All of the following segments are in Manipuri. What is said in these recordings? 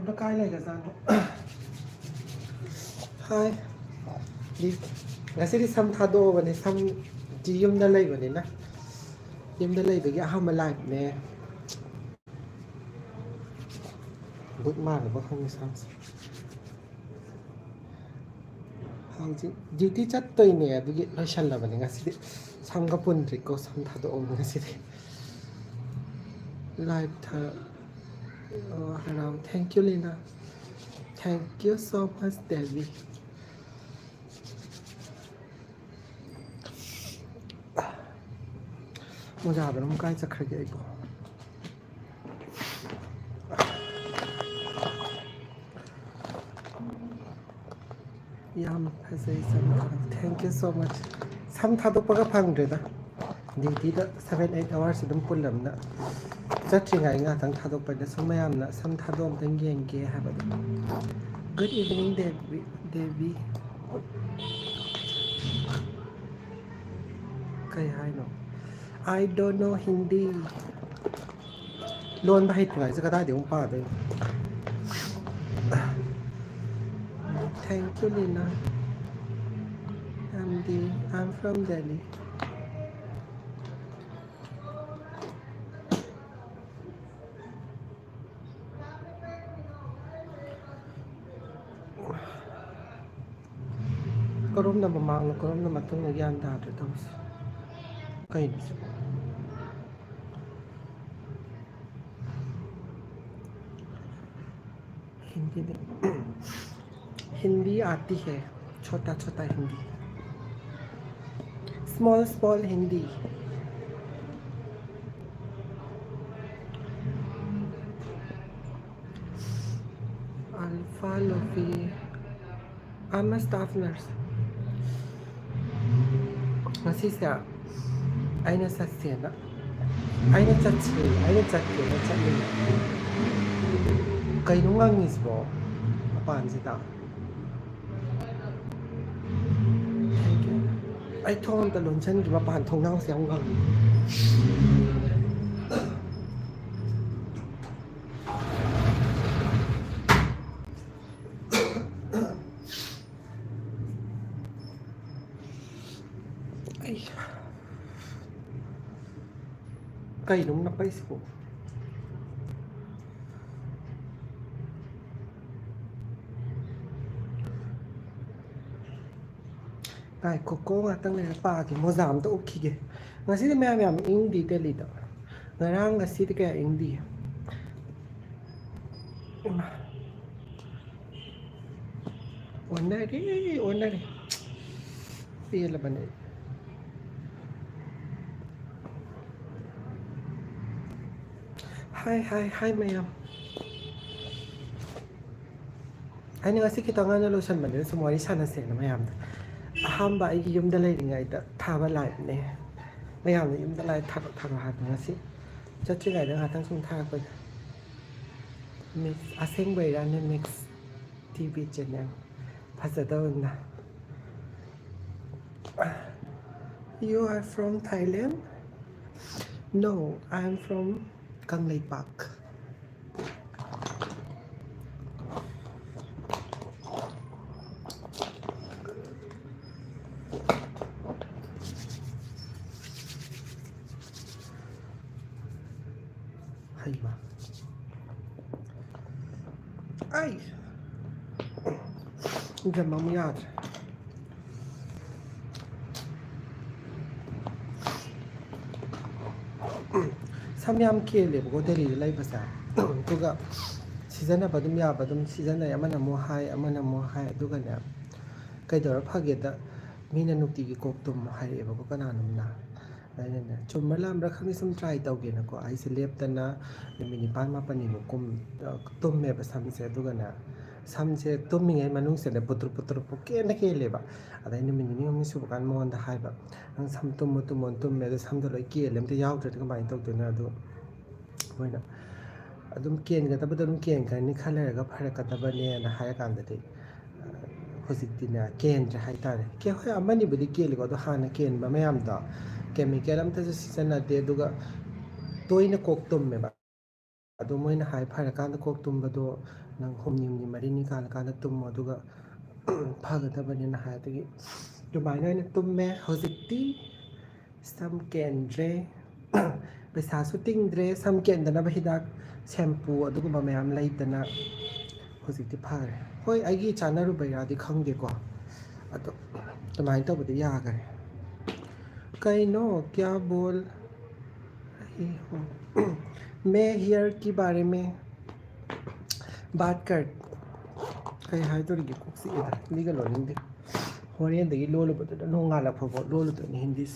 nó cái này cả sao hai đi là sẽ đi xăm thà đồ và này xăm chỉ yếm đa lây và này nè yếm đa lây với cái hao mà lại nè bút mà là không sao hàng gì duty chất tôi nè với cái lotion là vậy ngay sẽ xăm cái bún thì có xăm thà đồ ngay sẽ lại thà around thank you Lina thank you so much Debbie 모자 너무 깔짝하게 이거 얌 파세이 thank you so much 삼타도 빠가 방되다 디디다 7-8 hours 좀 뿔람나 자취가 당 타도 빠데 소매암나 삼타도 땡기엔게 하거든 good evening Debbie cái hai nó I don't know Hindi luôn bahit ngai sa kada diong pa de thank you Lina I'm from Delhi korom na mamang korom na matong nagyan da de tos kai Hindi में हिंदी आती है छोटा छोटा Hindi small Hindi alpha lofi I'm a staff nurse masisa aina satsena aina chatche kay nungang isbo apaan sita thank you ay thong talon chen di mapaan thong nang siang gang kay nung napais ko Ai koko nga tang na pa ki mo zam to ukhi ge ngasi me am indi te li da ngarang ngasi te ka indi onari pila bane hi ma'am ani ngasi kita nga na lotion man sa mo ri sana se na ma'am ahamba ay yumda lay ngay da thaba lại nè bây giờ là yumda lay thằng hạt nó xí chất chứ này đang hạt tăng sung tha coi mix asing vậy ra nên mix TV channel phát đâu nè you are from Thailand no I'm from Kanglei Park Ai Gần mà mới ăn ꯁꯝ ꯌꯥꯝ ꯀꯦꯜꯂꯦꯕꯀꯣ ꯗꯦꯜꯂꯤꯗ ꯂꯩꯕꯁꯦ ꯑꯗꯨꯒ ꯁꯤꯖꯤꯟꯅꯕ ꯑꯗꯨꯝ ꯌꯥꯕ ꯑꯗꯨꯝ ꯁꯤꯖꯤꯟꯅꯩ ꯑꯃꯅ ꯑꯃꯨꯛ ꯍꯥꯏ ꯑꯃꯅ ꯑꯃꯨꯛ ꯍꯥꯏ ꯑꯗꯨꯒꯅꯦ ꯀꯩꯗꯧꯔ ꯐꯒꯦꯗ ꯃꯤꯅ ꯅꯨꯡꯇꯤꯒꯤ ꯀꯣꯛ ꯇꯨꯝꯃꯣ ꯍꯥꯏꯔꯛꯑꯦꯕꯀꯣ ꯀꯅꯥꯅꯣꯝꯅ ꯑꯩꯅꯅꯦ ꯆꯨꯝꯕ ꯂꯥꯟꯕ꯭ꯔꯥ ꯈꯪꯗꯦ ꯁꯨꯝ ꯇ꯭ꯔꯥꯏ ꯇꯧꯒꯦꯅꯀꯣ ꯑꯩꯁꯦ ꯂꯦꯞꯇꯅ ꯅꯨꯃꯤꯠ 9-10ꯃꯨꯛ ꯇꯨꯝꯃꯦꯕ ꯁꯝꯁꯦ ꯑꯗꯨꯒꯅꯦ ꯁꯝꯁꯦ ꯇꯨꯝꯃꯤꯉꯩ ꯃꯅꯨꯡꯁꯤꯗ ꯄꯨꯠꯇ꯭ꯔꯨ ꯄꯨꯛꯀꯦꯟꯗ ꯀꯦꯜꯂꯦꯕ ꯑꯗꯩ ꯅꯨꯃꯤꯠ 2-3 ꯁꯨꯕ ꯀꯥꯟꯗ ꯃꯉꯣꯟꯗ ꯍꯥꯏꯕ ꯅꯪ ꯁꯝ ꯇꯨꯝꯃꯣ ꯇꯨꯝꯃꯦ ꯑꯗꯣ ꯁꯝꯗꯣ ꯂꯣꯏ ꯀꯦꯜꯂꯦ ꯑꯝꯇ ꯌꯥꯎꯗ꯭ꯔꯗꯤ ꯀꯃꯥꯏꯅ ꯇꯧꯗꯣꯏꯅꯣ ꯑꯗꯣ ꯃꯣꯏꯅ ꯑꯗꯨꯝ ꯀꯦꯟꯒꯗꯕꯗꯣ ꯑꯗꯨꯝ ꯀꯦꯟꯈ꯭ꯔꯅꯤ ꯈꯔ ꯂꯩꯔꯒ ꯐꯔꯛꯀꯗꯕꯅꯦꯅ ꯍꯥꯏꯔꯀꯥꯟꯗꯗꯤ ꯍꯧꯖꯤꯛꯇꯤꯅꯦ ꯀꯦꯟꯗ꯭ꯔꯦ ꯍꯥꯏꯇꯥꯔꯦ ꯍꯣꯏ ꯑꯃꯅꯤꯕꯨꯗꯤ ꯀꯦꯜꯂꯤꯀꯣ ꯑꯗꯣ ꯍꯥꯟꯅ ꯀꯦꯟꯕ ꯃꯌꯥꯝꯗꯣ ꯀꯦꯃꯤꯀꯦꯜ ꯑꯝꯇꯁꯨ ꯁꯤꯖꯤꯟꯅꯗꯦ ꯑꯗꯨꯒ ꯇꯣꯏꯅ ꯀꯣꯛ ꯇꯨꯝꯃꯦꯕ ꯑꯗꯣ ꯃꯣꯏꯅ ꯍꯥꯏ ꯐꯔꯀꯥꯟꯗ ꯀꯣꯛ ꯇꯨꯝꯕꯗꯣ ꯅꯪ ꯍꯨꯝꯅꯤ 4ꯅꯤ ꯀꯥꯜꯂꯀꯥꯟꯗ ꯇꯨꯝꯃꯣ ꯑꯗꯨꯒ ꯐꯒꯗꯕꯅꯤꯅ ꯍꯥꯏ ꯑꯗꯒꯤ ꯑꯗꯨꯃꯥꯏꯅ ꯑꯣꯏꯅ ꯇꯨꯝꯃꯦ ꯍꯧꯖꯤꯛꯇꯤ ꯁꯝ ꯀꯦꯟꯗ꯭ꯔꯦ ꯄꯩꯁꯥꯁꯨ ꯇꯤꯡꯗ꯭ꯔꯦ ꯁꯝ ꯀꯦꯟꯗꯅꯕ ꯍꯤꯗꯥꯛ ꯁꯦꯝꯄꯨ ꯑꯗꯨꯒꯨꯝꯕ ꯃꯌꯥꯝ ꯂꯩꯗꯅ ꯍꯧꯖꯤꯛꯇꯤ ꯐꯔꯦ ꯍꯣꯏ ꯑꯩꯒꯤ ꯆꯥꯅꯔꯨꯕꯩꯔꯥꯗꯤ ꯈꯪꯗꯦꯀꯣ ꯑꯗꯣ ꯑꯗꯨꯃꯥꯏꯅ ꯇꯧꯕꯗꯤ ꯌꯥꯈꯔꯦ कहीं क्या बोल रही हूँ मैं हेयर की बारे में बात कर कहीं हाइदोरिगे कोक्सी इधर लीगल लोनिंग दे होरेंदगी लोलुबदुदा नोंगालफाव लोलुदनी हिंदीस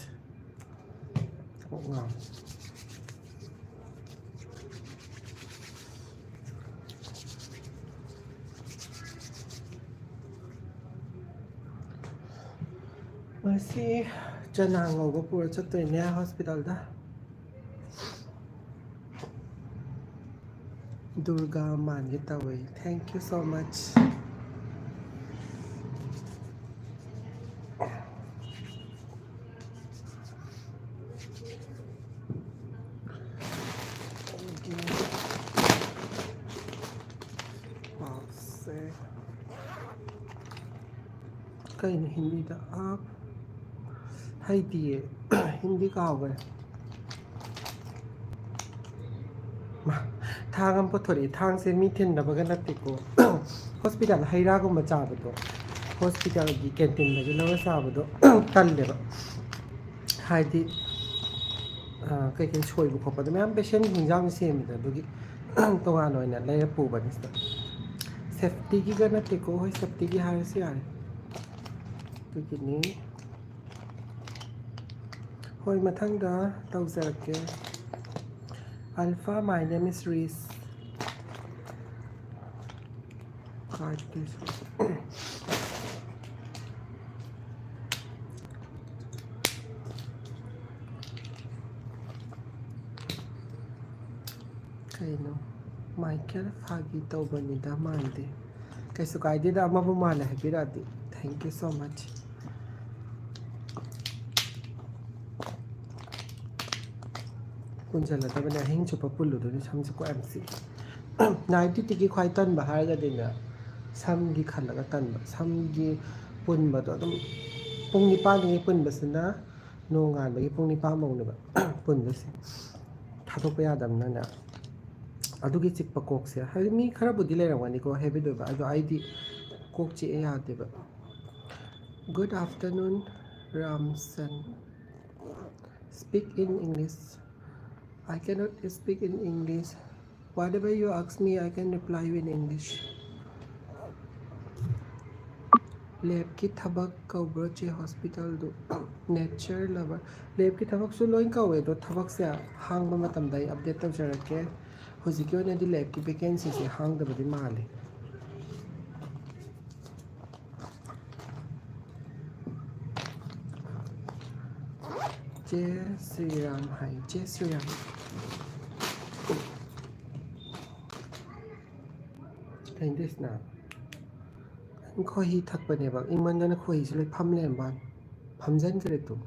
ꯃꯁꯤ ꯆꯅꯥ ꯉꯧꯕ ꯄꯨꯔ ꯆꯠꯇꯣꯏꯅꯦ ꯍꯣꯁꯄꯤꯇꯥꯜꯗ ꯗꯨꯔꯒꯥ ꯃꯥꯟꯒꯦ ꯇꯧꯋꯦ ꯊꯦꯡꯛ ꯌꯨ ꯁꯣ ꯃꯆ कहीं हिंदी दा आप हईतिए हिंदी कावगरे थांग हम पुथोरी थांग से मी थिन्नबगा नत्तेको हॉस्पिटल हैरागुम्बा चाबदो हॉस्पिटल की कैंटीन में लौर चाबदो तल्लेबा हाइदि कई सोइब खोपद मैम पेशेंट हिंजाम सेमिदा दुगी तोगान ओइना लेर पुबनि सेफ्टी की गा नत्तेको होय सेफ्टी की हारसे यारे दुगिनी होय मथंगदा तौजरके Alpha, my name is Reese. Kaino, Michael Fagi Taubanida Mande. Kaisukai did a Mabumala Habirati. Thank you so much. Kunjala tabana hing chupapulu do samsiko MC. Nighty tiki quite done behind dinner. Some gi kalaga tan, some gi pun but pung nipani pun basina, no gan by pung nipamo pun basi. Tatopia dam nana. Adugi chik pa coxia. Have me carabudilla when you go heavy do ado ID cochi ea deba. Good afternoon, Ramson. Speak in English. I cannot speak in English. Whatever you ask me, I can reply you in English. Lab ki thabak kawbroche hospital do nature lover. Lab ki thabak su loin kawe do thabak se hang ba matam dai update taw jarake. Hojiki ona di lab ki vacancy se hang da badi male. Jai Sri Ram hai Jai Sri Ram. Thank this now. Koi thak bane ba iman na koi sile phamle ban phamjan kare tu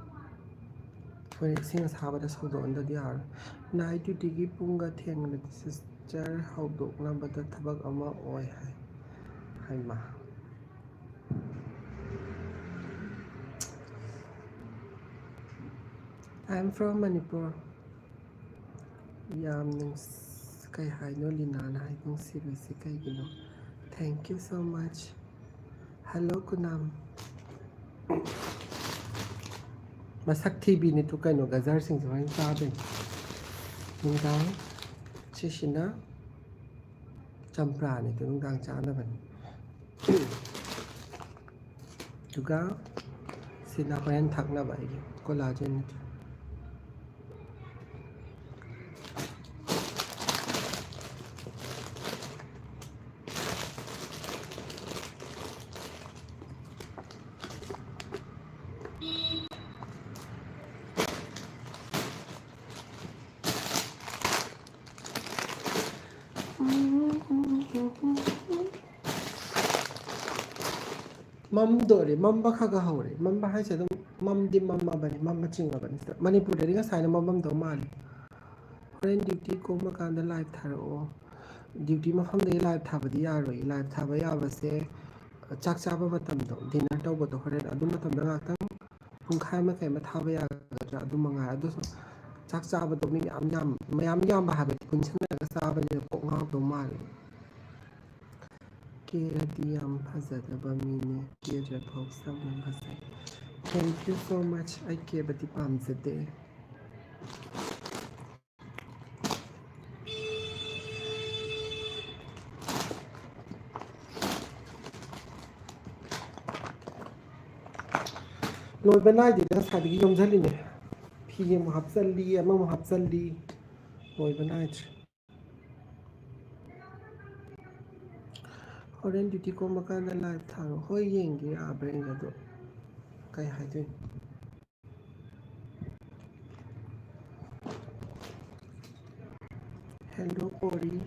koi sing saba da sau do anda diar night duty gi punga theng na sister how do na ba da thabak ama oi hai ma I am from Manipur. Yam nung kai hai no lina na hai nung si kai gino. Thank you so much. Hello Kunam. Masak TV ni tu kai no gazar sing so hain saben. nungdang sisina champra ni to nungdang chanaban juga sina hoyan thakna ba igi collagen mamdore mamba khaga hore mamba hai se dum mamdi mamma bani mamma chinga bani manipur de nga saina mambam do mali horen duty ko makanda live tharo duty mafam de live thabadi yaroi live thaba yaba se chak chaba matam do dinner tawbo do horen adu matam da ngakang pungkhai ma kai ma thaba ya ga adu manga adu chak chaba do mi mayam yam ba habati punchna ga chaba ne ko ngak do mali Keradi yam fazadaba mine kera phawsam yam phasai. Thank you so much. I kebati pamzade. Lord banai di da sadi yom jali ne. Phi mo hapsalli ama mo hapsalli. Lord banai. Horen duty ko makanda live tharo. Hoi yengi abreng do. Kai haidin. Hello Ori.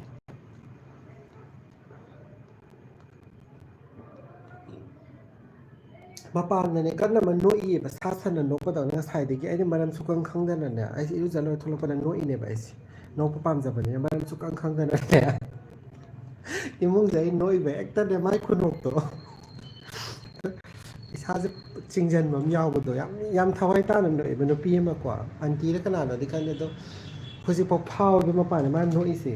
ꯃꯄꯥꯟꯗꯅꯦ ꯀꯟꯅ ꯑꯃ ꯅꯣꯛꯏꯑꯕ ꯁꯥ ꯁꯟꯅ ꯅꯣꯛꯄꯗꯧꯅ ꯉꯁꯥꯏꯗꯒꯤ ꯑꯩꯅ ꯃꯔꯝ ꯁꯨꯈꯪ ꯈꯪꯗꯅꯅꯦ ꯑꯩꯁꯦ ꯏꯔꯨꯖ ꯂꯣꯏꯔ ꯊꯣꯛꯂꯛꯄꯗ ꯅꯣꯛꯏꯅꯦꯕ ꯑꯩꯁꯦ ꯅꯣꯛꯄ ꯄꯥꯝꯖꯕꯅꯤꯅ ꯃꯔꯝ ꯁꯨꯈꯪ ꯈꯪꯗꯅꯅꯦ ꯏꯃꯨꯡꯗ ꯑꯩ ꯅꯣꯛꯏꯕ ꯍꯦꯛꯇꯅꯦ ꯃꯥꯏ ꯈꯨꯅꯣꯛꯇꯣ ꯏꯁꯥꯁꯦ ꯆꯤꯡꯖꯟꯕ ꯑꯃ ꯌꯥꯎꯕꯗꯣ ꯌꯥꯝ ꯊꯋꯥꯏ ꯇꯥꯅ ꯅꯣꯛꯏꯕ ꯅꯨꯄꯤ ꯑꯃꯀꯣ ꯑꯟꯇꯤꯔ ꯀꯅꯥꯅꯣꯗꯤ ꯈꯪꯗꯦ ꯑꯗꯣ ꯍꯧꯖꯤꯛꯐꯥꯎ ꯐꯥꯎꯋꯦꯕ ꯃꯄꯥꯟꯗ ꯃꯥꯅ ꯅꯣꯛꯏꯁꯦ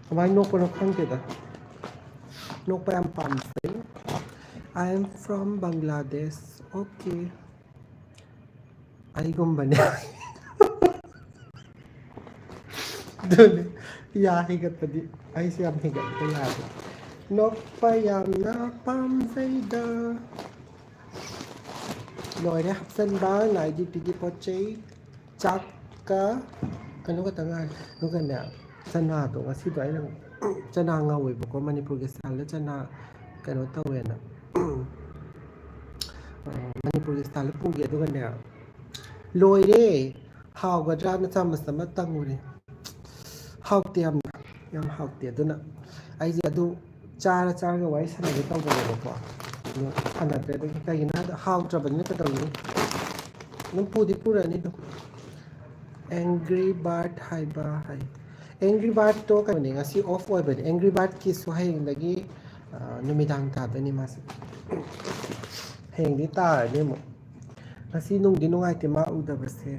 ꯀꯃꯥꯏꯅ ꯅꯣꯛꯄꯅꯣ ꯈꯪꯗꯦꯗ ꯅꯣꯛꯄ ꯌꯥꯝ ꯄꯥꯝꯖꯩ I am from Bangladesh. Okay. ꯑꯩꯒꯨꯝꯕꯅꯦ ꯑꯗꯨꯅꯦ ꯌꯥ ꯍꯤꯒꯠꯄꯗꯤ ꯑꯩꯁꯨ ꯌꯥꯝ ꯍꯤꯒꯠꯄ ꯌꯥꯗꯦ ꯅꯣꯛꯄ ꯌꯥꯝꯅ ꯄꯥꯝꯖꯩꯗ ꯂꯣꯏꯔꯦ ꯍꯥꯞꯆꯟꯕ ꯅꯥꯏꯗꯤꯇꯤꯒꯤ ꯄꯣꯠ ꯆꯩ ꯆꯥꯛꯀ ꯀꯩꯅꯣ ꯈꯛꯇ ꯉꯥꯏꯔꯦ ꯑꯗꯨꯒꯅꯦ ꯆꯅꯥꯗꯣ ꯉꯁꯤꯗꯣ ꯑꯩꯅ ꯆꯅꯥ ꯉꯧꯋꯦꯕꯀꯣ ꯃꯅꯤꯄꯨꯔꯒꯤ ꯁ꯭ꯇꯥꯏꯜꯗ ꯆꯅꯥ ꯀꯩꯅꯣ ꯇꯧꯋꯦꯅ ꯃꯅꯤꯄꯨꯔꯒꯤ ꯁ꯭ꯇꯥꯏꯜꯗ ꯄꯨꯒꯦ ꯑꯗꯨꯒꯅꯦ ꯂꯣꯏꯔꯦ ꯍꯥꯎꯒꯗ꯭ꯔꯥꯅ ꯆꯥꯃꯁ ꯑꯃ ꯇꯪꯉꯨꯔꯦ ꯍꯥꯎꯇꯦ ꯌꯥꯝ ꯍꯥꯎꯇꯦ ꯑꯗꯨꯅ ꯑꯩꯁꯦ ꯑꯗꯨ ꯆꯥꯔꯒ ꯋꯥꯔꯤ ꯁꯥꯟꯅꯒꯦ ꯇꯧꯕꯅꯦꯕꯀꯣ ꯑꯗꯨ ꯁꯥꯟꯅꯗ꯭ꯔꯦ ꯑꯗꯨꯒꯤ ꯀꯩꯒꯤꯅꯣ ꯍꯥꯏꯕꯗ ꯍꯥꯎꯇ꯭ꯔꯕꯅꯤꯅ ꯀꯩꯗꯧꯅꯤ ꯑꯗꯨꯝ ꯄꯨꯗꯤ ꯄꯨꯔꯅꯤ ꯑꯗꯨꯝ ꯑꯦꯡꯒ꯭ꯔꯤ ꯕꯥꯔꯠ ꯍꯥꯏꯕ ꯍꯥꯏ ꯑꯦꯡꯒ꯭ꯔꯤ ꯕꯥꯔꯠꯇꯣ ꯀꯩꯅꯣꯅꯦ ꯉꯁꯤ ꯑꯣꯐ ꯑꯣꯏꯕꯅꯦ ꯑꯦꯡꯒ꯭ꯔꯤ ꯕꯥꯔꯠꯀꯤꯁꯨ ꯍꯌꯦꯡꯗꯒꯤ ꯅꯨꯃꯤꯗꯥꯡ ꯇꯥꯗꯣꯏꯅꯤ ꯃꯥꯁꯦ ꯍꯌꯦꯡꯗꯤ ꯇꯥꯔꯅꯤ ꯑꯃꯨꯛ ꯉꯁꯤ ꯅꯨꯡꯗꯤ ꯅꯨꯡꯉꯥꯏꯇꯦ ꯃꯥ ꯎꯗꯕꯁꯦ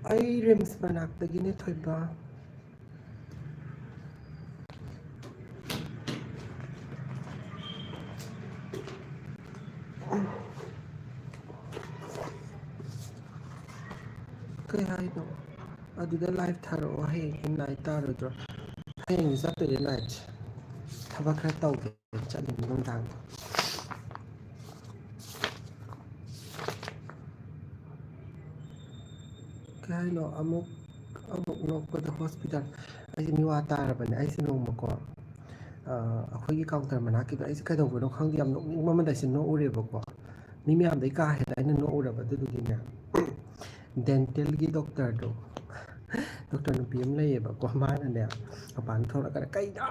ꯑꯩ ꯔꯤꯝꯁ ꯃꯅꯥꯛꯇꯒꯤꯅꯦ ꯊꯣꯏꯕ ꯀꯩ ꯍꯥꯏꯅꯣ ꯑꯗꯨꯗ ꯂꯥꯏꯚ ꯊꯥꯔꯛꯑꯣ ꯍꯌꯦꯡ ꯅꯥꯏꯠ ꯇꯥꯔꯣꯏꯗ꯭ꯔꯣ ꯍꯌꯦꯡꯁꯦ ꯆꯠꯇꯣꯏꯅꯦ ꯅꯥꯏꯠꯁꯦ ꯊꯕꯛ ꯈꯔ ꯇꯧꯒꯦ ꯆꯠꯂꯤꯅꯤ ꯅꯨꯡꯗꯥꯡꯗ ꯀꯩ ꯍꯥꯏꯅꯣ ꯑꯃꯨꯛ ꯅꯣꯛꯄꯗ ꯍꯣꯁꯄꯤꯇꯥꯜ ꯑꯩꯁꯦ ꯃꯤꯋꯥ ꯇꯥꯔꯕꯅꯦ ꯑꯩꯁꯦ ꯅꯣꯡꯃꯀꯣ ꯑꯩꯈꯣꯏꯒꯤ ꯀꯥꯎꯟꯇꯔ ꯃꯅꯥꯛꯀꯤꯗꯣ ꯑꯩꯁꯦ ꯀꯩꯗꯧꯕꯅꯣ ꯈꯪꯗꯦ ꯌꯥꯝ ꯅꯣꯛꯅꯤꯡꯕ ꯑꯃꯗ ꯑꯩꯁꯦ ꯅꯣꯛꯎꯔꯦꯕꯀꯣ ꯃꯤ ꯃꯌꯥꯝꯗꯩ ꯀꯥ ꯍꯦꯟꯅ ꯑꯩꯅ ꯅꯣꯛꯎꯔꯕ ꯑꯗꯨꯗꯨꯒꯤꯅꯦ ꯗꯦꯟꯇꯦꯜꯒꯤ ꯗꯣꯛꯇꯔꯗꯣ ꯗꯣꯛꯇꯔ ꯅꯨꯄꯤ ꯑꯃ ꯂꯩꯌꯦꯕꯀꯣ ꯃꯥꯅꯅꯦ ꯃꯄꯥꯟ ꯊꯣꯛꯂꯛꯀꯥꯟꯗ ꯀꯩꯅꯣ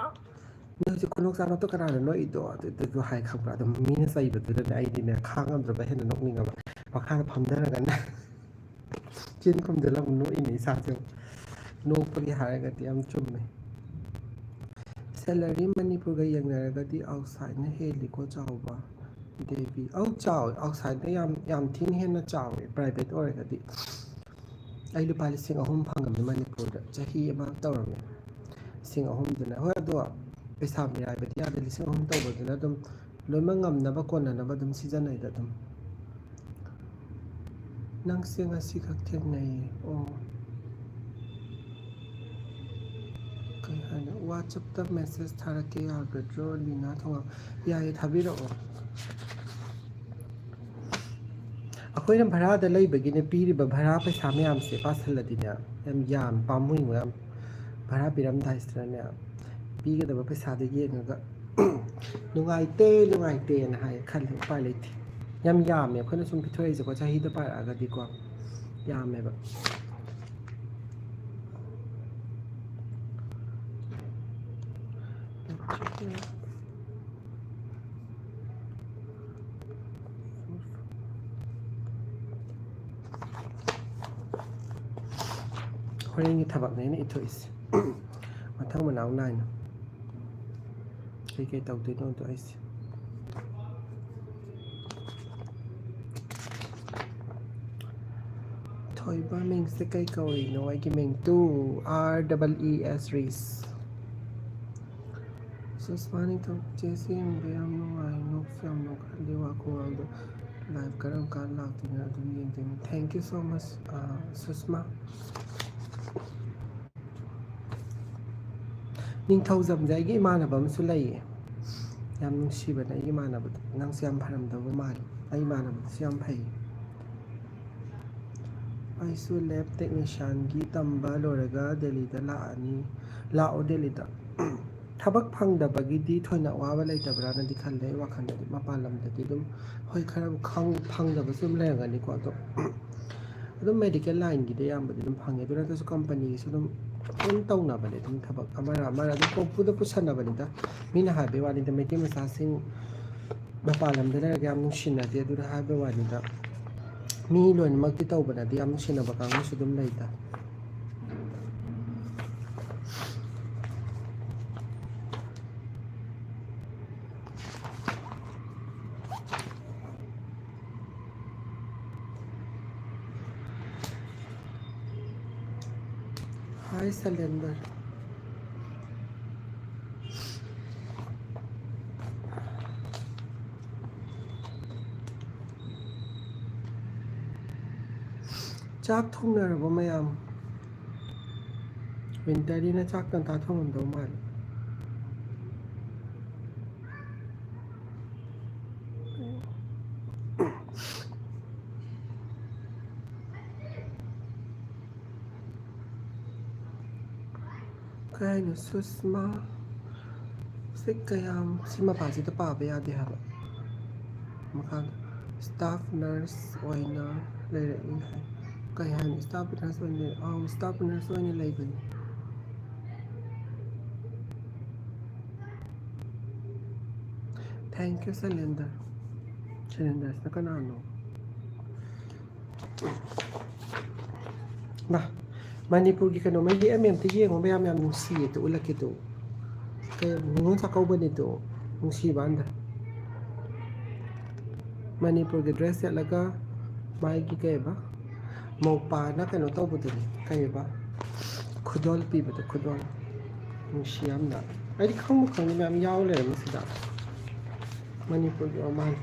ꯅꯣꯏ ꯍꯧꯖꯤꯛ ꯈꯨꯅꯣꯛ ꯆꯥꯅꯣꯛꯇꯣ ꯀꯅꯥꯅ ꯅꯣꯛꯏꯗꯣ ꯑꯗꯨꯗꯨ ꯍꯥꯏ ꯈꯪꯕ꯭ꯔꯥ ꯑꯗꯨꯝ ꯃꯤꯅ ꯆꯩꯕꯗꯨꯗꯅꯦ ꯑꯩꯗꯤꯅꯦ ꯈꯥꯡꯉꯝꯗ꯭ꯔꯕ ꯍꯦꯟꯅ ꯅꯣꯛꯅꯤꯡꯉꯕ ꯃꯈꯥꯗ ꯐꯝꯊꯔꯒꯅꯦ ꯆꯤꯟ ꯈꯨꯝꯖꯤꯜꯂꯒ ꯅꯣꯛꯏꯅꯦ ꯏꯁꯥꯁꯦ ꯅꯣꯛꯄꯒꯤ ꯍꯥꯏꯔꯒꯗꯤ ꯌꯥꯝ ꯆꯨꯝꯃꯦ ꯁꯦꯂꯔꯤ ꯃꯅꯤꯄꯨꯔꯒ ꯌꯦꯡꯅꯔꯒꯗꯤ ꯑꯥꯎꯠꯁꯥꯏꯠꯅ ꯍꯦꯜꯂꯤꯀꯣ ꯆꯥꯎꯕ ꯗꯦꯕꯤ ꯆꯥꯎꯋꯦ ꯑꯥꯎꯠꯁꯥꯏꯠꯅ ꯌꯥꯝ ꯊꯤꯅ ꯍꯦꯟꯅ ꯆꯥꯎꯋꯦ ꯄ꯭ꯔꯥꯏꯚꯦꯠ ꯑꯣꯏꯔꯒꯗꯤ ꯑꯩ ꯂꯨꯄꯥ 3,000 ꯐꯪꯉꯝꯃꯤ ꯃꯅꯤꯄꯨꯔꯗ ꯆꯍꯤ ꯑꯃ ꯇꯧꯔꯝꯃꯦ 3,000ꯗꯨꯅ ꯍꯣꯏ ꯑꯗꯣ ꯄꯩꯁꯥ ꯃꯤꯔꯥꯏꯕꯗꯤ ꯌꯥꯗꯦ 3,000 ꯇꯧꯕꯗꯨꯅ ꯑꯗꯨꯝ ꯂꯣꯏꯅꯃꯛ ꯉꯝꯅꯕ ꯀꯣꯟꯅꯅꯕ ꯑꯗꯨꯝ ꯁꯤꯖꯤꯟꯅꯩꯗ ꯑꯗꯨꯝ ꯅꯪꯁꯦ ꯉꯁꯤ ꯈꯛ ꯊꯦꯡꯅꯩꯌꯦ ꯑꯣ ꯀꯩ ꯍꯥꯏꯅ ꯋꯥꯆꯞꯇ ꯃꯦꯁꯦꯖ ꯊꯥꯔꯛꯀꯦ ꯌꯥꯒꯗ꯭ꯔꯣ ꯂꯤꯅꯥ ꯊꯣꯡꯉ ꯌꯥꯏꯌꯦ ꯊꯥꯕꯤꯔꯛꯑꯣ ꯑꯩꯈꯣꯏꯅ ꯚꯔꯥꯗ ꯂꯩꯕꯒꯤꯅꯦ ꯄꯤꯔꯤꯕ ꯚꯔꯥ ꯄꯩꯁꯥ ꯃꯌꯥꯝꯁꯦ ꯄꯥꯁꯜꯂꯗꯤꯅꯦ ꯌꯥꯝ ꯄꯥꯝꯃꯨꯏꯉꯣ ꯌꯥꯝ ꯚꯔꯥ ꯄꯤꯔꯝꯗꯥꯏꯁꯤꯗꯅꯦ ꯄꯤꯒꯗꯕ ꯄꯩꯁꯥꯗꯣ ꯌꯦꯡꯉꯒ ꯅꯨꯡꯉꯥꯏꯇꯦꯅ ꯍꯥꯏꯌꯦ ꯈꯜꯂꯤ ꯎꯄꯥꯏ ꯂꯩꯇꯦ ꯌꯥꯝ ꯌꯥꯝꯃꯦ ꯑꯩꯈꯣꯏꯅ ꯁꯨꯝ ꯄꯤꯊꯣꯛꯏꯁꯦꯀꯣ ꯆꯍꯤꯗ ꯄꯥꯔꯛꯑꯒꯗꯤꯀꯣ ꯌꯥꯝꯃꯦꯕ ꯍꯣꯔꯦꯟꯒꯤ ꯊꯕꯛꯅꯦ ꯑꯩꯅ ꯏꯊꯣꯛꯏꯁꯦ ꯃꯊꯪ ꯃꯅꯥꯎ ꯅꯥꯏꯅ ꯀꯩꯀꯩ ꯇꯧꯗꯣꯏꯅꯣꯗꯣ ꯑꯩꯁꯦ ꯊꯣꯏꯕ ꯃꯤꯡꯁꯦ ꯀꯩ ꯀꯧꯔꯤꯅꯣ ꯑꯩꯒꯤ ꯃꯤꯡ REES ꯔꯤꯁ ꯁꯨꯁꯃꯥ ꯅꯤꯡꯊꯧꯆꯦꯁꯤ ꯌꯦꯡꯕ ꯌꯥꯝ ꯅꯨꯡꯉꯥꯏ ꯅꯣꯛꯁꯨ ꯌꯥꯝ ꯅꯣꯛꯍꯜꯂꯤ ꯋꯥꯈꯜꯗꯣ ꯂꯥꯏꯚ ꯀꯔꯝ ꯀꯥꯟ ꯂꯥꯛꯇꯣꯏꯅꯣ ꯑꯗꯨꯝ ꯌꯦꯡꯗꯣꯏꯅꯤ ꯊꯦꯡꯛ ꯌꯨ ꯁꯣ ꯃꯆ ꯁꯨꯁꯃꯥ ꯅꯤꯡꯊꯧꯖꯝꯁꯦ ꯑꯩꯒꯤ ꯏꯃꯥꯟꯅꯕ ꯑꯃꯁꯨ ꯂꯩꯌꯦ ꯌꯥꯝ ꯅꯨꯡꯁꯤꯕꯅꯦ ꯑꯩꯒꯤ ꯏꯃꯥꯟꯅꯕꯗꯣ ꯅꯪꯁꯨ ꯌꯥꯝ ꯐꯔꯝꯗꯧꯕ ꯃꯥꯜꯂꯤ ꯑꯩ ꯏꯃꯥꯟꯅꯕꯗꯨꯁꯨ ꯌꯥꯝ ꯐꯩ ꯑꯩꯁꯨ ꯂꯦꯞ ꯇꯦꯛꯅꯤꯁꯤꯌꯥꯟꯒꯤ ꯇꯝꯕ ꯂꯣꯏꯔꯒ ꯗꯦꯜꯂꯤꯗ ꯂꯥꯛꯑꯣ ꯗꯦꯜꯂꯤꯗ ꯊꯕꯛ ꯐꯪꯗꯕꯒꯤꯗꯤ ꯊꯣꯏꯅ ꯑꯋꯥꯕ ꯂꯩꯇꯕ꯭ꯔꯥꯅꯗꯤ ꯈꯜꯂꯦ ꯑꯩ ꯋꯥꯈꯜꯗꯗꯤ ꯃꯄꯥꯟ ꯂꯝꯗꯗꯤ ꯑꯗꯨꯝ ꯍꯣꯏ ꯈꯔ ꯐꯪꯗꯕꯁꯨ ꯑꯗꯨꯝ ꯂꯩꯔꯝꯒꯅꯤꯀꯣ ꯑꯗꯨꯝ ꯃꯦꯗꯤꯀꯦꯜ ꯂꯥꯏꯟꯒꯤꯗꯤ ꯑꯌꯥꯝꯕꯗꯤ ꯑꯗꯨꯝ ꯐꯪꯉꯦ ꯑꯗꯨ ꯅꯠꯇ꯭ꯔꯁꯨ ꯀꯝꯄꯅꯤꯒꯤꯁꯨ ꯑꯗꯨꯝ ꯇꯧꯅꯕꯅꯦ ꯑꯗꯨꯝ ꯊꯕꯛ ꯑꯃ ꯑꯗꯨꯝ ꯄꯨꯗ ꯄꯨꯁꯟꯅꯕꯅꯤꯗ ꯃꯤꯅ ꯍꯥꯏꯕꯩ ꯋꯥꯅꯤꯗ ꯃꯩꯇꯩ ꯃꯆꯥꯁꯤꯡ ꯃꯄꯥꯟ ꯂꯝꯗ ꯂꯩꯔꯒ ꯌꯥꯝ ꯅꯨꯡꯁꯤꯅꯗꯦ ꯑꯗꯨꯅ ꯍꯥꯏꯕꯩ ꯋꯥꯅꯤꯗ ꯃꯤ ꯂꯣꯏꯅꯃꯛꯇꯤ ꯇꯧꯕꯅꯗꯤ ꯌꯥꯝ ꯅꯨꯡꯁꯤꯅꯕ ꯀꯥꯡꯕꯨꯁꯨ ꯑꯗꯨꯝ ꯂꯩꯗ ꯍꯥꯏ ꯁꯩꯂꯦꯟꯗꯔ ꯆꯥꯛ ꯊꯣꯡꯅꯔꯕ ꯃꯌꯥꯝ ꯋꯤꯟꯇꯔꯅꯤꯅ ꯆꯥꯛ ꯉꯟꯇꯥ ꯊꯣꯡꯉꯝꯗꯧ ꯃꯥꯜꯂꯤ ꯀꯩ ꯍꯥꯏꯅꯣ ꯁꯨꯁꯃꯥ ꯁꯤ ꯀꯌꯥꯝ ꯁꯤ ꯃꯄꯥꯁꯤꯗ ꯄꯥꯕ ꯌꯥꯗꯦ ꯍꯥꯏꯕ ꯃꯈꯥꯗ ꯁ꯭ꯇꯥꯐ ꯅꯔꯁ ꯑꯣꯏꯅ ꯂꯩꯔꯛꯏ ꯍꯥꯏ ꯀꯩ ꯍꯥꯏꯅꯤ ꯁ꯭ꯇꯥꯐ ꯅꯔꯁ ꯑꯣꯏꯅ ꯁ꯭ꯇꯥꯐ ꯅꯔꯁ ꯑꯣꯏꯅ ꯂꯩꯕꯅꯤ ꯊꯦꯡꯛ ꯌꯨ ꯁꯩꯂꯦꯟꯗꯔꯁꯤꯅ ꯀꯅꯥꯅꯣ ꯃꯅꯤꯄꯨꯔꯒꯤ ꯀꯩꯅꯣꯃ ꯌꯦꯛꯑꯝꯃꯦ ꯑꯝꯇ ꯌꯦꯡꯉꯣ ꯃꯌꯥꯝ ꯌꯥꯝ ꯅꯨꯡꯁꯤꯌꯦ ꯎꯠꯂꯛꯀꯦꯗꯣ ꯅꯤꯉꯣꯜ ꯆꯥꯛꯀꯧꯕꯅꯤꯗꯣ ꯅꯨꯡꯁꯤꯕꯥꯟꯗ ꯃꯅꯤꯄꯨꯔꯒꯤ ꯗ꯭ꯔꯦꯁ ꯁꯦꯠꯂꯒ ꯃꯥꯒꯤ ꯀꯩꯕ ꯃꯧꯄꯥꯅ ꯀꯩꯅꯣ ꯇꯧꯕꯗꯨꯅꯤ ꯀꯩꯕ ꯈꯨꯗꯣꯜ ꯄꯤꯕꯗꯣ ꯈꯨꯗꯣꯜ ꯅꯨꯡꯁꯤ ꯌꯥꯝꯅ ꯑꯩꯗꯤ ꯈꯪꯗꯦ ꯃꯌꯥꯝ ꯌꯥꯎ ꯂꯩꯔꯝꯃꯤ ꯁꯤꯗ ꯃꯅꯤꯄꯨꯔꯒꯤ ꯃꯥꯜꯂꯤ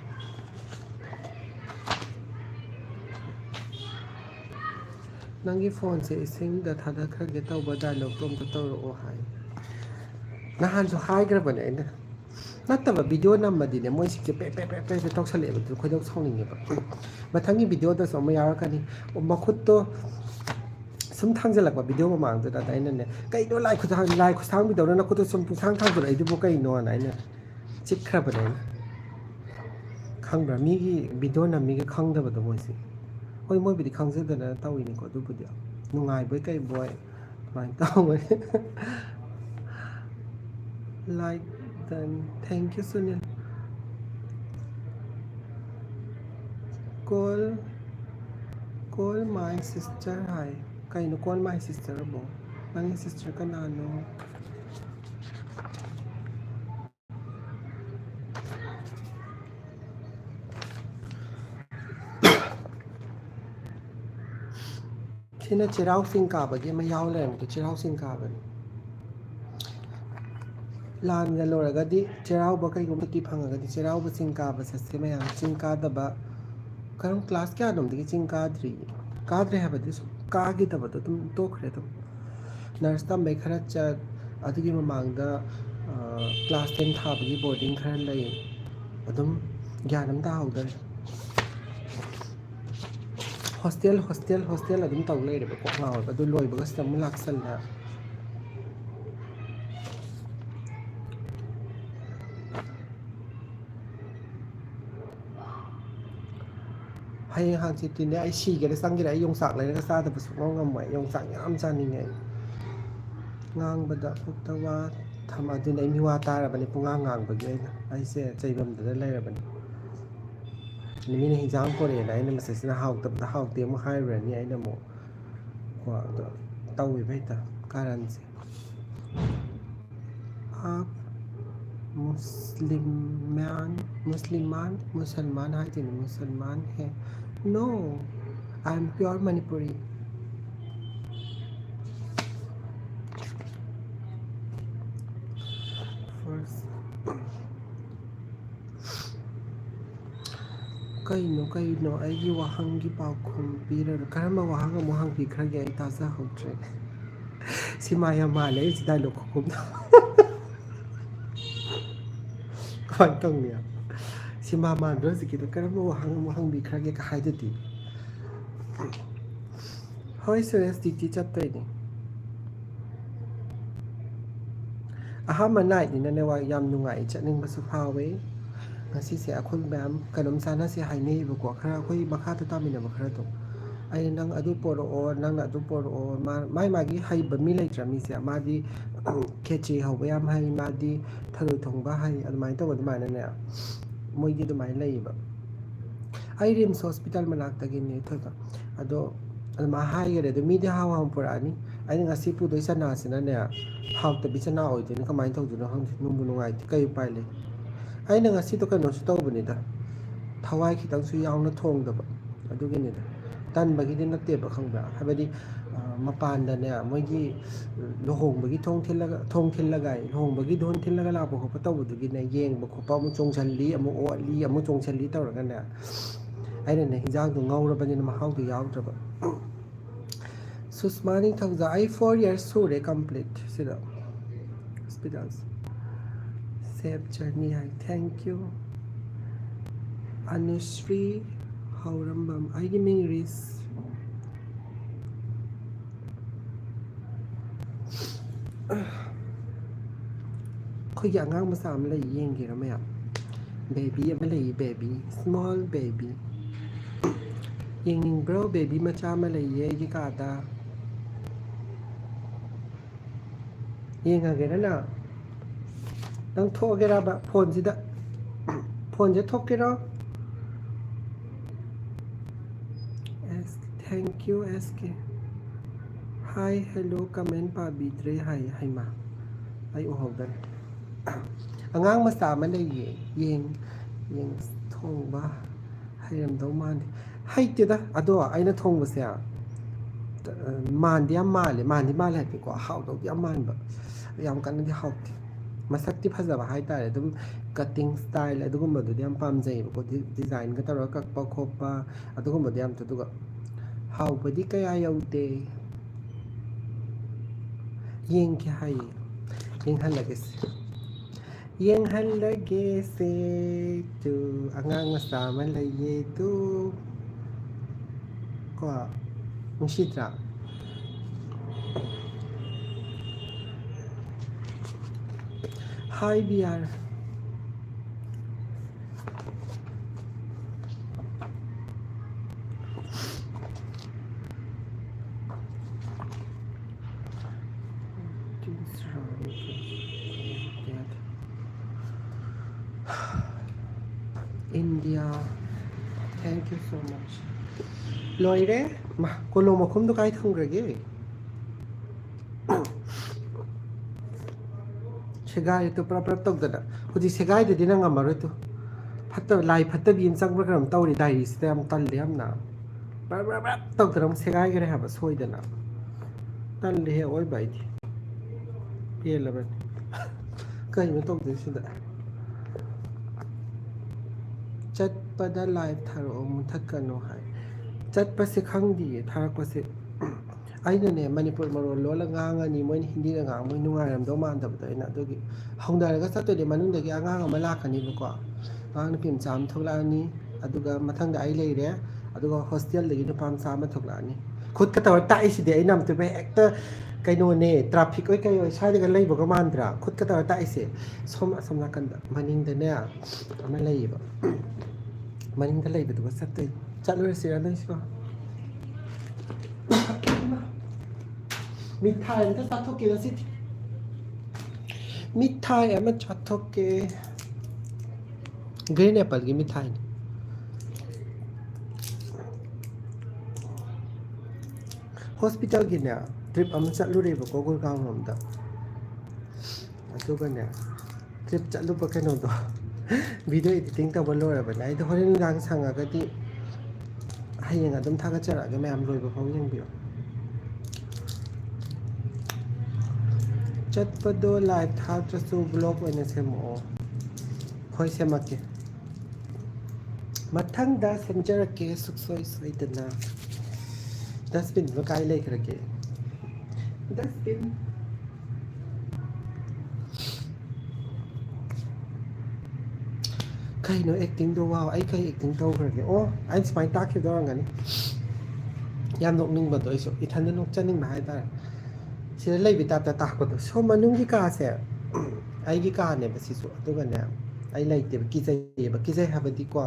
ꯅꯪꯒꯤ ꯐꯣꯟꯁꯦ ꯏꯁꯤꯡꯗ ꯊꯥꯗꯈ꯭ꯔꯒꯦ ꯇꯧꯕ ꯗꯥꯏꯂꯣꯛꯇꯣ ꯑꯝꯇ ꯇꯧꯔꯛꯑꯣ ꯍꯥꯏ ꯅꯍꯥꯟꯁꯨ ꯍꯥꯏꯈ꯭ꯔꯕꯅꯦ ꯑꯩꯅ ꯅꯠꯇꯕ ꯚꯤꯗꯤꯑꯣ ꯅꯝꯃꯗꯤꯅꯦ ꯃꯣꯏꯁꯤꯡꯁꯦ ꯄꯦ ꯇꯧꯁꯜꯂꯛꯑꯦꯕ ꯑꯗꯨ ꯈꯣꯏꯗꯧ ꯁꯥꯎꯅꯤꯡꯉꯦꯕ ꯃꯊꯪꯒꯤ ꯚꯤꯗꯤꯑꯣꯗꯁꯨ ꯑꯃ ꯌꯥꯎꯔꯛꯀꯅꯤ ꯃꯈꯨꯠꯇꯣ ꯁꯨꯝ ꯊꯥꯡꯖꯜꯂꯛꯄ ꯚꯤꯗꯤꯑꯣ ꯃꯃꯥꯡꯗꯨꯗ ꯑꯩꯅꯅꯦ ꯀꯩꯅꯣ ꯂꯥꯏ ꯈꯨꯠꯁꯥꯡꯕꯤꯗꯧꯅ ꯅꯈꯨꯠꯇꯣ ꯁꯨꯝ ꯄꯨꯡꯊꯥꯡ ꯊꯥꯡꯖꯜꯂꯛꯏꯗꯨꯕꯨ ꯀꯩꯅꯣꯅ ꯑꯩꯅ ꯆꯤꯛꯈ꯭ꯔꯕꯅꯦ ꯑꯩꯅ ꯈꯪꯕ꯭ꯔꯥ ꯃꯤꯒꯤ ꯚꯤꯗꯤꯑꯣ ꯅꯝꯃꯤꯒ ꯈꯪꯗꯕꯗꯣ ꯃꯣꯏꯁꯦ ꯍꯣꯏ ꯃꯣꯏꯕꯨꯗꯤ ꯈꯪꯖꯗꯅ ꯇꯧꯋꯤꯅꯤꯀꯣ ꯑꯗꯨꯕꯨꯗꯤ ꯅꯨꯡꯉꯥꯏꯕꯣꯏ ꯀꯩꯕꯣꯏ ꯑꯗꯨꯃꯥꯏꯅ ꯇꯧꯕꯅꯤ like done thank you Sunil call my sister hi ꯀꯩꯅꯣ ꯀꯣꯜ ꯃꯥꯏ ꯁꯤꯁꯇꯔꯕꯣ ꯅꯪꯒꯤ ꯁꯤꯁꯇꯔ ꯀꯅꯥꯅꯣ Sina chirau sing kabagi ma yaw lerem to chirau sing kabani. Lan ga loragadi chirau ba kai gumti phangagadi chirau ba sing kaba sasse ma yang sing ka da ba karam class kya dum digi sing kadri kadre habadi su ka gi da ba tum to khre tum nurse tam be khara cha adigi mamang da class 10 thabagi boarding khara lai adum gyanam da hawdar hostel adum taw lai re ba ko ngaw ba du loi ba sam lak sal na hay hang chi tin ne ai chi ge sang ge ai yong sak lai ga sa da ba su ngam ngam mai yong sak yam cha ni ngai ngang ba da phuk ta wa tham adun ai mi wa ta ra ba ni punga ngang ba ge ai se chai bam da lai ra ba ni ni mi hijang ko re lai na ma se na haw ta da haw te mo hai ra ni ai na mo kwa da taw wi bai ta karan se आप मुसलमान है कि मुसलमान है no I am pure Manipuri कई नो आई वहांगी पाखुम पीरर करम वहांग मोहंग पीखरगे आई ताजा होट्रे सिमाया माले इस डायलॉग को कौन तंग ने सिमा मान रो सिकी तो करम वहांग पीखरगे का हाय दती होय सरेस दी चत्तै नि aha manai ni ne wa yam nungai chatning ba su phawe ngasi se akhoi bam kanom sana se hainei ba ko khara khoi bakha ta tamina ba khara to ai nang adu poro o nang adu poro o mai magi hai ba mi lai tra mi se ma di kechi ho ba yam hai ma di tharu thong ba hai admai to admai ne moi di admai lai ba ai rims hospital manak ta gi ne thoka ado adma hai ge de mi di ha wa pura ni ai ngasi pu doi sana sina ne how to be sana oi de kamai thau ju no hang nu nu ngai kai pai le ai na ngasi to kano su to bani da thawai khitang su yaw na thong da ba adu gi ni da tan ba gi din na te ba khang ba habadi mapan da ne moi gi lohong ba gi thong thil la gai lohong ba gi don thil la la ba ko pa to bu gi ne yeng ba ko pa mu chong chan li amu o li amu chong chan li taw ra ga ne ai ne hijang du ngau ra ba ni ma how to yaw tra ba Susmani thangza I 4 years sure complete sida hospitals safe journey I thank you Anushree Haurambam I giving ris khoi ya ngang ma sam lai yeng gi ra ma ya baby ma lai baby small baby yeng bro baby ma cha ma lai ye gi ka ta yengage na nang thogera ba phone sida phone je thokera thank you sk hi hello comment pa bitre hi ma ai o hawdan angang ma sa ma le yeng thong ba hayam do man hai te da ado ai na thong ba sia man dia male pe ko how do dia man ba yam kan di how masak ti phaza ba hai ta dum cutting style adugum ba du yam pam jai ko design ga tar ka pa khop pa adugum ba yam tu ga how ba di kaya yaute yeng ki hai yeng hal lage se tu angang sa ma la ye tu ko mushitra Hi BR India thank you so much loire ma kolo makhum do kai thang rage segai to pra tok da huji segai de dinang amaro to phatta lai phatta bin sang pra karam tawri dai stam tal liam na ꯇꯧꯗꯅ ꯑꯃꯨꯛ ꯁꯦꯒꯥꯏꯈ꯭ꯔꯦ ꯍꯥꯏꯕ ꯁꯣꯏꯗꯅ ꯇꯜꯂꯦꯍꯦ ꯑꯋꯣꯏꯕ ꯑꯩꯗꯤ ꯄꯦꯜꯂꯕꯅꯤ ꯀꯩꯅꯣ ꯇꯧꯗꯣꯏꯁꯤꯗ ꯆꯠꯄꯗ ꯂꯥꯏꯚ ꯊꯥꯔꯛꯑꯣ ꯃꯨꯊꯠꯀꯅꯣ ꯍꯥꯏ ꯆꯠꯄꯁꯦ ꯈꯪꯗꯤꯌꯦ ꯊꯥꯔꯛꯄꯁꯦ ꯑꯩꯅꯅꯦ ꯃꯅꯤꯄꯨꯔ ꯃꯔꯣꯟ ꯂꯣꯜꯂ ꯉꯥꯡꯉꯅꯤ ꯃꯣꯏꯅ ꯍꯤꯟꯗꯤꯗ ꯉꯥꯡꯉ ꯃꯣꯏ ꯅꯨꯡꯉꯥꯏꯔꯝꯗꯧ ꯃꯥꯟꯗꯕꯗꯣ ꯑꯩꯅ ꯑꯗꯨꯒꯤ ꯍꯧꯅꯔꯒ ꯆꯠꯇꯣꯏꯅꯦ ꯃꯅꯨꯡꯗꯒꯤ ꯑꯉꯥꯡ ꯑꯃ ꯂꯥꯛꯀꯅꯤꯕꯀꯣ ꯑꯉꯥꯡ ꯅꯨꯄꯤ ꯃꯆꯥ ꯑꯃ ꯊꯣꯛꯂꯛꯑꯅꯤ ꯑꯗꯨꯒ ꯃꯊꯪꯗ ꯑꯩ ꯂꯩꯔꯦ ꯑꯗꯨꯒ ꯍꯣꯁꯇꯦꯜꯗꯒꯤ ꯅꯨꯄꯥ ꯃꯆꯥ ꯑꯃ ꯊꯣꯛꯂꯛꯑꯅꯤ ꯈꯨꯠꯀ ꯇꯧꯔ ꯇꯥꯛꯏꯁꯤꯗꯤ ꯑꯩꯅ ꯑꯝꯇꯣꯏꯕ ꯍꯦꯛꯇ ꯀꯩꯅꯣꯅꯦ ꯇ꯭ꯔꯥꯐꯤꯛ ꯑꯣꯏ ꯀꯩ ꯑꯣꯏ ꯁ꯭ꯋꯥꯏꯗꯒ ꯂꯩꯕꯒ ꯃꯥꯟꯗ꯭ꯔꯥ ꯈꯨꯠꯀ ꯇꯧꯔ ꯇꯥꯛꯏꯁꯦ ꯁꯣꯝ ꯑꯁꯣꯝ ꯅꯥꯀꯟꯗ ꯃꯅꯤꯡꯗꯅꯦ ꯑꯃ ꯂꯩꯌꯦꯕ ꯃꯅꯤꯡꯗ ꯂꯩꯕꯗꯨꯒ ꯆꯠꯇꯣꯏ ꯆꯠꯂꯨꯔꯁꯤꯔ ꯅꯣꯏꯁꯤꯀꯣ ꯃꯤꯊꯥꯏ ꯑꯝꯇ ꯆꯥꯊꯣꯛꯀꯦ ꯉꯁꯤꯗꯤ ꯃꯤꯊꯥꯏ ꯑꯃ ꯆꯥꯊꯣꯛꯀꯦ ꯒ꯭ꯔꯤꯟ ꯑꯦꯄꯜꯒꯤ ꯃꯤꯊꯥꯏꯅꯤ ꯍꯣꯁꯄꯤꯇꯥꯜꯒꯤꯅꯦ ꯇ꯭ꯔꯤꯞ ꯑꯃ ꯆꯠꯂꯨꯔꯦꯕꯀꯣ ꯒꯨꯔꯒꯥꯎꯟ ꯂꯣꯝꯗ ꯑꯗꯨꯒꯅꯦ ꯇ꯭ꯔꯤꯞ ꯆꯠꯂꯨꯕ ꯀꯩꯅꯣꯗꯣ ꯚꯤꯗꯤꯑꯣ ꯏꯗꯤꯇꯤꯡ ꯇꯧꯕ ꯂꯣꯏꯔꯕꯅꯦ ꯑꯩꯗꯣ ꯍꯣꯔꯦꯟ ꯅꯨꯡꯗꯥꯡ ꯁꯪꯉꯒꯗꯤ ꯍꯌꯦꯡ ꯑꯗꯨꯝ ꯊꯥꯒꯠꯆꯔꯛꯑꯒꯦ ꯃꯌꯥꯝ ꯂꯣꯏꯕ ꯐꯥꯎ ꯌꯦꯡꯕꯤꯌꯨ ꯆꯠꯄꯗꯣ ꯂꯥꯏꯚ ꯊꯥꯗ꯭ꯔꯁꯨ ꯕ꯭ꯂꯣꯛ ꯑꯣꯏꯅ ꯁꯦꯝꯃꯛꯑꯣ ꯍꯣꯏ ꯁꯦꯝꯃꯛꯀꯦ ꯃꯊꯪꯗ ꯁꯦꯝꯖꯔꯛꯀꯦ ꯁꯨꯡꯁꯣꯏ ꯁꯣꯏꯗꯅ ꯗꯁꯕꯤꯟꯗꯣ ꯀꯥꯏ ꯂꯩꯈ꯭ꯔꯒꯦ ꯗꯁꯕꯤꯟ ꯀꯩꯅꯣ ꯑꯦꯛꯇꯤꯡꯗꯣ ꯋꯥꯎ ꯑꯩ ꯀꯩ ꯑꯦꯛꯇꯤꯡ ꯇꯧꯈ꯭ꯔꯒꯦ ꯑꯣ ꯑꯩꯅ ꯁꯨꯃꯥꯏꯅ ꯇꯥꯛꯈꯤꯕꯗꯣ ꯑꯣꯏꯔꯝꯒꯅꯤ ꯌꯥꯝ ꯅꯣꯛꯅꯤꯡꯕꯗꯣ ꯑꯩꯁꯨ ꯏꯊꯟꯗ ꯅꯣꯛꯆꯅꯤꯡꯕ ꯍꯥꯏꯇꯥꯔꯦ ꯁꯤꯗ ꯂꯩꯕ ꯇꯥꯏꯞꯇ ꯇꯥꯛꯄꯗꯣ ꯁꯣ ꯃꯅꯨꯡꯒꯤ ꯀꯥꯁꯦ ꯑꯩꯒꯤ ꯀꯥꯅꯦꯕ ꯁꯤꯁꯨ ꯑꯗꯨꯒꯅꯦ ꯑꯩ ꯂꯩꯇꯦꯕ ꯀꯤꯖꯩꯌꯦꯕ ꯀꯤꯖꯩ ꯍꯥꯏꯕꯗꯤꯀꯣ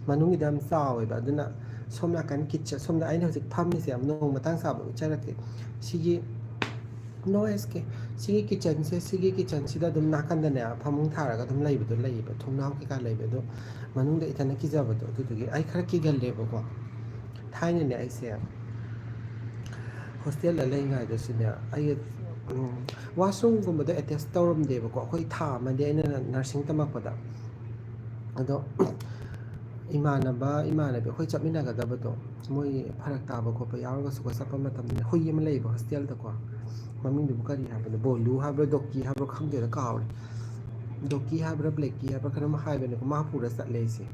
ꯃꯅꯨꯡꯒꯤꯗꯣ ꯌꯥꯝ ꯆꯥꯎꯋꯦꯕ ꯑꯗꯨꯅ ꯁꯣꯝ ꯅꯥꯀꯟ ꯀꯤꯠꯆꯟ ꯁꯣꯝꯗ ꯑꯩꯅ ꯍꯧꯖꯤꯛ ꯐꯝꯃꯤꯁꯦ ꯌꯥꯝ ꯅꯣꯡ ꯃꯇꯥꯡ ꯆꯥꯕ ꯎꯠꯆꯔꯛꯀꯦ ꯁꯤꯒꯤ ꯅꯣ ꯑꯦꯁꯀꯦ ꯁꯤꯒꯤ ꯀꯤꯠꯆꯟꯁꯦ ꯁꯤꯒꯤ ꯀꯤꯠꯆꯟꯁꯤꯗ ꯑꯗꯨꯝ ꯅꯥꯀꯟꯗꯅꯦ ꯐꯃꯨꯡ ꯊꯥꯔꯒ ꯑꯗꯨꯝ ꯂꯩꯕꯗꯣ ꯂꯩꯌꯦꯕ ꯊꯣꯡꯅꯥꯎ ꯀꯩꯀꯥ ꯂꯩꯕ ꯑꯗꯣ ꯃꯅꯨꯡꯗ ꯏꯊꯟꯅ ꯀꯤꯖꯕꯗꯣ ꯑꯗꯨꯗꯨꯒꯤ ꯑꯩ ꯈꯔ ꯀꯤꯒꯜꯂꯦꯕꯀꯣ ꯊꯥꯏꯅꯅꯦ ꯑꯩꯁꯦ ꯍꯣꯁꯇꯦꯜꯗ ꯂꯩꯔꯤꯉꯩꯗꯁꯨꯅꯦ ꯑꯩ ꯋꯥꯁꯔꯨꯝꯒꯨꯝꯕꯗꯣ ꯑꯦꯇꯦꯁ ꯇꯧꯔꯝꯗꯦꯕꯀꯣ ꯑꯩꯈꯣꯏ ꯊꯥ ꯑꯃꯗꯤ ꯑꯩꯅ ꯅꯔꯁꯤꯡ ꯇꯝꯃꯛꯄꯗ ꯑꯗꯣ ꯏꯃꯥꯟꯅꯕꯤ ꯑꯩꯈꯣꯏ ꯆꯠꯃꯤꯟꯅꯒꯗꯕꯗꯣ ꯃꯣꯏ ꯐꯔꯛ ꯇꯥꯕ ꯈꯣꯠꯄ ꯌꯥꯎꯔꯒꯁꯨꯀꯣ ꯆꯠꯄ ꯃꯇꯝꯗ ꯍꯨꯏ ꯑꯃ ꯂꯩꯕ ꯍꯣꯁꯇꯦꯜꯗꯀꯣ ꯃꯃꯤꯡꯗꯨꯕꯨ ꯀꯔꯤ ꯍꯥꯏꯕꯅꯣ ꯕꯣꯂꯨ ꯍꯥꯏꯕ꯭ꯔꯥ ꯗꯣꯛꯀꯤ ꯍꯥꯏꯕ꯭ꯔꯥ ꯈꯪꯗꯦꯗ ꯀꯥꯎꯔꯦ ꯗꯣꯛꯀꯤ ꯍꯥꯏꯕ꯭ꯔꯥ ꯕ꯭ꯂꯦꯛꯀꯤ ꯍꯥꯏꯕ꯭ꯔꯥ ꯀꯔꯝ ꯍꯥꯏꯕꯅꯦꯀꯣ ꯃꯥ ꯄꯨꯔ ꯆꯠꯂꯦ ꯑꯩꯁꯦ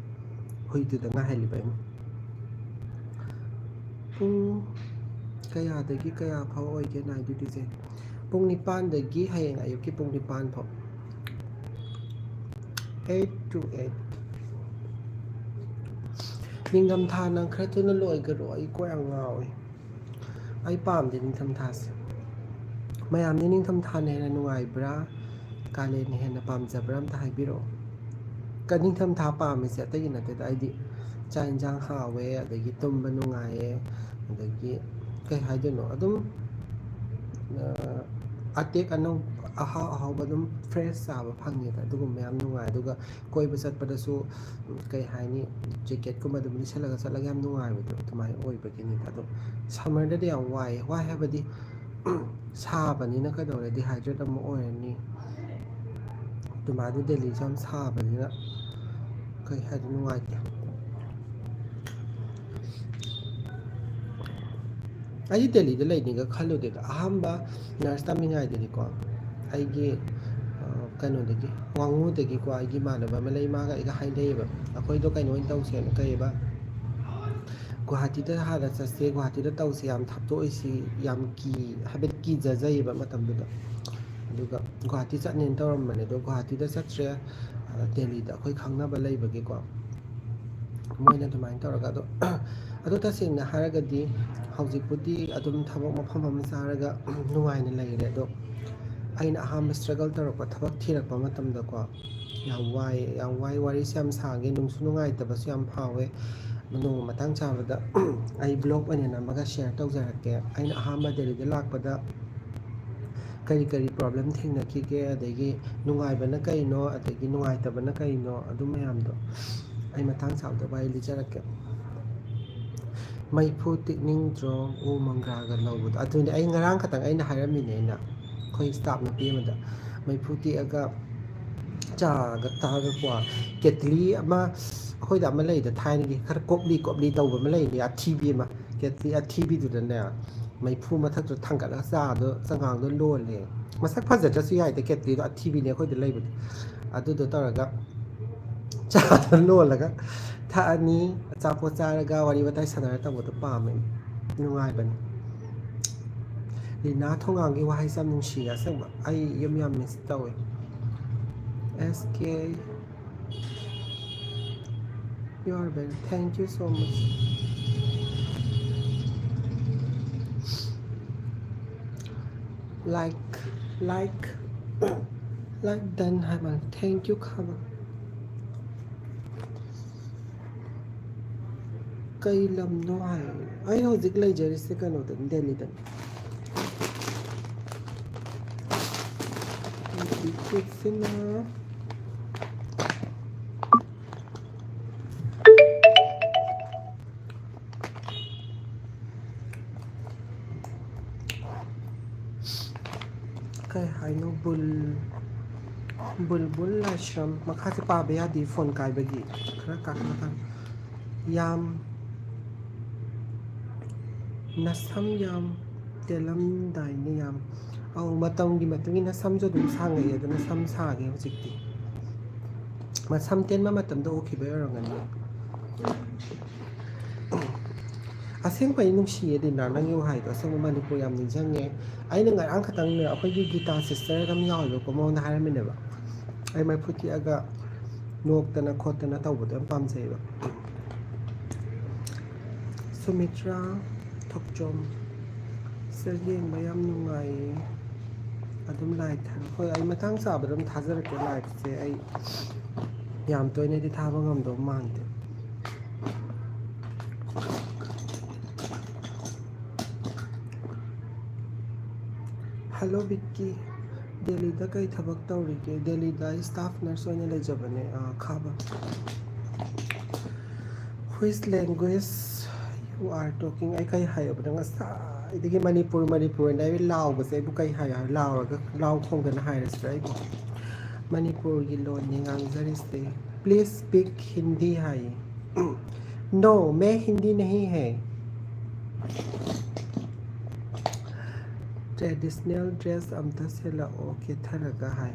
ꯍꯨꯏꯗꯨꯗ ꯉꯥꯏꯍꯜꯂꯤꯕ ꯑꯩꯅ ꯄꯨꯡ ꯀꯌꯥꯗꯒꯤ ꯀꯌꯥ ꯐꯥꯎ ꯑꯣꯏꯒꯦ ꯅꯥꯏꯠ ꯗ꯭ꯌꯨꯇꯤꯁꯦ ꯄꯨꯡ 9ꯗꯒꯤ ꯍꯌꯦꯡ ꯑꯌꯨꯛꯀꯤ ꯄꯨꯡ 9 ꯐꯥꯎ 8 to 8 ꯅꯤꯡꯊꯝꯊꯥꯅ ꯈꯔ ꯊꯨꯅ ꯂꯣꯏꯒꯔꯣ ꯑꯩ ꯀꯣꯛ ꯌꯥꯝ ꯉꯥꯎꯋꯤ ꯑꯩ ꯄꯥꯝꯗꯦ ꯅꯤꯡꯊꯝꯊꯥꯁꯦ ꯃꯌꯥꯝꯗꯤ ꯅꯤꯡꯊꯝꯊꯥꯅ ꯍꯦꯟꯅ ꯅꯨꯡꯉꯥꯏꯕ꯭ꯔꯥ ꯀꯥꯂꯦꯟꯅ ꯍꯦꯟꯅ ꯄꯥꯝꯖꯕ꯭ꯔꯥ ꯑꯝꯇ ꯍꯥꯏꯕꯤꯔꯛꯑꯣ ꯅꯤꯡꯊꯝꯊꯥ ꯄꯥꯝꯃꯤꯁꯦ ꯑꯇꯩꯒꯤ ꯅꯠꯇꯦꯗ ꯑꯩꯗꯤ ꯆꯥꯛ ꯌꯦꯟꯁꯥꯡ ꯍꯥꯎꯋꯦ ꯑꯗꯒꯤ ꯇꯨꯝꯕ ꯅꯨꯡꯉꯥꯏꯌꯦ ꯑꯗꯒꯤ ꯀꯩ ꯍꯥꯏꯗꯣꯏꯅꯣ ꯑꯗꯨꯝ ꯑꯇꯦꯛ ꯑꯅꯧ ꯑꯍꯥꯎ ꯑꯍꯥꯎꯕ ꯑꯗꯨꯝ ꯐ꯭ꯔꯦꯁ ꯆꯥꯕ ꯐꯪꯉꯦꯕ ꯑꯗꯨꯒꯨꯝꯕ ꯌꯥꯝ ꯅꯨꯡꯉꯥꯏ ꯑꯗꯨꯒ ꯀꯣꯏꯕ ꯆꯠꯄꯗꯁꯨ ꯀꯩ ꯍꯥꯏꯅꯤ ꯖꯦꯀꯦꯠꯀꯨꯝꯕ ꯑꯗꯨꯝ ꯂꯤꯠꯁꯜꯂꯒ ꯆꯠꯂꯒ ꯌꯥꯝ ꯅꯨꯡꯉꯥꯏꯕꯗꯣ ꯑꯗꯨꯃꯥꯏꯅ ꯑꯣꯏꯕꯒꯤꯅꯤꯗ ꯑꯗꯣ ꯁꯝꯃꯔꯗꯗꯤ ꯌꯥꯝ ꯋꯥꯏ ꯍꯥꯏꯕꯗꯤ ꯁꯥꯕꯅꯤꯅ ꯀꯩꯗꯧꯔꯦ ꯗꯤꯍꯥꯏꯗ꯭ꯔꯦꯠ ꯑꯃꯨꯛ ꯑꯣꯏꯔꯅꯤ ꯑꯗꯨꯃꯥꯏꯅ ꯗꯦꯜꯂꯤꯁꯨ ꯌꯥꯝ ꯁꯥꯕꯅꯤꯅ ꯀꯩ ꯍꯥꯏꯗꯤ ꯅꯨꯡꯉꯥꯏꯇꯦ ꯑꯩꯗꯤ ꯗꯦꯜꯂꯤꯗ ꯂꯩꯅꯤꯒ ꯈꯜꯂꯨꯗꯦꯗ ꯑꯍꯥꯟꯕ ꯅꯔꯁ ꯇꯝꯃꯤꯉꯩꯗꯗꯤꯀꯣ ꯑꯩꯒꯤ ꯀꯩꯅꯣꯗꯒꯤ ꯋꯥꯡꯉꯨꯗꯒꯤꯀꯣ ꯑꯩꯒꯤ ꯏꯃꯥꯟꯅꯕ ꯑꯃ ꯂꯩ ꯃꯥꯒ ꯑꯩꯒ ꯍꯥꯏꯅꯩꯌꯦꯕ ꯑꯩꯈꯣꯏꯗꯣ ꯀꯩꯅꯣ ꯑꯣꯏꯅ ꯇꯧꯁꯦꯅ ꯀꯩꯕ ꯒꯨꯍꯥꯇꯤꯗ ꯍꯥꯟꯅ ꯆꯠꯁꯦ ꯒꯨꯍꯥꯇꯤꯗ ꯇꯧꯁꯦ ꯌꯥꯝ ꯊꯥꯞꯇꯣꯛꯏꯁꯤ ꯌꯥꯝ ꯍꯥꯏꯕꯗꯤ ꯀꯤꯖꯩꯌꯦꯕ ꯃꯇꯝꯗꯨꯗ ꯑꯗꯨꯒ ꯒꯨꯍꯥꯇꯤ ꯆꯠꯅꯦꯅ ꯇꯧꯔꯝꯕꯅꯦ ꯑꯗꯣ ꯒꯨꯍꯥꯇꯤꯗ ꯆꯠꯇ꯭ꯔꯦ ꯗꯦꯜꯂꯤꯗ ꯑꯩꯈꯣꯏ ꯈꯪꯅꯕ ꯂꯩꯕꯒꯤꯀꯣ ꯃꯣꯏꯅ ꯑꯗꯨꯃꯥꯏꯅ ꯇꯧꯔꯒ ꯑꯗꯣ ꯇꯁꯦꯡꯅ ꯍꯥꯏꯔꯒꯗꯤ ꯍꯧꯖꯤꯛꯄꯨꯗꯤ ꯑꯗꯨꯝ ꯊꯕꯛ ꯃꯐꯝ ꯑꯃ ꯆꯥꯔꯒ ꯅꯨꯡꯉꯥꯏꯅ ꯂꯩꯔꯦ ꯑꯗꯣ ꯑꯩꯅ ꯑꯍꯥꯟꯕ ꯏꯁꯇ꯭ꯔꯒꯜ ꯇꯧꯔꯛꯄ ꯊꯕꯛ ꯊꯤꯔꯛꯄ ꯃꯇꯝꯗꯀꯣ ꯌꯥꯝ ꯋꯥꯏ ꯋꯥꯔꯤꯁꯦ ꯌꯥꯝ ꯁꯥꯡꯉꯦ ꯅꯨꯡꯁꯨ ꯅꯨꯡꯉꯥꯏꯇꯕꯁꯨ ꯌꯥꯝ ꯐꯥꯎꯋꯦ ꯅꯣꯡꯃ ꯃꯇꯥꯡ ꯆꯥꯕꯗ ꯑꯩ ꯕ꯭ꯂꯣꯛ ꯑꯣꯏꯅ ꯅꯝꯃꯒ ꯁꯤꯌꯔ ꯇꯧꯖꯔꯛꯀꯦ ꯑꯩꯅ ꯑꯍꯥꯟꯕ ꯗꯦꯜꯂꯤꯗ ꯂꯥꯛꯄꯗ ꯀꯔꯤ ꯀꯔꯤ ꯄ꯭ꯔꯣꯕ꯭ꯂꯦꯝ ꯊꯦꯡꯅꯈꯤꯒꯦ ꯑꯗꯒꯤ ꯅꯨꯡꯉꯥꯏꯕꯅ ꯀꯩꯅꯣ ꯑꯗꯒꯤ ꯅꯨꯡꯉꯥꯏꯇꯕꯅ ꯀꯩꯅꯣ ꯑꯗꯨ ꯃꯌꯥꯝꯗꯣ ꯑꯩ ꯃꯇꯥꯡ ꯆꯥꯕꯗ ꯋꯥꯔꯤ ꯂꯤꯖꯔꯛꯀꯦ ꯃꯩꯐꯨ ꯇꯤꯛꯅꯤꯡꯗ꯭ꯔꯣ ꯎ ꯃꯪꯒ꯭ꯔꯥꯒ ꯂꯧꯕꯗꯣ ꯑꯗꯨꯅꯤ ꯑꯩ ꯉꯔꯥꯡ ꯈꯛꯇꯪ ꯑꯩꯅ ꯍꯥꯏꯔꯝꯃꯤꯅꯦ ꯑꯩꯈꯣꯏ ꯏꯁꯇꯥꯐ ꯅꯨꯄꯤ ꯑꯃꯗ ꯃꯩꯐꯨ ꯇꯤꯛꯑꯒ ꯆꯥꯒ ꯊꯛꯑꯒꯀꯣ ꯀꯦꯇꯂꯤ ꯑꯃ ꯑꯩꯈꯣꯏꯗ ꯑꯃ ꯂꯩꯗ ꯊꯥꯏꯅꯒꯤ ꯈꯔ ꯀꯣꯞꯂꯤ ꯇꯧꯕ ꯑꯃ ꯂꯩꯅꯤ ꯑꯊꯤꯕꯤ ꯑꯃ ꯀꯦꯇꯂꯤ ꯑꯊꯤꯕꯤꯗꯨꯗꯅꯦ ꯃꯩꯐꯨ ꯃꯊꯛꯇꯨ ꯊꯥꯡꯒꯠꯂꯒ ꯆꯥꯗꯣ ꯆꯉꯥꯡꯗꯣ ꯂꯣꯜꯂꯦ ꯃꯁꯛ ꯐꯖꯗ꯭ꯔꯁꯨ ꯌꯥꯏꯗ ꯀꯦꯇꯂꯤꯗꯣ ꯑꯊꯤꯕꯤꯅꯦ ꯑꯩꯈꯣꯏꯗ ꯂꯩꯕꯗꯣ ꯑꯗꯨꯗꯣ ꯇꯧꯔꯒ ꯆꯥꯗꯣ ꯂꯣꯜꯂꯒ ꯊꯛꯑꯅꯤ ꯑꯆꯥꯄꯣꯠ ꯆꯥꯔꯒ ꯋꯥꯔꯤ ꯋꯥꯇꯥꯏ ꯁꯥꯟꯅꯔ ꯇꯧꯕꯗꯣ ꯄꯥꯝꯃꯦ ꯅꯨꯡꯉꯥꯏꯕꯅꯤ ꯂꯤꯅꯥ ꯊꯣꯡꯒꯥꯡꯒꯤ ꯋꯥꯍꯩꯁꯦ ꯌꯥꯝ ꯅꯨꯡꯁꯤꯌꯦ ꯑꯁꯦꯡꯕ ꯑꯩ ꯌꯥꯝ ꯃꯤꯁ ꯇꯧꯋꯦ SK you are very thank you so much like like like done 하면 thank you 하면 ꯀꯩ ꯂꯝꯅꯣ ꯍꯥꯏ ꯑꯩ ꯍꯧꯖꯤꯛ ꯂꯩꯖꯔꯤꯁꯦ ꯀꯩꯅꯣꯗꯅꯤ ꯗꯦꯜꯂꯤꯗꯅꯤ ꯁꯤꯅ ꯀꯩ ꯍꯥꯏꯅꯣ ꯕꯨꯜꯕꯨꯜ ꯂꯥꯏꯁ꯭ꯔꯝ ꯃꯈꯥꯁꯦ ꯄꯥꯕ ꯌꯥꯗꯦ ꯐꯣꯟ ꯀꯥꯏꯕꯒꯤ ꯈꯔ ꯀꯥꯈꯠꯂꯀꯥꯟ ꯌꯥꯝ ꯅꯁꯝ ꯌꯥꯝ ꯇꯦꯜꯂꯝꯗꯥꯏꯅ ꯌꯥꯝ ꯃꯇꯝꯒꯤ ꯃꯇꯨꯡ ꯏꯟꯅ ꯁꯝꯁꯨ ꯑꯗꯨꯝ ꯁꯥꯡꯉꯛꯑꯦ ꯑꯗꯨꯅ ꯁꯝ ꯁꯥꯡꯉꯦ ꯍꯧꯖꯤꯛꯇꯤ ꯁꯝ ꯇꯦꯟꯕ ꯃꯇꯝꯗ ꯎꯈꯤꯕꯩ ꯑꯣꯏꯔꯝꯒꯅꯤ ꯑꯁꯦꯡꯕ ꯑꯩ ꯅꯨꯡꯁꯤꯌꯦ ꯗꯤꯅꯥ ꯅꯪꯒꯤ ꯋꯥꯍꯩꯗꯣ ꯑꯁꯦꯡꯕ ꯃꯅꯤꯄꯨꯔ ꯌꯥꯝ ꯅꯤꯡꯁꯤꯡꯉꯦ ꯑꯩꯅ ꯉꯔꯥꯡ ꯈꯛꯇꯪꯅꯦ ꯑꯩꯈꯣꯏꯒꯤ ꯒꯤꯇꯥ ꯁꯤꯁꯇꯔ ꯑꯃ ꯌꯥꯎꯋꯦꯕꯀꯣ ꯃꯉꯣꯟꯗ ꯍꯥꯏꯔꯝꯃꯤꯅꯦꯕ ꯑꯩ ꯃꯩꯐꯨ ꯇꯤꯛꯑꯒ ꯅꯣꯛꯇꯅ ꯈꯣꯠꯇꯅ ꯇꯧꯕꯗꯣ ꯌꯥꯝ ꯄꯥꯝꯖꯩꯑꯕ ꯁꯨꯃꯤꯇ꯭ꯔꯥ ꯊꯣꯛꯆꯣꯝ ꯁꯤꯗ ꯌꯦꯡꯕ ꯌꯥꯝ ꯅꯨꯡꯉꯥꯏꯌꯦ ꯑꯗꯨꯝ ꯂꯥꯏꯛ ꯍꯣꯏ ꯑꯩ ꯃꯇꯥꯡ ꯆꯥꯕꯗ ꯑꯗꯨꯝ ꯊꯥꯖꯔꯛꯀꯦ ꯂꯥꯏꯛꯁꯦ ꯑꯩ ꯌꯥꯝ ꯇꯣꯏꯅꯗꯤ ꯊꯥꯕ ꯉꯝꯗꯧ ꯃꯥꯟꯗꯦ ꯍꯜꯂꯣ ꯕꯤꯛꯀꯤ ꯗꯦꯜꯂꯤꯗ ꯀꯩ ꯊꯕꯛ ꯇꯧꯔꯤꯒꯦ ꯗꯦꯜꯂꯤꯗ ꯑꯩ ꯁ꯭ꯇꯥꯐ ꯅꯔꯁ ꯑꯣꯏꯅ ꯂꯩꯖꯕꯅꯦ ꯈꯥꯕ ꯍꯨꯏꯁ ꯂꯦꯡꯒ꯭ꯋꯦꯖ ꯌꯨ ꯑꯥꯔ ꯇꯣꯀꯤꯡ ꯑꯩ ꯀꯩ ꯍꯥꯏꯌꯣꯕꯗ ꯉꯁꯥꯏꯗꯒꯤ ꯃꯅꯤꯄꯨꯔꯅ ꯑꯩ ꯂꯥꯎꯕꯁꯦ ꯑꯩꯕꯨ ꯀꯩ ꯍꯥꯏꯌꯣ ꯂꯥꯎꯔꯒ ꯂꯥꯎ ꯈꯣꯡꯗꯅ ꯍꯥꯏꯔꯁꯤꯔ ꯑꯩꯕꯨ ꯃꯅꯤꯄꯨꯔꯒꯤ ꯂꯣꯟꯅꯤ ꯉꯥꯡꯖꯔꯤꯁꯦ ꯄ꯭ꯂꯤꯖ ꯁ꯭ꯄꯤꯛ ꯍꯤꯟꯗꯤ ꯍꯥꯏꯌꯦ नो मैं हिंदी नहीं है ट्रेडिशनल ड्रेस अमता सेलꯛꯑꯣ ꯀꯦꯊꯔꯒ ꯍꯥꯏ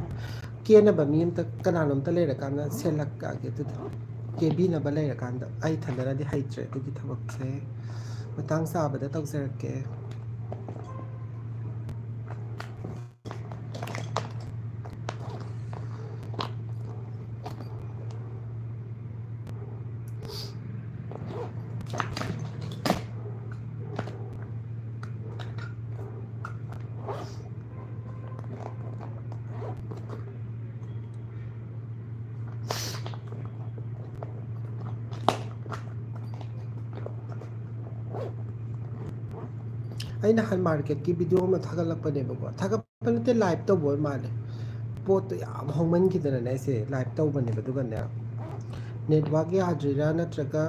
ꯀꯦꯅꯕ ꯃꯤ ꯑꯃꯇ ꯀꯅꯥꯅꯣꯝꯇ ꯂꯩꯔꯀꯥꯟꯗ ꯁꯦꯜꯂꯛꯀꯒꯦ ꯑꯗꯨꯗꯤ ꯀꯦꯕꯤꯅꯕ ꯂꯩꯔꯀꯥꯟꯗ ꯑꯩ ꯊꯟꯗꯅꯗꯤ ꯍꯩꯇ꯭ꯔꯦ ꯑꯗꯨꯒꯤ ꯊꯕꯛꯁꯦ ꯃꯇꯥꯡ ꯆꯥꯕꯗ ꯇꯧꯖꯔꯛꯀꯦ ꯑꯩ ꯅꯍꯥꯟ ꯃꯥꯔꯀꯦꯠꯀꯤ ꯚꯤꯗꯤꯑꯣ ꯑꯃ ꯊꯥꯒꯠꯂꯛꯄꯅꯦꯕꯀꯣ ꯊꯥꯒꯠꯄ ꯅꯠꯇꯦ ꯂꯥꯏꯚ ꯇꯧꯕ ꯑꯣꯏ ꯃꯥꯜꯂꯦ ꯄꯣꯠꯇꯣ ꯌꯥꯝ ꯍꯣꯡꯃꯟꯈꯤꯗꯅꯅꯦ ꯑꯩꯁꯦ ꯂꯥꯏꯚ ꯇꯧꯕꯅꯦꯕ ꯑꯗꯨꯒꯅꯦ ꯅꯦꯠꯋꯥꯛ ꯌꯥꯗ꯭ꯔꯤꯔꯥ ꯅꯠꯇ꯭ꯔꯒ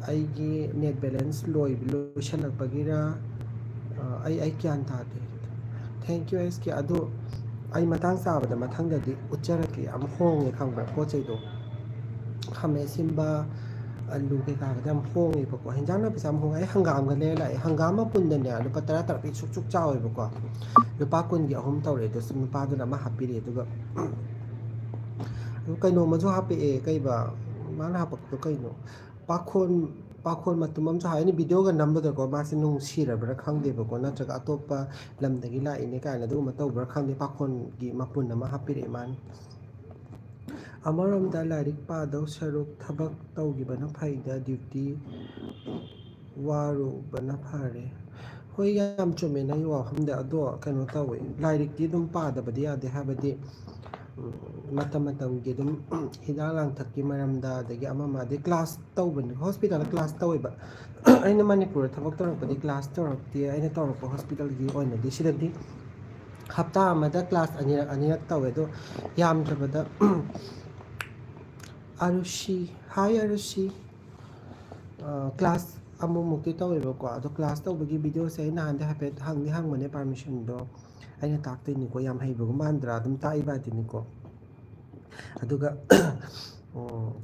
ꯑꯩꯒꯤ ꯅꯦꯠ ꯕꯦꯂꯦꯟꯁ ꯂꯣꯏꯁꯜꯂꯛꯄꯒꯤꯔ ꯑꯩ ꯒ꯭ꯌꯥꯟ ꯇꯥꯗꯦ ꯊꯦꯡꯛ ꯌꯨ ꯑꯩꯁꯀꯤ ꯑꯗꯣ ꯑꯩ ꯃꯇꯥꯡ ꯆꯥꯕꯗ ꯃꯊꯪꯗꯗꯤ ꯎꯠꯆꯔꯛꯀꯦ ꯌꯥꯝ ꯍꯣꯡꯉꯦ ꯈꯪꯕ꯭ꯔꯥ ꯄꯣꯠ ꯆꯩꯗꯣ ꯈꯥꯃꯦꯟ ꯑꯁꯤꯟꯕ ꯑꯂꯨ ꯀꯩꯀꯥꯒꯗ ꯌꯥꯝ ꯍꯣꯡꯉꯦꯕꯀꯣ ꯍꯦꯟꯖꯥꯡ ꯅꯥꯄꯤꯁꯦ ꯌꯥꯝ ꯍꯣꯡꯉꯦ ꯑꯩ ꯍꯪꯒꯥꯝꯒ ꯂꯩꯔ ꯂꯥꯛꯑꯦ ꯍꯪꯒꯥꯝ ꯃꯄꯨꯟꯗꯅꯦ ꯂꯨꯄꯥ 10 ꯄꯤ ꯁꯨꯛ ꯆꯥꯎꯋꯦꯕꯀꯣ ꯂꯨꯄꯥ 10ꯒꯤ 3 ꯇꯧꯔꯛꯑꯦ ꯑꯗꯨꯁꯨ ꯅꯨꯄꯥꯗꯨꯅ ꯑꯃ ꯍꯥꯞꯄꯤꯔꯛꯑꯦ ꯑꯗꯨꯒ ꯀꯩꯅꯣꯝꯃꯁꯨ ꯍꯥꯞꯄꯛꯑꯦ ꯀꯩꯕ ꯃꯥꯅ ꯍꯥꯞꯄꯛꯄꯗꯣ ꯀꯩꯅꯣ ꯄꯥꯈꯣꯟ ꯃꯇꯨꯝ ꯑꯃꯁꯨ ꯍꯥꯏ ꯑꯩꯅ ꯚꯤꯗꯤꯑꯣꯒ ꯅꯝꯕꯗꯀꯣ ꯃꯥꯁꯦ ꯅꯨꯡꯁꯤꯔꯕ꯭ꯔꯥ ꯈꯪꯗꯦꯕꯀꯣ ꯅꯠꯇ꯭ꯔꯒ ꯑꯇꯣꯞꯄ ꯂꯝꯗꯒꯤ ꯂꯥꯛꯏꯅꯦ ꯀꯥꯏꯅ ꯑꯗꯨꯒꯨꯝꯕ ꯇꯧꯕ꯭ꯔꯥ ꯈꯪꯗꯦ ꯄꯥꯈꯣꯟꯒꯤ ꯃꯄꯨꯟ ꯑꯃ ꯍꯥꯞꯄꯤꯔꯛꯑꯦ ꯃꯥꯅ ꯑꯃꯔꯣꯝꯗ ꯂꯥꯏꯔꯤꯛ ꯄꯥꯗꯧ ꯁꯔꯨꯛ ꯊꯕꯛ ꯇꯧꯈꯤꯕꯅ ꯐꯩꯗ ꯗ꯭ꯌꯨꯇꯤ ꯋꯥꯔꯨꯕꯅ ꯐꯔꯦ ꯍꯣꯏ ꯌꯥꯝ ꯆꯨꯝꯃꯦ ꯅꯪꯒꯤ ꯋꯥꯐꯝꯗ ꯑꯗꯣ ꯀꯩꯅꯣ ꯇꯧꯋꯦ ꯂꯥꯏꯔꯤꯛꯇꯤ ꯑꯗꯨꯝ ꯄꯥꯗꯕꯗꯤ ꯌꯥꯗꯦ ꯍꯥꯏꯕꯗꯤ ꯃꯇꯝꯒꯤ ꯑꯗꯨꯝ ꯍꯤꯗꯥꯛ ꯂꯥꯡꯊꯛꯀꯤ ꯃꯔꯝꯗ ꯑꯗꯒꯤ ꯑꯃ ꯑꯗꯩ ꯀ꯭ꯂꯥꯁ ꯇꯧꯕꯅꯤ ꯍꯣꯁꯄꯤꯇꯥꯜꯗ ꯀ꯭ꯂꯥꯁ ꯇꯧꯋꯦꯕ ꯑꯩꯅ ꯃꯅꯤꯄꯨꯔꯗ ꯊꯕꯛ ꯇꯧꯔꯛꯄꯗꯤ ꯀ꯭ꯂꯥꯁ ꯇꯧꯔꯛꯇꯦ ꯑꯩꯅ ꯇꯧꯔꯛꯄ ꯍꯣꯁꯄꯤꯇꯥꯜꯒꯤ ꯑꯣꯏꯅꯗꯤ ꯁꯤꯗꯗꯤ ꯍꯞꯇꯥ ꯑꯃꯗ ꯀ꯭ꯂꯥꯁ ꯑꯅꯤꯔꯛ ꯇꯧꯋꯦ ꯑꯗꯣ ꯌꯥꯝꯗ꯭ꯔꯕꯗ ꯑꯔꯨꯁꯤ ꯍꯥꯏ ꯑꯔꯨꯁꯤ ꯀ꯭ꯂꯥꯁ ꯑꯃꯨꯛꯃꯨꯛꯇꯤ ꯇꯧꯋꯦꯕꯀꯣ ꯑꯗꯣ ꯀ꯭ꯂꯥꯁ ꯇꯧꯕꯒꯤ ꯚꯤꯗꯤꯑꯣꯁꯦ ꯑꯩ ꯅꯍꯥꯟꯗꯤ ꯍꯥꯏꯐꯦꯠ ꯍꯪꯕꯅꯦ ꯄꯥꯔꯃꯤꯁꯟꯗꯣ ꯑꯩꯅ ꯇꯥꯛꯇꯣꯏꯅꯤꯀꯣ ꯌꯥꯝ ꯍꯩꯕꯒ ꯃꯥꯟꯗ꯭ꯔꯥ ꯑꯗꯨꯝ ꯇꯥꯛꯏꯕ ꯍꯥꯏꯗꯨꯅꯤꯀꯣ ꯑꯗꯨꯒ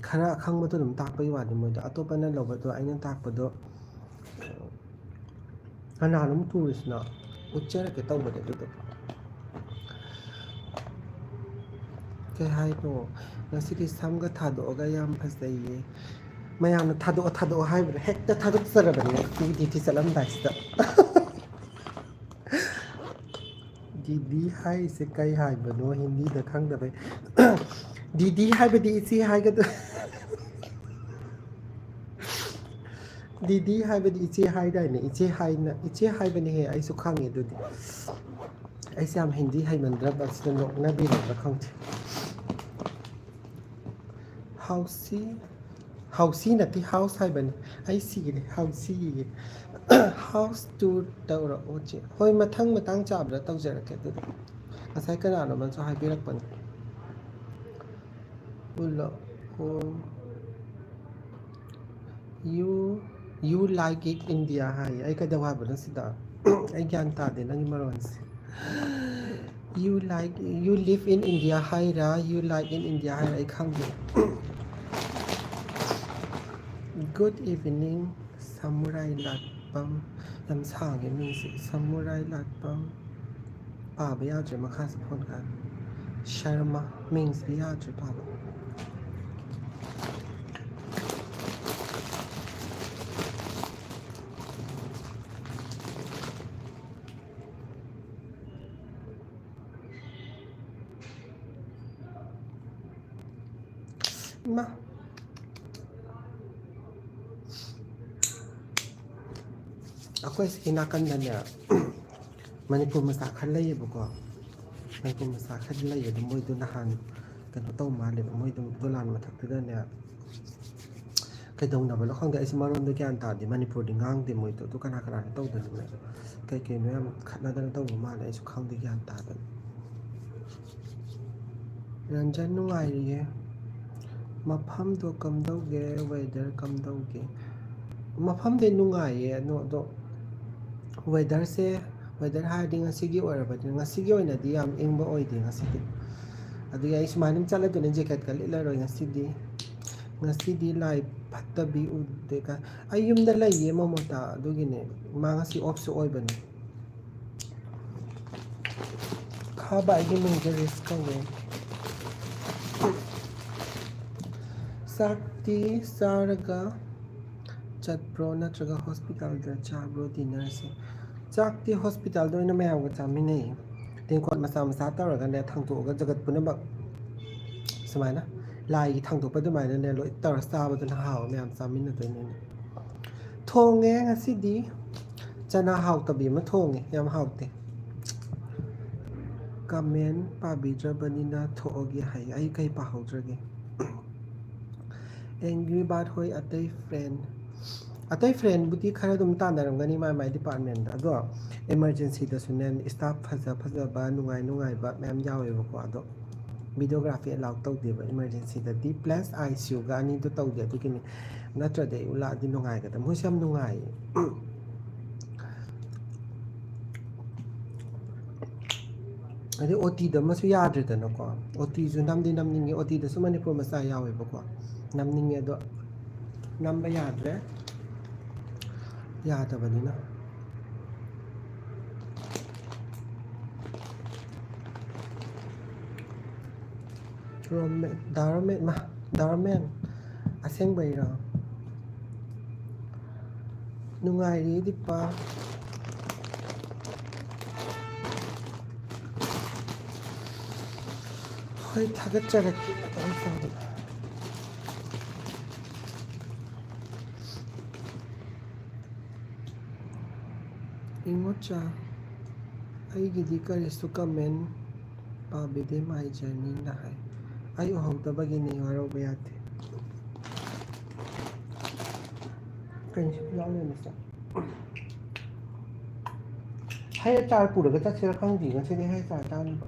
ꯈꯔ ꯑꯈꯪꯕꯗꯣ ꯑꯗꯨꯝ ꯇꯥꯛꯄꯒꯤ ꯋꯥꯅꯤ ꯃꯣꯏꯗꯣ ꯑꯇꯣꯞꯄꯅ ꯂꯧꯕꯗꯣ ꯑꯩꯅ ꯇꯥꯛꯄꯗꯣ ꯀꯅꯥꯅꯣꯝ ꯇꯨꯔꯤꯁꯤꯅ ꯎꯠꯆꯔꯛꯀꯦ ꯇꯧꯕꯅꯦ ꯑꯗꯨꯗꯣ ꯀꯩ ꯍꯥꯏꯅꯣ ꯉꯁꯤꯗꯤ ꯁꯝꯒ ꯊꯥꯗꯣꯛꯑꯒ ꯌꯥꯝ ꯐꯖꯩꯌꯦ ꯃꯌꯥꯝꯅ ꯊꯥꯗꯣꯛꯑꯣ ꯍꯥꯏꯕꯗꯣ ꯍꯦꯛꯇ ꯊꯥꯗꯣꯛꯆꯔꯕꯅꯤ ꯗ꯭ꯌꯨꯇꯤ ꯆꯠꯂꯝꯗꯥꯏꯁꯤꯗ ꯗꯤꯗꯤ ꯍꯥꯏꯔꯤꯁꯦ ꯀꯩ ꯍꯥꯏꯕꯅꯣ ꯍꯤꯟꯗꯤꯗ ꯈꯪꯗꯕꯩ ꯗꯤꯗꯤ ꯍꯥꯏꯕꯗꯤ ꯏꯆꯦ ꯍꯥꯏꯒꯗ꯭ꯔꯥ ꯗꯤꯗꯤ ꯍꯥꯏꯕꯗꯤ ꯏꯆꯦ ꯍꯥꯏꯗꯥꯏꯅꯦ ꯏꯆꯦ ꯍꯥꯏꯕꯅꯤꯍꯦ ꯑꯩꯁꯨ ꯈꯪꯉꯦ ꯑꯗꯨꯗꯤ ꯑꯩꯁꯦ ꯌꯥꯝ ꯍꯤꯟꯗꯤ ꯍꯩꯃꯟꯗ꯭ꯔꯕ ꯁꯤꯗ ꯅꯣꯛꯅꯕꯤꯔꯕ꯭ꯔꯥ ꯈꯪꯗꯦ ꯍꯥꯎꯁꯤ ꯅꯠꯇꯦ ꯍꯥꯎꯁ ꯍꯥꯏꯕꯅꯤ ꯑꯩ ꯁꯤꯔꯦ ꯍꯥꯎꯁꯤ ꯍꯥꯎꯁ ꯇꯨꯔ ꯇꯧꯔꯛꯑꯣ ꯆꯦ ꯍꯣꯏ ꯃꯊꯪ ꯃꯇꯥꯡ ꯆꯥꯕꯗ ꯇꯧꯖꯔꯛꯀꯦ ꯑꯗꯨꯗꯤ ꯉꯁꯥꯏ ꯀꯅꯥꯅꯣꯃꯁꯨ ꯍꯥꯏꯕꯤꯔꯛꯄꯅꯤ ꯎꯜꯂꯛꯑꯣ ꯌꯨ ꯂꯥꯏꯛ ꯏꯠ ꯏꯟꯗꯤꯌꯥ ꯍꯥꯏꯌꯦ ꯑꯩ ꯀꯩꯗꯧ ꯍꯥꯏꯕꯅꯣ ꯁꯤꯗ ꯑꯩ ꯒ꯭ꯌꯥꯟ ꯇꯥꯗꯦ ꯅꯪꯒꯤ ꯃꯔꯣꯟꯁꯦ ꯌꯨ ꯂꯤꯚ ꯏꯟ ꯏꯟꯗꯤꯌꯥ ꯍꯥꯏꯔ ꯌꯨ ꯂꯥꯏꯛ ꯏꯟ ꯏꯟꯗꯤꯌꯥ ꯍꯥꯏꯔ ꯑꯩ ꯈꯪꯗꯦ ꯒꯨꯗ ꯏꯚꯤꯅꯤꯡ ꯁꯃꯨꯔꯥꯏ ꯂꯥꯠꯄꯝ ꯌꯥꯝ ꯁꯥꯡꯉꯦ ꯃꯤꯡꯁꯦ ꯁꯃꯨꯔꯥꯏ ꯂꯥꯠꯄꯝ ꯄꯥꯕ ꯌꯥꯗ꯭ꯔꯦ ꯃꯈꯥꯁꯦ ꯐꯣꯟ ꯀꯥꯟ ꯁꯔꯃ ꯃꯤꯡꯁꯤꯗꯤ ꯌꯥꯗ꯭ꯔꯦ ꯄꯥꯕ ꯏꯃꯥ ꯑꯩꯈꯣꯏ ꯁꯤꯒꯤ ꯅꯥꯀꯟꯗꯅꯦ ꯃꯅꯤꯄꯨꯔ ꯃꯆꯥ ꯈꯔ ꯂꯩꯌꯦꯕꯀꯣ ꯃꯅꯤꯄꯨꯔ ꯃꯆꯥ ꯈꯔ ꯂꯩꯌꯦ ꯑꯗꯨ ꯃꯣꯏꯗꯣ ꯅꯍꯥꯟ ꯀꯩꯅꯣ ꯇꯧ ꯃꯥꯜꯂꯦꯕ ꯃꯣꯏꯗꯣ ꯗꯣꯂꯥꯟ ꯃꯊꯛꯇꯨꯗꯅꯦ ꯀꯩꯗꯧꯅꯕꯅꯣ ꯈꯪꯗꯦ ꯑꯩꯁꯨ ꯃꯔꯣꯟꯗꯣ ꯒ꯭ꯌꯥꯟ ꯇꯥꯗꯦ ꯃꯅꯤꯄꯨꯔꯗꯤ ꯉꯥꯡꯗꯦ ꯃꯣꯏꯗꯣ ꯑꯗꯨ ꯀꯅꯥ ꯀꯅꯥꯅꯣ ꯇꯧꯗꯅ ꯀꯩꯀꯩꯅꯣ ꯌꯥꯝ ꯈꯠꯅꯗꯅ ꯇꯧꯕ ꯃꯥꯜꯂꯦ ꯑꯩꯁꯨ ꯈꯪꯗꯦ ꯒ꯭ꯌꯥꯟ ꯇꯥꯗꯅ ꯔꯟꯖꯟ ꯅꯨꯡꯉꯥꯏꯔꯤꯌꯦ ꯃꯐꯝꯗꯣ ꯀꯝꯗꯧꯒꯦ ꯋꯦꯗꯔ ꯀꯝꯗꯧꯒꯦ ꯃꯐꯝꯗꯤ ꯅꯨꯡꯉꯥꯏꯌꯦ ꯑꯗꯣ ꯋꯦꯗꯔ ꯍꯥꯏꯔꯗꯤ ꯉꯁꯤꯒꯤ ꯑꯣꯏꯔꯕꯗꯤ ꯉꯁꯤꯒꯤ ꯑꯣꯏꯅꯗꯤ ꯌꯥꯝ ꯏꯪꯕ ꯑꯣꯏꯗꯦ ꯉꯁꯤꯗꯤ ꯑꯗꯨꯒꯤ ꯑꯩ ꯁꯨꯃꯥꯏꯅ ꯑꯗꯨꯝ ꯆꯠꯂꯗꯣꯏꯅꯦ ꯖꯦꯀꯦꯠꯀ ꯂꯤꯠꯂꯔꯣꯏ ꯉꯁꯤꯗꯤ ꯂꯥꯏ ꯐꯠꯇꯕꯤ ꯎꯗꯦ ꯑꯩ ꯌꯨꯝꯗ ꯂꯩꯌꯦ ꯃꯣꯃꯣꯇꯥ ꯑꯗꯨꯒꯤꯅꯦ ꯃꯥ ꯉꯁꯤ ꯑꯣꯐꯁꯨ ꯑꯣꯏꯕꯅꯦ ꯈꯥꯕ ꯑꯩꯒꯤ ꯃꯤꯡꯁꯦ ꯔꯤꯁ ꯀꯧꯋꯦ ꯆꯥꯛꯇꯤ ꯆꯥꯔꯒ ꯆꯠꯄ꯭ꯔꯣ ꯅꯠꯇ꯭ꯔꯒ ꯍꯣꯁꯄꯤꯇꯥꯜꯗ ꯆꯥꯕ꯭ꯔꯣ ꯗꯤꯟꯅꯔꯁꯦ ꯆꯥꯛꯇꯤ ꯍꯣꯁꯄꯤꯇꯥꯜꯗ ꯑꯣꯏꯅ ꯃꯌꯥꯝꯒ ꯆꯥꯃꯤꯟꯅꯩ ꯇꯦꯡꯀꯣꯠ ꯃꯆꯥ ꯃꯆꯥ ꯇꯧꯔꯒꯅꯦ ꯊꯥꯡꯇꯣꯛꯑꯒ ꯖꯒꯠ ꯄꯨꯝꯅꯃꯛ ꯁꯨꯃꯥꯏꯅ ꯂꯥꯏꯒꯤ ꯊꯥꯡꯗꯣꯛꯄ ꯑꯗꯨꯃꯥꯏꯅꯅꯦ ꯂꯣꯏ ꯇꯧꯔ ꯆꯥꯕꯗꯨꯅ ꯍꯥꯎꯋ ꯃꯌꯥꯝ ꯆꯥꯃꯤꯟꯅꯗꯣꯏꯅꯦꯅ ꯊꯣꯡꯉꯦ ꯉꯁꯤꯗꯤ ꯆꯅꯥ ꯍꯥꯎꯇꯕꯤ ꯑꯃ ꯊꯣꯡꯉꯦ ꯌꯥꯝ ꯍꯥꯎꯇꯦ ꯀꯃꯦꯟ ꯄꯥꯕꯤꯗ꯭ꯔꯕꯅꯤꯅ ꯊꯣꯛꯑꯒꯦ ꯍꯥꯏ ꯑꯩ ꯀꯩ ꯄꯥꯍꯧꯗ꯭ꯔꯒꯦ ꯑꯦꯡꯒ꯭ꯔꯤ ꯕꯥꯔꯠ ꯍꯣꯏ ꯑꯇꯩ ꯐ꯭ꯔꯦꯟꯕꯨꯗꯤ ꯈꯔ ꯑꯗꯨꯝ ꯇꯥꯟꯅꯔꯝꯒꯅꯤ ꯃꯥꯏ ꯗꯤꯄꯥꯔꯠꯃꯦꯟꯗ ꯑꯗꯣ ꯏꯃꯥꯔꯖꯦꯟꯁꯤꯗꯁꯨꯅꯦ ꯏꯁꯇꯥꯐ ꯐꯖꯕ ꯅꯨꯡꯉꯥꯏꯕ ꯃꯌꯥꯝ ꯌꯥꯎꯋꯦꯕꯀꯣ ꯑꯗꯣ ꯚꯤꯗꯤꯑꯣꯒ꯭ꯔꯥꯐꯤ ꯑꯦꯂꯥꯎꯠ ꯇꯧꯗꯦꯕ ꯏꯃꯥꯔꯖꯦꯟꯁꯤꯗꯗꯤ ꯄ꯭ꯂꯁ ꯑꯥꯏ ꯁꯤ ꯌꯨꯒ ꯑꯅꯤꯗꯣ ꯇꯧꯗꯦ ꯑꯗꯨꯒꯤꯅꯤ ꯅꯠꯇ꯭ꯔꯗꯤ ꯑꯩ ꯎꯠꯂꯛꯑꯗꯤ ꯅꯨꯡꯉꯥꯏꯒꯗꯕ ꯃꯣꯏꯁꯨ ꯌꯥꯝ ꯅꯨꯡꯉꯥꯏꯌꯦ ꯑꯗꯩ ꯑꯣ ꯇꯤꯗ ꯑꯃꯁꯨ ꯌꯥꯗ꯭ꯔꯦꯗꯅꯀꯣ ꯑꯣ ꯇꯤꯁꯨ ꯅꯝꯅꯤꯡꯉꯦ ꯑꯣ ꯇꯤꯗꯁꯨ ꯃꯅꯤꯄꯨꯔ ꯃꯆꯥ ꯌꯥꯎꯋꯦꯕꯀꯣ ꯅꯝꯅꯤꯡꯉꯦ ꯑꯗꯣ ꯅꯝꯕ ꯌꯥꯗ꯭ꯔꯦ ꯌꯥꯗꯕꯅꯤꯅ ꯗꯥꯔꯃꯦꯟ ꯑꯁꯦꯡꯕꯩꯔꯣ ꯅꯨꯡꯉꯥꯏꯔꯤ ꯗꯤꯄꯥ ꯍꯣꯏ ꯊꯥꯒꯠꯆꯔꯛꯀꯦ ꯏꯉꯣꯆꯥ ꯑꯩꯒꯤꯗꯤ ꯀꯔꯤꯁꯨ ꯀꯃꯦꯟ ꯄꯥꯕꯤꯗꯦ ꯃꯥꯏ ꯖꯔꯅꯤꯅ ꯍꯥꯏ ꯑꯩ ꯎꯍꯧꯗꯕꯒꯤꯅꯤ ꯋꯥꯔꯧꯕ ꯌꯥꯗꯦ ꯀꯩꯅꯣ ꯌꯥꯎꯂꯦꯅꯁꯦ ꯍꯩ ꯑꯆꯥꯔ ꯄꯨꯔꯒ ꯆꯠꯁꯤꯔ ꯈꯪꯗꯦ ꯉꯁꯤꯗꯤ ꯍꯩ ꯑꯆꯥꯔ ꯆꯥꯅꯕ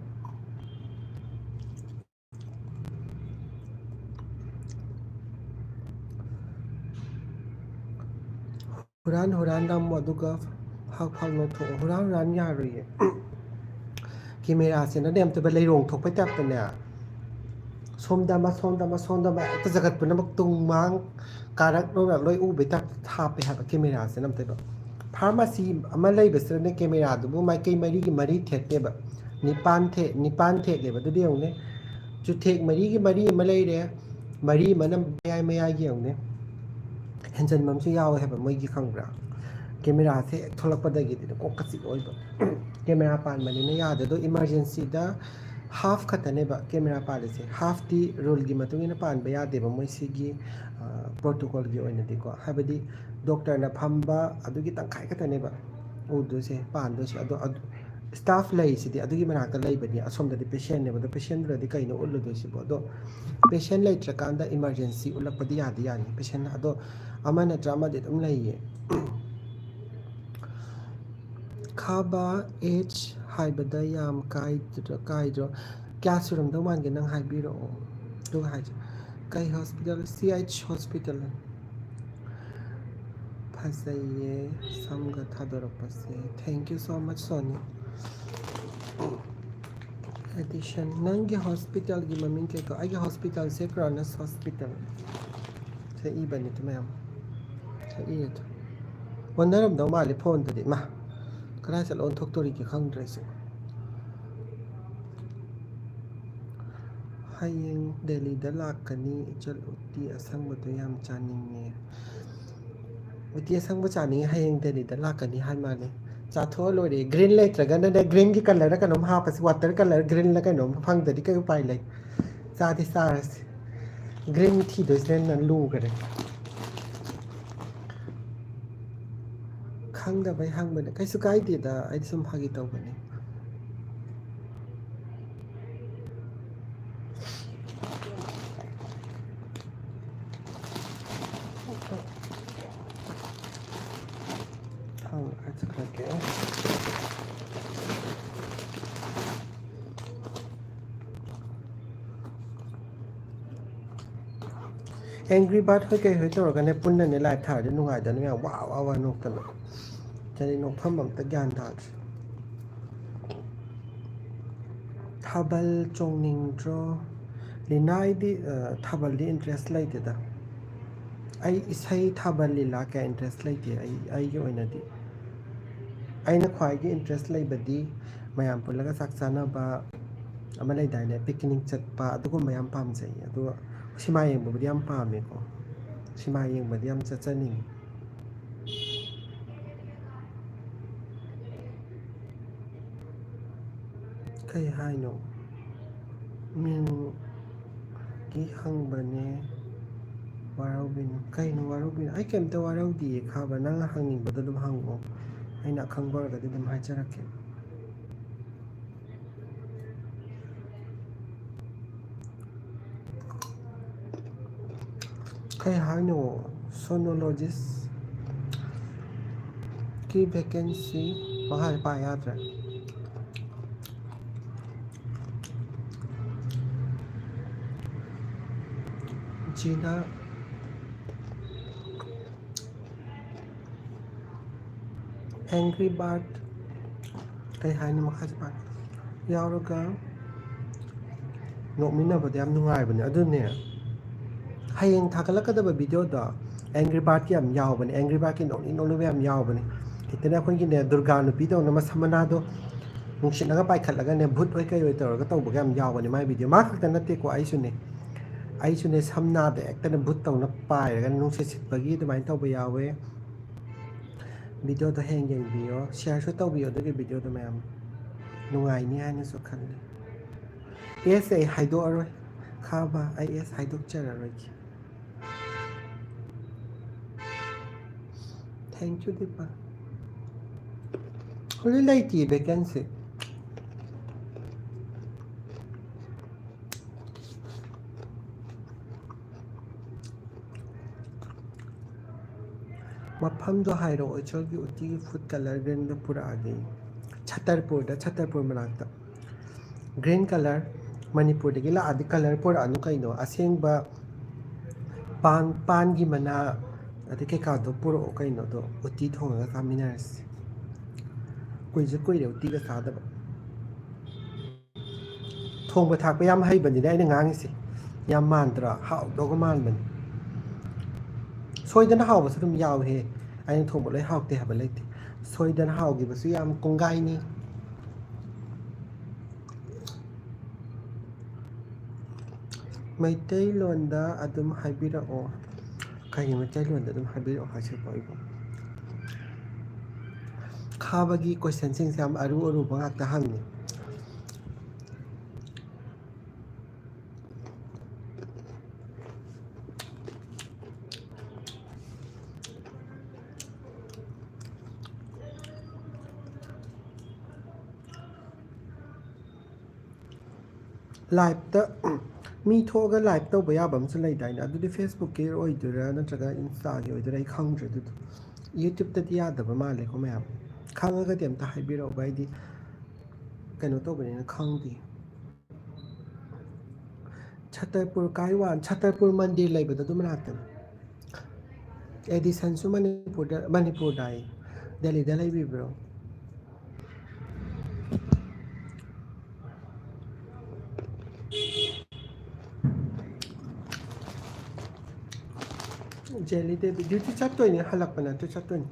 ꯍꯨꯔꯥꯟ ꯅꯝꯃꯣ ꯑꯗꯨꯒ ꯐꯥꯎ ꯂꯧꯊꯣꯛꯑꯣ ꯍꯨꯔꯥꯟ ꯌꯥꯔꯣꯏꯌꯦ ꯀꯦꯃꯦꯔꯥꯁꯤꯅꯅꯦ ꯑꯝꯇꯕ ꯂꯩꯔꯣꯡ ꯊꯣꯛꯄꯩ ꯇꯥꯏꯞꯇꯅꯦ ꯁꯣꯝꯗ ꯍꯦꯛꯇ ꯖꯒꯠ ꯄꯨꯝꯅꯃꯛ ꯇꯨꯡ ꯃꯥꯡ ꯀꯥꯔꯛ ꯂꯣꯏ ꯎꯕꯩ ꯇꯥꯏꯞꯇ ꯍꯥꯞꯄꯦ ꯍꯥꯏꯕ ꯀꯦꯃꯦꯔꯥꯁꯦ ꯅꯝꯇꯣꯏꯕ ꯐꯥꯔꯃꯥꯁꯤ ꯑꯃ ꯂꯩꯕꯁꯤꯗꯅꯦ ꯀꯦꯃꯦꯔꯥꯗꯨꯕꯨ ꯃꯥꯏꯀꯩ ꯃꯔꯤ ꯊꯦꯠꯇꯦꯕ ꯅꯤꯄꯥꯟ ꯊꯦꯠꯂꯦꯕ ꯑꯗꯨꯗꯤ ꯌꯦꯡꯉꯨꯅꯦ ꯆꯨꯊꯦꯛ ꯃꯔꯤ ꯑꯃ ꯂꯩꯔꯦ ꯃꯔꯤ ꯑꯃꯅ ꯃꯌꯥꯏꯒꯤ ꯌꯦꯡꯉꯨꯅꯦ ꯍꯦꯟꯖꯟꯕ ꯑꯃꯁꯨ ꯌꯥꯎꯋꯦ ꯍꯥꯏꯕ ꯃꯣꯏꯒꯤ ꯈꯪꯕ꯭ꯔꯥ ꯀꯦꯃꯦꯔꯥꯁꯦ ꯍꯦꯛ ꯊꯣꯛꯂꯛꯄꯗꯒꯤꯗꯤ ꯀꯣꯛꯀ ꯆꯤꯛꯑꯣꯏꯕ ꯀꯦꯃꯦꯔꯥ ꯄꯥꯟꯕꯅꯤꯅ ꯌꯥꯗꯦ ꯑꯗꯣ ꯏꯃꯥꯔꯖꯦꯟꯁꯤꯗ ꯍꯥꯐ ꯈꯛꯇꯅꯦꯕ ꯀꯦꯃꯦꯔꯥ ꯄꯥꯜꯂꯤꯁꯦ ꯍꯥꯐꯇꯤ ꯔꯨꯜꯒꯤ ꯃꯇꯨꯡ ꯏꯟꯅ ꯄꯥꯟꯕ ꯌꯥꯗꯦꯕ ꯃꯣꯏ ꯁꯤꯒꯤ ꯄ꯭ꯔꯣꯇꯣꯀꯣꯜꯒꯤ ꯑꯣꯏꯅꯗꯤꯀꯣ ꯍꯥꯏꯕꯗꯤ ꯗꯣꯛꯇꯔꯅ ꯐꯝꯕ ꯑꯗꯨꯒꯤ ꯇꯪꯈꯥꯏ ꯈꯛꯇꯅꯦꯕ ꯎꯗꯣꯏꯁꯦ ꯄꯥꯟꯗꯣꯏꯁꯦ ꯑꯗꯣ ꯁ꯭ꯇꯥꯐ ꯂꯩꯁꯤꯗꯤ ꯑꯗꯨꯒꯤ ꯃꯅꯥꯛꯇ ꯂꯩꯕꯅꯤ ꯑꯁꯣꯝꯗꯗꯤ ꯄꯦꯁꯦꯟꯅꯦꯕ ꯑꯗꯣ ꯄꯦꯁꯦꯟꯗꯨꯗꯗꯤ ꯀꯩꯅꯣ ꯎꯠꯂꯨꯗꯣꯏꯁꯤꯕꯣ ꯑꯗꯣ ꯄꯦꯁꯦꯟ ꯂꯩꯇ꯭ꯔꯀꯥꯟꯗ ꯏꯃꯥꯔꯖꯦꯟꯁꯤ ꯎꯠꯂꯛꯄꯗꯤ ꯌꯥꯅꯤ ꯄꯦꯁꯦꯟ ꯑꯗꯣ ꯑꯃ ꯅꯠꯇ꯭ꯔ ꯑꯃꯗꯤ ꯑꯗꯨꯝ ꯂꯩꯌꯦ ꯈꯥꯕ ꯑꯦꯖ ꯍꯥꯏꯕꯗ ꯌꯥꯝ ꯀꯥꯏꯗ꯭ꯔꯣ ꯀꯌꯥ ꯁꯨꯔꯝꯗꯧ ꯃꯥꯟꯒꯦ ꯅꯪ ꯍꯥꯏꯕꯤꯔꯛꯑꯣ ꯑꯗꯨꯒ ꯍꯥꯏꯁꯦ ꯀꯩ ꯍꯣꯁꯄꯤꯇꯥꯜ CH ꯍꯣꯁꯄꯤꯇꯥꯜ ꯐꯖꯩꯌꯦ ꯁꯝꯒ ꯊꯥꯗꯣꯔꯛꯄꯁꯦ thank you so much Soni Edison ꯅꯪꯒꯤ ꯍꯣꯁꯄꯤꯇꯥꯜꯒꯤ ꯃꯃꯤꯡ ꯀꯩꯀꯣ ꯑꯩꯒꯤ ꯍꯣꯁꯄꯤꯇꯥꯜꯁꯦ ꯀ꯭ꯔꯣꯅꯁ ꯍꯣꯁꯄꯤꯇꯥꯜ ꯁꯦ ꯏꯕꯅꯤꯗ ꯃꯌꯥꯝ ꯏꯔꯦꯗ ꯑꯣꯟꯅꯔꯝꯗꯧ ꯃꯥꯜꯂꯦ ꯐꯣꯟꯗꯗꯤ ꯃꯥ ꯀꯗꯥꯏ ꯆꯠꯂ ꯑꯣꯟꯊꯣꯛꯇꯣꯔꯤꯒꯦ ꯈꯪꯗ꯭ꯔꯦ ꯑꯩꯁꯨ ꯍꯌꯦꯡ ꯗꯦꯜꯂꯤꯗ ꯂꯥꯛꯀꯅꯤ ꯏꯆꯜ ꯎꯇꯤ ꯑꯁꯪꯕꯗꯣ ꯌꯥꯝ ꯆꯥꯅꯤꯡꯉꯦ ꯎꯇꯤ ꯑꯁꯪꯕ ꯆꯥꯅꯤꯡꯉꯦ ꯍꯌꯦꯡ ꯗꯦꯜꯂꯤꯗ ꯂꯥꯛꯀꯅꯤ ꯍꯥꯏ ꯃꯥꯜꯂꯦ ꯆꯥꯊꯣꯛꯑ ꯂꯣꯏꯔꯦ ꯒ꯭ꯔꯤꯟ ꯂꯩꯇ꯭ꯔꯒꯅꯅꯦ ꯒ꯭ꯔꯤꯟꯒꯤ ꯀꯂꯔꯗ ꯀꯩꯅꯣꯝ ꯍꯥꯞꯄꯁꯤ ꯋꯥꯇꯔ ꯀꯂꯔ ꯒ꯭ꯔꯤꯟꯂ ꯀꯩꯅꯣꯝ ꯐꯪꯗ꯭ꯔꯗꯤ ꯀꯩ ꯎꯄꯥꯏ ꯂꯩ ꯆꯥꯗꯤ ꯆꯥꯔꯁꯤ ꯒ꯭ꯔꯤꯟ ꯊꯤꯗꯣꯏꯁꯤꯅ ꯂꯨꯈꯔꯦ ꯈꯪꯗꯕꯩ ꯍꯪꯕꯅꯦ ꯀꯩꯁꯨ ꯀꯥꯏꯗꯦꯗ ꯑꯩꯗꯤ ꯁꯨꯝ ꯐꯥꯒꯤ ꯇꯧꯕꯅꯦ ꯆꯠꯈ꯭ꯔꯒꯦ ꯑꯦꯡꯒ꯭ꯔꯤ ꯕꯥꯔꯗ ꯍꯣꯏ ꯀꯩ ꯍꯣꯏ ꯇꯧꯔꯒꯅꯦ ꯄꯨꯟꯅꯅꯦ ꯂꯥꯏꯞ ꯊꯥꯔꯗꯤ ꯅꯨꯡꯉꯥꯏꯗꯅ ꯌꯥꯝ ꯋꯥ ꯅꯣꯛꯇꯅ ꯀꯔꯤ ꯅꯣꯛꯐꯝ ꯑꯝꯇ ꯒ꯭ꯌꯥꯟ ꯇꯥꯗ꯭ꯔꯦ ꯊꯥꯕꯜ ꯆꯣꯡꯅꯤꯡꯗ꯭ꯔꯣ ꯂꯤꯅꯥ ꯑꯩꯗꯤ ꯊꯥꯕꯜꯗꯤ ꯏꯟꯇꯔꯦꯁ ꯂꯩꯇꯦꯗ ꯑꯩ ꯏꯁꯩ ꯊꯥꯕꯜ ꯂꯤꯂꯥ ꯀꯌꯥ ꯏꯟꯇꯔꯦꯁ ꯂꯩꯇꯦ ꯑꯩꯒꯤ ꯑꯣꯏꯅꯗꯤ ꯑꯩꯅ ꯈ꯭ꯋꯥꯏꯒꯤ ꯏꯟꯇꯔꯦꯁ ꯂꯩꯕꯗꯤ ꯃꯌꯥꯝ ꯄꯨꯜꯂꯒ ꯆꯥꯛ ꯆꯥꯅꯕ ꯑꯃ ꯂꯩꯗꯥꯏꯅꯦ ꯄꯤꯛꯅꯤꯛ ꯆꯠꯄ ꯑꯗꯨꯒꯨꯝꯕ ꯌꯥꯝ ꯄꯥꯝꯖꯩ ꯑꯗꯨꯒ ꯁꯤꯃꯥ ꯌꯦꯡꯕꯕꯨꯗꯤ ꯌꯥꯝ ꯄꯥꯝꯃꯦꯀꯣ ꯁꯤꯃꯥ ꯌꯦꯡꯕꯗꯤ ꯌꯥꯝ ꯆꯠꯆꯅꯤꯡꯉꯤ ꯀꯩ ꯍꯥꯏꯅꯣ ꯃꯤꯡꯒꯤ ꯍꯪꯕꯅꯦ ꯋꯥꯔꯧꯕꯤꯅꯨ ꯀꯩꯅꯣ ꯋꯥꯔꯧꯕꯤꯅꯨ ꯑꯩ ꯀꯩꯝꯇ ꯋꯥꯔꯧꯗꯤꯌꯦ ꯈꯥꯕ ꯅꯪꯅ ꯍꯪꯅꯤꯡꯕꯗꯣ ꯑꯗꯨꯝ ꯍꯪꯉꯛꯑꯣ ꯑꯩꯅ ꯑꯈꯪꯕ ꯑꯣꯏꯔꯒꯗꯤ ꯑꯗꯨꯝ ꯍꯥꯏꯖꯔꯛꯀꯦ ꯀꯩ ꯍꯥꯏꯅꯣ ꯁꯣꯅꯣꯂꯣꯖꯤꯁ ꯀꯤ ꯚꯦꯀꯦꯟꯁꯤ ꯃꯈꯥꯗꯤ ꯄꯥ ꯌꯥꯗ꯭ꯔꯦ ꯖꯤꯅꯥ ꯑꯦꯡꯒ꯭ꯔꯤ ꯕꯥꯔꯠ ꯀꯩ ꯍꯥꯏꯅꯤ ꯃꯈꯥꯁꯦ ꯌꯥꯎꯔꯒ ꯅꯣꯛꯃꯤꯟꯅꯕꯗ ꯌꯥꯝ ꯅꯨꯡꯉꯥꯏꯕꯅꯦ ꯑꯗꯨꯅꯦ ꯍꯌꯦꯡ ꯊꯥꯒꯠꯂꯛꯀꯗꯕ ꯚꯤꯗꯤꯑꯣꯗꯣ ꯑꯦꯡꯒ꯭ꯔꯤ ꯕꯥꯔꯠꯀꯤ ꯌꯥꯝ ꯌꯥꯎꯕꯅꯦ ꯑꯦꯡꯒ꯭ꯔꯤ ꯕꯥꯔꯠꯀꯤ ꯅꯣꯛꯅꯤꯡꯕ ꯌꯥꯝ ꯌꯥꯎꯕꯅꯦ ꯈꯤꯇꯅ ꯑꯩꯈꯣꯏꯒꯤꯅꯦ ꯗꯨꯔꯒꯥ ꯅꯨꯄꯤꯗꯧꯅ ꯃꯁꯝ ꯃꯅꯥꯗꯣ ꯅꯨꯡꯁꯤꯠꯅꯒ ꯄꯥꯏꯈꯠꯂꯒꯅꯦ ꯚꯨꯠ ꯑꯣꯏ ꯀꯩ ꯑꯣꯏ ꯇꯧꯔꯒ ꯇꯧꯕꯒ ꯌꯥꯝ ꯌꯥꯎꯕꯅꯦ ꯃꯥꯏ ꯚꯤꯗꯤꯑꯣ ꯃꯥ ꯈꯛꯇ ꯅꯠꯇꯦꯀꯣ ꯑꯩꯁꯨꯅꯦ ꯁꯝꯅꯥꯗ ꯍꯦꯛꯇꯅ ꯚꯨꯠ ꯇꯧꯅ ꯄꯥꯏꯔꯒ ꯅꯨꯡꯁꯤꯠ ꯁꯤꯠꯄꯒꯤ ꯑꯗꯨꯃꯥꯏꯅ ꯇꯧꯕ ꯌꯥꯎꯋꯦ ꯚꯤꯗꯤꯑꯣꯗꯣ ꯍꯌꯦꯡ ꯌꯦꯡꯕꯤꯌꯣ ꯁꯤꯌꯔꯁꯨ ꯇꯧꯕꯤꯌꯣ ꯑꯗꯨꯒꯤ ꯚꯤꯗꯤꯑꯣꯗꯣ ꯃꯌꯥꯝ ꯅꯨꯡꯉꯥꯏꯅꯤ ꯍꯥꯏꯅꯁꯨ ꯈꯜꯂꯤ ꯑꯦꯁꯦ ꯑꯩ ꯍꯥꯏꯗꯣꯛꯑꯔꯣꯏ ꯈꯥꯕ ꯑꯩ ꯑꯦꯁ ꯍꯥꯏꯗꯣꯛꯆꯔꯔꯣꯏꯒꯦ ꯊꯦꯡꯛ ꯌꯨ ꯗꯤꯄꯥ ꯍꯧꯖꯤꯛ ꯂꯩꯇꯤꯌꯦ ꯚꯦꯀꯦꯟꯁꯤ ꯃꯐꯝꯗꯣ ꯍꯥꯏꯔꯛꯑꯣ ꯏꯆꯜꯒꯤ ꯎꯇꯤꯒꯤ ꯐꯨꯗ ꯀꯂꯔ ꯒ꯭ꯔꯤꯟꯗꯣ ꯄꯨꯔꯛꯑꯒꯦ ꯁꯠꯇꯔꯄꯨꯔꯗ ꯃꯅꯥꯛꯇ ꯒ꯭ꯔꯤꯟ ꯀꯂꯔ ꯃꯅꯤꯄꯨꯔꯗꯒꯤ ꯂꯥꯛꯑꯗꯤ ꯀꯂꯔ ꯄꯨꯔꯛꯑꯅꯨ ꯀꯩꯅꯣ ꯑꯁꯦꯡꯕ ꯄꯥꯟꯒꯤ ꯃꯅꯥ ꯑꯗꯩ ꯀꯩꯀꯥꯗꯣ ꯄꯨꯔꯛꯑꯣ ꯀꯩꯅꯣꯗꯣ ꯎꯇꯤ ꯊꯣꯡꯉꯒ ꯆꯥꯃꯤꯟꯅꯔꯁꯤ ꯀꯨꯏꯁꯨ ꯀꯨꯏꯔꯦ ꯎꯇꯤꯒ ꯆꯥꯗꯕ ꯊꯣꯡꯕ ꯊꯥꯛꯄ ꯌꯥꯝ ꯍꯩꯕꯅꯤꯅ ꯑꯩꯅ ꯉꯥꯡꯉꯤꯁꯦ ꯌꯥꯝ ꯃꯥꯟꯗ꯭ꯔꯥ ꯍꯥꯎꯗꯧꯒ ꯃꯥꯟꯕꯅꯤ ꯁꯣꯏꯗꯅ ꯍꯥꯎꯕꯁꯨ ꯑꯗꯨꯝ ꯌꯥꯎꯍꯦ ꯑꯩꯅ ꯊꯣꯡꯕ ꯂꯣꯏ ꯍꯥꯎꯇꯦ ꯍꯥꯏꯕ ꯂꯩꯇꯦ ꯁꯣꯏꯗꯅ ꯍꯥꯎꯈꯤꯕꯁꯨ ꯌꯥꯝ ꯀꯣꯡꯒꯥꯏꯅꯤ ꯃꯩꯇꯩꯂꯣꯟꯗ ꯑꯗꯨꯝ ꯍꯥꯏꯕꯤꯔꯛꯑꯣ ꯀꯩ ꯃꯩꯇꯩꯂꯣꯟꯗ ꯑꯗꯨꯝ ꯍꯥꯏꯕꯤꯔꯛꯑꯣ ꯍꯥꯏꯁꯤꯕꯣ ꯑꯩꯕꯨ ꯈꯥꯕꯒꯤ ꯀꯣꯏꯁꯟꯁꯤꯡꯁꯦ ꯌꯥꯝ ꯑꯔꯨ ꯑꯔꯨꯕ ꯉꯥꯛꯇ ꯍꯪꯉꯤ ꯂꯥꯏꯞꯇ ꯃꯤ ꯊꯣꯛꯑꯒ ꯂꯥꯏꯞ ꯇꯧꯕ ꯌꯥꯕ ꯑꯃꯁꯨ ꯂꯩꯗꯥꯏꯅꯦ ꯑꯗꯨꯗꯤ ꯐꯦꯁꯕꯨꯛꯀꯤ ꯑꯣꯏꯗꯣꯏꯔꯥ ꯅꯠꯇ꯭ꯔꯒ ꯏꯟꯁꯇꯥꯒꯤ ꯑꯣꯏꯗꯣꯏꯔꯥ ꯑꯩ ꯈꯪꯗ꯭ꯔꯦ ꯑꯗꯨꯗꯣ ꯌꯨꯇ꯭ꯌꯨꯕꯇꯗꯤ ꯌꯥꯗꯕ ꯃꯥꯜꯂꯦꯀꯣ ꯃꯌꯥꯝ ꯈꯪꯉꯒꯗꯤ ꯑꯝꯇ ꯍꯥꯏꯕꯤꯔꯛꯎꯕ ꯑꯩꯗꯤ ꯀꯩꯅꯣ ꯇꯧꯕꯅꯤꯅ ꯈꯪꯗꯦ ꯁꯇꯔꯄꯨꯔ ꯀꯥꯏꯋꯥꯟ ꯁꯇꯔꯄꯨꯔ ꯃꯟꯗꯤꯔ ꯂꯩꯕꯗꯣ ꯑꯗꯨ ꯃꯅꯥꯛꯇꯅꯤ ꯑꯦꯗꯤꯁꯟꯁꯨ ꯃꯅꯤꯄꯨꯔꯗ ꯗꯦꯜꯂꯤꯗ ꯂꯩꯕꯤꯕ꯭ꯔꯣ ꯖꯦꯂꯤ ꯗꯦꯕꯤ ꯗ꯭ꯌꯨꯇꯤ ꯆꯠꯇꯣꯏꯅꯦ ꯍꯜꯂꯛꯄ ꯅꯠꯇ꯭ꯔ ꯆꯠꯇꯣꯏꯅꯤ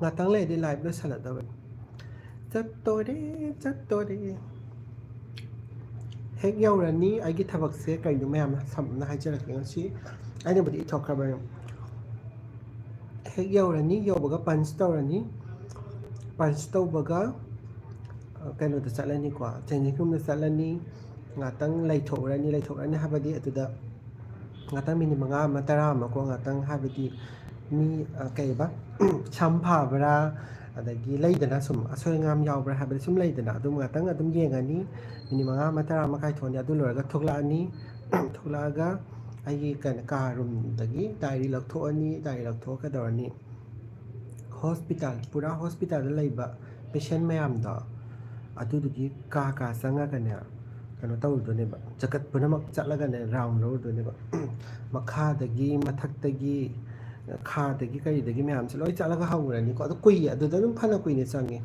ꯉꯥꯛꯇꯪ ꯂꯩꯔꯗꯤ ꯂꯥꯏꯚ ꯂꯣꯏꯁꯜꯂꯗꯕꯅꯤ ꯆꯠꯇꯣꯔꯦ ꯍꯦꯛ ꯌꯧꯔꯅꯤ ꯑꯩꯒꯤ ꯊꯕꯛꯁꯦ ꯀꯩꯅꯣ ꯃꯌꯥꯝꯅ ꯁꯝꯅ ꯍꯥꯏꯖꯔꯛꯀꯦ ꯉꯁꯤ ꯑꯩꯅꯕꯨꯗꯤ ꯏꯊꯣꯛꯈ꯭ꯔꯕꯅꯤ ꯍꯦꯛ ꯌꯧꯔꯅꯤ ꯌꯧꯕꯒ ꯄꯟꯁ ꯇꯧꯔꯅꯤ ꯄꯟꯁ ꯇꯧꯕꯒ ꯀꯩꯅꯣꯗ ꯆꯠꯂꯅꯤꯀꯣ ꯆꯦꯟꯖꯤꯡ ꯔꯨꯝꯗ ꯆꯠꯂꯅꯤ ꯉꯥꯛꯇꯪ ꯂꯩꯊꯣꯛꯎꯔꯅꯤ ꯍꯥꯏꯕꯗꯤ ꯑꯗꯨꯗ ꯉꯥꯛꯇꯪ ꯃꯤꯅꯤꯠ 5 ꯑꯃ 10 ꯑꯃꯀꯣ ꯉꯥꯛꯇꯪ ꯍꯥꯏꯕꯗꯤ ꯃꯤ ꯀꯩꯕ ꯁꯝ ꯐꯥꯕ꯭ꯔꯥ ꯑꯗꯒꯤ ꯂꯩꯗꯅ ꯁꯨꯝ ꯑꯁꯣꯏ ꯑꯉꯥꯝ ꯌꯥꯎꯕ꯭ꯔꯥ ꯍꯥꯏꯕꯗꯤ ꯁꯨꯝ ꯂꯩꯗꯅ ꯑꯗꯨꯝꯉꯥꯛꯇꯪ ꯑꯗꯨꯝ ꯌꯦꯡꯉꯅꯤ ꯃꯤꯅꯤꯠ 5 ꯑꯃ 10 ꯑꯃ ꯀꯥꯏꯊꯣꯛꯑꯅꯤ ꯑꯗꯨ ꯂꯣꯏꯔꯒ ꯊꯣꯛꯂꯛꯑꯅꯤ ꯊꯣꯛꯂꯛꯑꯒ ꯑꯩꯒꯤ ꯀꯥ ꯔꯨꯝꯗꯒꯤ ꯗꯥꯏꯔꯤ ꯂꯧꯊꯣꯛꯑꯅꯤ ꯗꯥꯏꯔꯤ ꯂꯧꯊꯣꯛꯑ ꯀꯩꯗꯧꯔꯅꯤ ꯍꯣꯁꯄꯤꯇꯥꯜ ꯄꯨꯔꯥ ꯍꯣꯁꯄꯤꯇꯥꯜꯗ ꯂꯩꯕ ꯄꯦꯁꯦꯟ ꯃꯌꯥꯝꯗꯣ ꯑꯗꯨꯗꯨꯒꯤ ꯀꯥ ꯆꯪꯉꯒꯅꯦ ꯀꯩꯅꯣ ꯇꯧꯔꯨꯗꯣꯏꯅꯦꯕ ꯖꯒꯠ ꯄꯨꯝꯅꯃꯛ ꯆꯠꯂꯒꯅꯦ ꯔꯥꯎꯟ ꯂꯧꯔꯨꯗꯣꯏꯅꯦꯕ ꯃꯈꯥꯗꯒꯤ ꯃꯊꯛꯇꯒꯤ ꯈꯥꯗꯒꯤ ꯀꯔꯤꯗꯒꯤ ꯃꯌꯥꯝꯁꯦ ꯂꯣꯏ ꯆꯠꯂꯒ ꯍꯧꯔꯅꯤꯀꯣ ꯑꯗꯨ ꯀꯨꯏꯌꯦ ꯑꯗꯨꯗ ꯑꯗꯨꯝ ꯐꯅ ꯀꯨꯏꯅ ꯆꯪꯉꯦ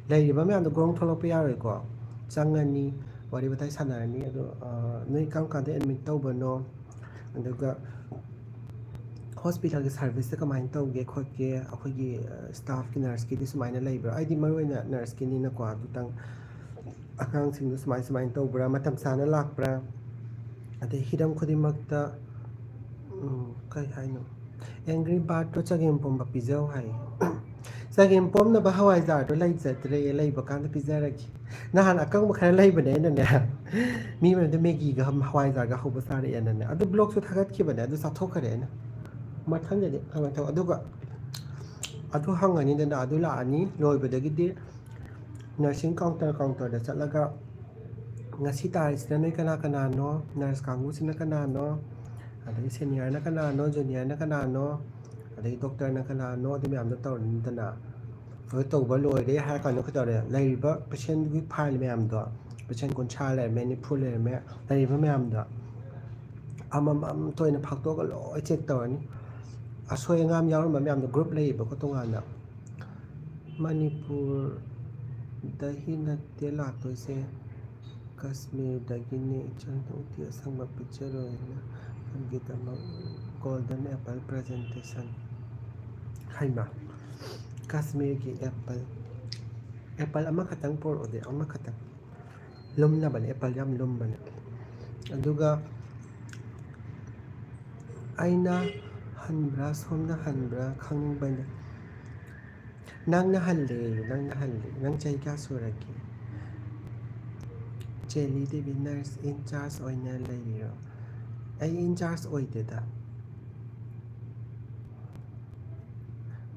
ꯂꯩꯔꯤꯕ ꯃꯌꯥꯝꯗꯣ ꯒ꯭ꯔꯣꯡ ꯊꯣꯛꯂꯛꯄ ꯌꯥꯔꯣꯏꯀꯣ ꯆꯪꯉꯅꯤ ꯋꯥꯔꯤ ꯋꯥꯇꯥꯏ ꯁꯥꯟꯅꯔꯅꯤ ꯑꯗꯣ ꯅꯣꯏ ꯀꯔꯝ ꯀꯥꯟꯗ ꯑꯦꯗꯃꯤꯠ ꯇꯧꯕꯅꯣ ꯑꯗꯨꯒ ꯍꯣꯁꯄꯤꯇꯥꯜꯒꯤ ꯁꯥꯔꯚꯤꯁꯁꯦ ꯀꯃꯥꯏꯅ ꯇꯧꯒꯦ ꯈꯣꯠꯀꯦ ꯑꯩꯈꯣꯏꯒꯤ ꯁ꯭ꯇꯥꯐꯀꯤ ꯅꯔꯁꯀꯤꯗꯤ ꯁꯨꯃꯥꯏꯅ ꯂꯩꯕ꯭ꯔꯥ ꯑꯩꯗꯤ ꯃꯔꯨ ꯑꯣꯏꯅ ꯅꯔꯁꯀꯤꯅꯤꯅꯀꯣ ꯑꯗꯨꯇꯪ ꯑꯉꯥꯡꯁꯤꯡꯗꯣ ꯁꯨꯃꯥꯏꯅ ꯇꯧꯕ꯭ꯔꯥ ꯃꯇꯝ ꯆꯥꯅ ꯂꯥꯛꯄ꯭ꯔꯥ ꯑꯗꯩ ꯍꯤꯔꯝ ꯈꯨꯗꯤꯡꯃꯛꯇ ꯀꯩ ꯍꯥꯏꯅꯣ ꯑꯦꯡꯒ꯭ꯔꯤ ꯕꯥꯔꯠꯇꯣ ꯆꯒꯦꯝꯄꯣꯝꯕ ꯄꯤꯖꯧ ꯍꯥꯏ ꯆꯒꯦꯝꯄꯣꯝꯅꯕ ꯍꯋꯥꯏꯖꯥꯔꯗꯣ ꯂꯩꯖꯗ꯭ꯔꯦ ꯂꯩꯕ ꯀꯥꯟꯗ ꯄꯤꯖꯔꯒꯦ ꯅꯍꯥꯟ ꯑꯀꯪꯕ ꯈꯔ ꯂꯩꯕꯅꯦ ꯑꯩꯅꯅꯦ ꯃꯤ ꯃꯌꯥꯝꯗ ꯃꯦꯒꯤꯒ ꯍꯋꯥꯏꯖꯥꯔꯒ ꯍꯧꯕ ꯆꯥꯔꯛꯑꯦꯅꯅꯦ ꯑꯗꯨ ꯕ꯭ꯂꯣꯛꯁꯨ ꯊꯥꯒꯠꯈꯤꯕꯅꯦ ꯑꯗꯨ ꯆꯥꯊꯣꯛꯈ꯭ꯔꯦ ꯑꯩꯅ ꯃꯊꯪꯗꯗꯤ ꯀꯃꯥꯏꯅ ꯇꯧ ꯑꯗꯨꯒ ꯑꯗꯨ ꯍꯪꯉꯅꯤꯗꯅ ꯑꯗꯨ ꯂꯥꯛꯑꯅꯤ ꯂꯣꯏꯕꯗꯒꯤꯗꯤ ꯅꯔꯁꯤꯡ ꯀꯥꯎꯟꯇꯔꯗ ꯆꯠꯂꯒ ꯉꯁꯤ ꯇꯥꯔꯤꯁꯤꯅ ꯅꯣꯏ ꯀꯅꯥ ꯀꯅꯥꯅꯣ ꯅꯔꯁ ꯀꯥꯡꯕꯨꯁꯤꯅ ꯀꯅꯥꯅꯣ ꯑꯗꯒꯤ ꯁꯦꯅꯤꯌꯔꯅ ꯀꯅꯥꯅꯣ ꯖꯨꯅꯤꯌꯔꯅ ꯀꯅꯥꯅꯣ ꯑꯗꯒꯤ ꯗꯣꯛꯇꯔꯅ ꯀꯅꯥꯅꯣ ꯑꯗꯨ ꯃꯌꯥꯝꯗꯣ ꯇꯧꯔꯅꯤꯗꯅ ꯑꯗꯨ ꯇꯧꯕ ꯂꯣꯏꯔꯦ ꯍꯥꯏꯔ ꯀꯥꯟꯗ ꯀꯩꯗꯧꯔꯦ ꯂꯩꯔꯤꯕ ꯄꯦꯁꯦꯟꯒꯤ ꯐꯥꯏꯜ ꯃꯌꯥꯝꯗꯣ ꯄꯦꯁꯦꯟ 30 ꯂꯩꯔꯝꯃꯦ 90 ꯂꯩꯔꯝꯃꯦ ꯂꯩꯔꯤꯕ ꯃꯌꯥꯝꯗꯣ ꯑꯃꯃꯝ ꯊꯣꯏꯅ ꯐꯥꯛꯇꯣꯛꯑꯒ ꯂꯣꯏ ꯆꯦꯛ ꯇꯧꯔꯅꯤ ꯑꯁꯣꯏ ꯑꯉꯥꯝ ꯌꯥꯎꯔꯝꯕ ꯃꯌꯥꯝꯗꯣ ꯒ꯭ꯔꯨꯞ ꯂꯩꯌꯦꯕꯀꯣ ꯇꯣꯉꯥꯟꯅ ꯃꯅꯤꯄꯨꯔꯗꯒꯤ ꯅꯠꯇꯦ ꯂꯥꯛꯇꯣꯏꯁꯦ ꯀꯥꯁꯃꯤꯔꯗꯒꯤꯅꯤ ꯏꯆꯟꯗ ꯎꯇꯤ ꯑꯁꯪꯕ ꯄꯤꯖꯔꯣꯏꯅ ꯑꯩꯒꯤꯗꯃꯛ ꯒꯣꯜꯗꯟ ꯑꯦꯄꯜ ꯄ꯭ꯔꯖꯦꯟꯇꯦꯁꯟ ꯍꯩꯃꯥ ꯀꯥꯁꯃꯤꯔꯒꯤ ꯑꯦꯄꯜ ꯑꯃꯈꯛꯇꯪ ꯄꯣꯔꯛꯑꯣꯗꯤ ꯑꯃꯈꯛꯇꯪ ꯂꯨꯝꯅꯕꯅꯦ ꯑꯦꯄꯜ ꯌꯥꯝ ꯂꯨꯝꯕꯅꯦ ꯑꯗꯨꯒ ꯑꯩꯅ ꯍꯟꯕ꯭ꯔꯥ ꯁꯣꯝꯅ ꯍꯟꯕ꯭ꯔꯥ ꯈꯪꯅꯤꯡꯕꯅꯦ ꯅꯪꯅ ꯍꯜꯂꯦ ꯅꯪ ꯆꯍꯤ ꯀꯌꯥ ꯁꯨꯔꯒꯦ ꯆꯦꯂꯤ ꯗꯦꯕꯤ ꯅꯔꯁ ꯏꯟꯆꯥꯔꯖ ꯑꯣꯏꯅ ꯂꯩꯔꯤꯔꯣ ꯑꯩ ꯏꯟꯆꯥꯔꯖ ꯑꯣꯏꯗꯦꯗ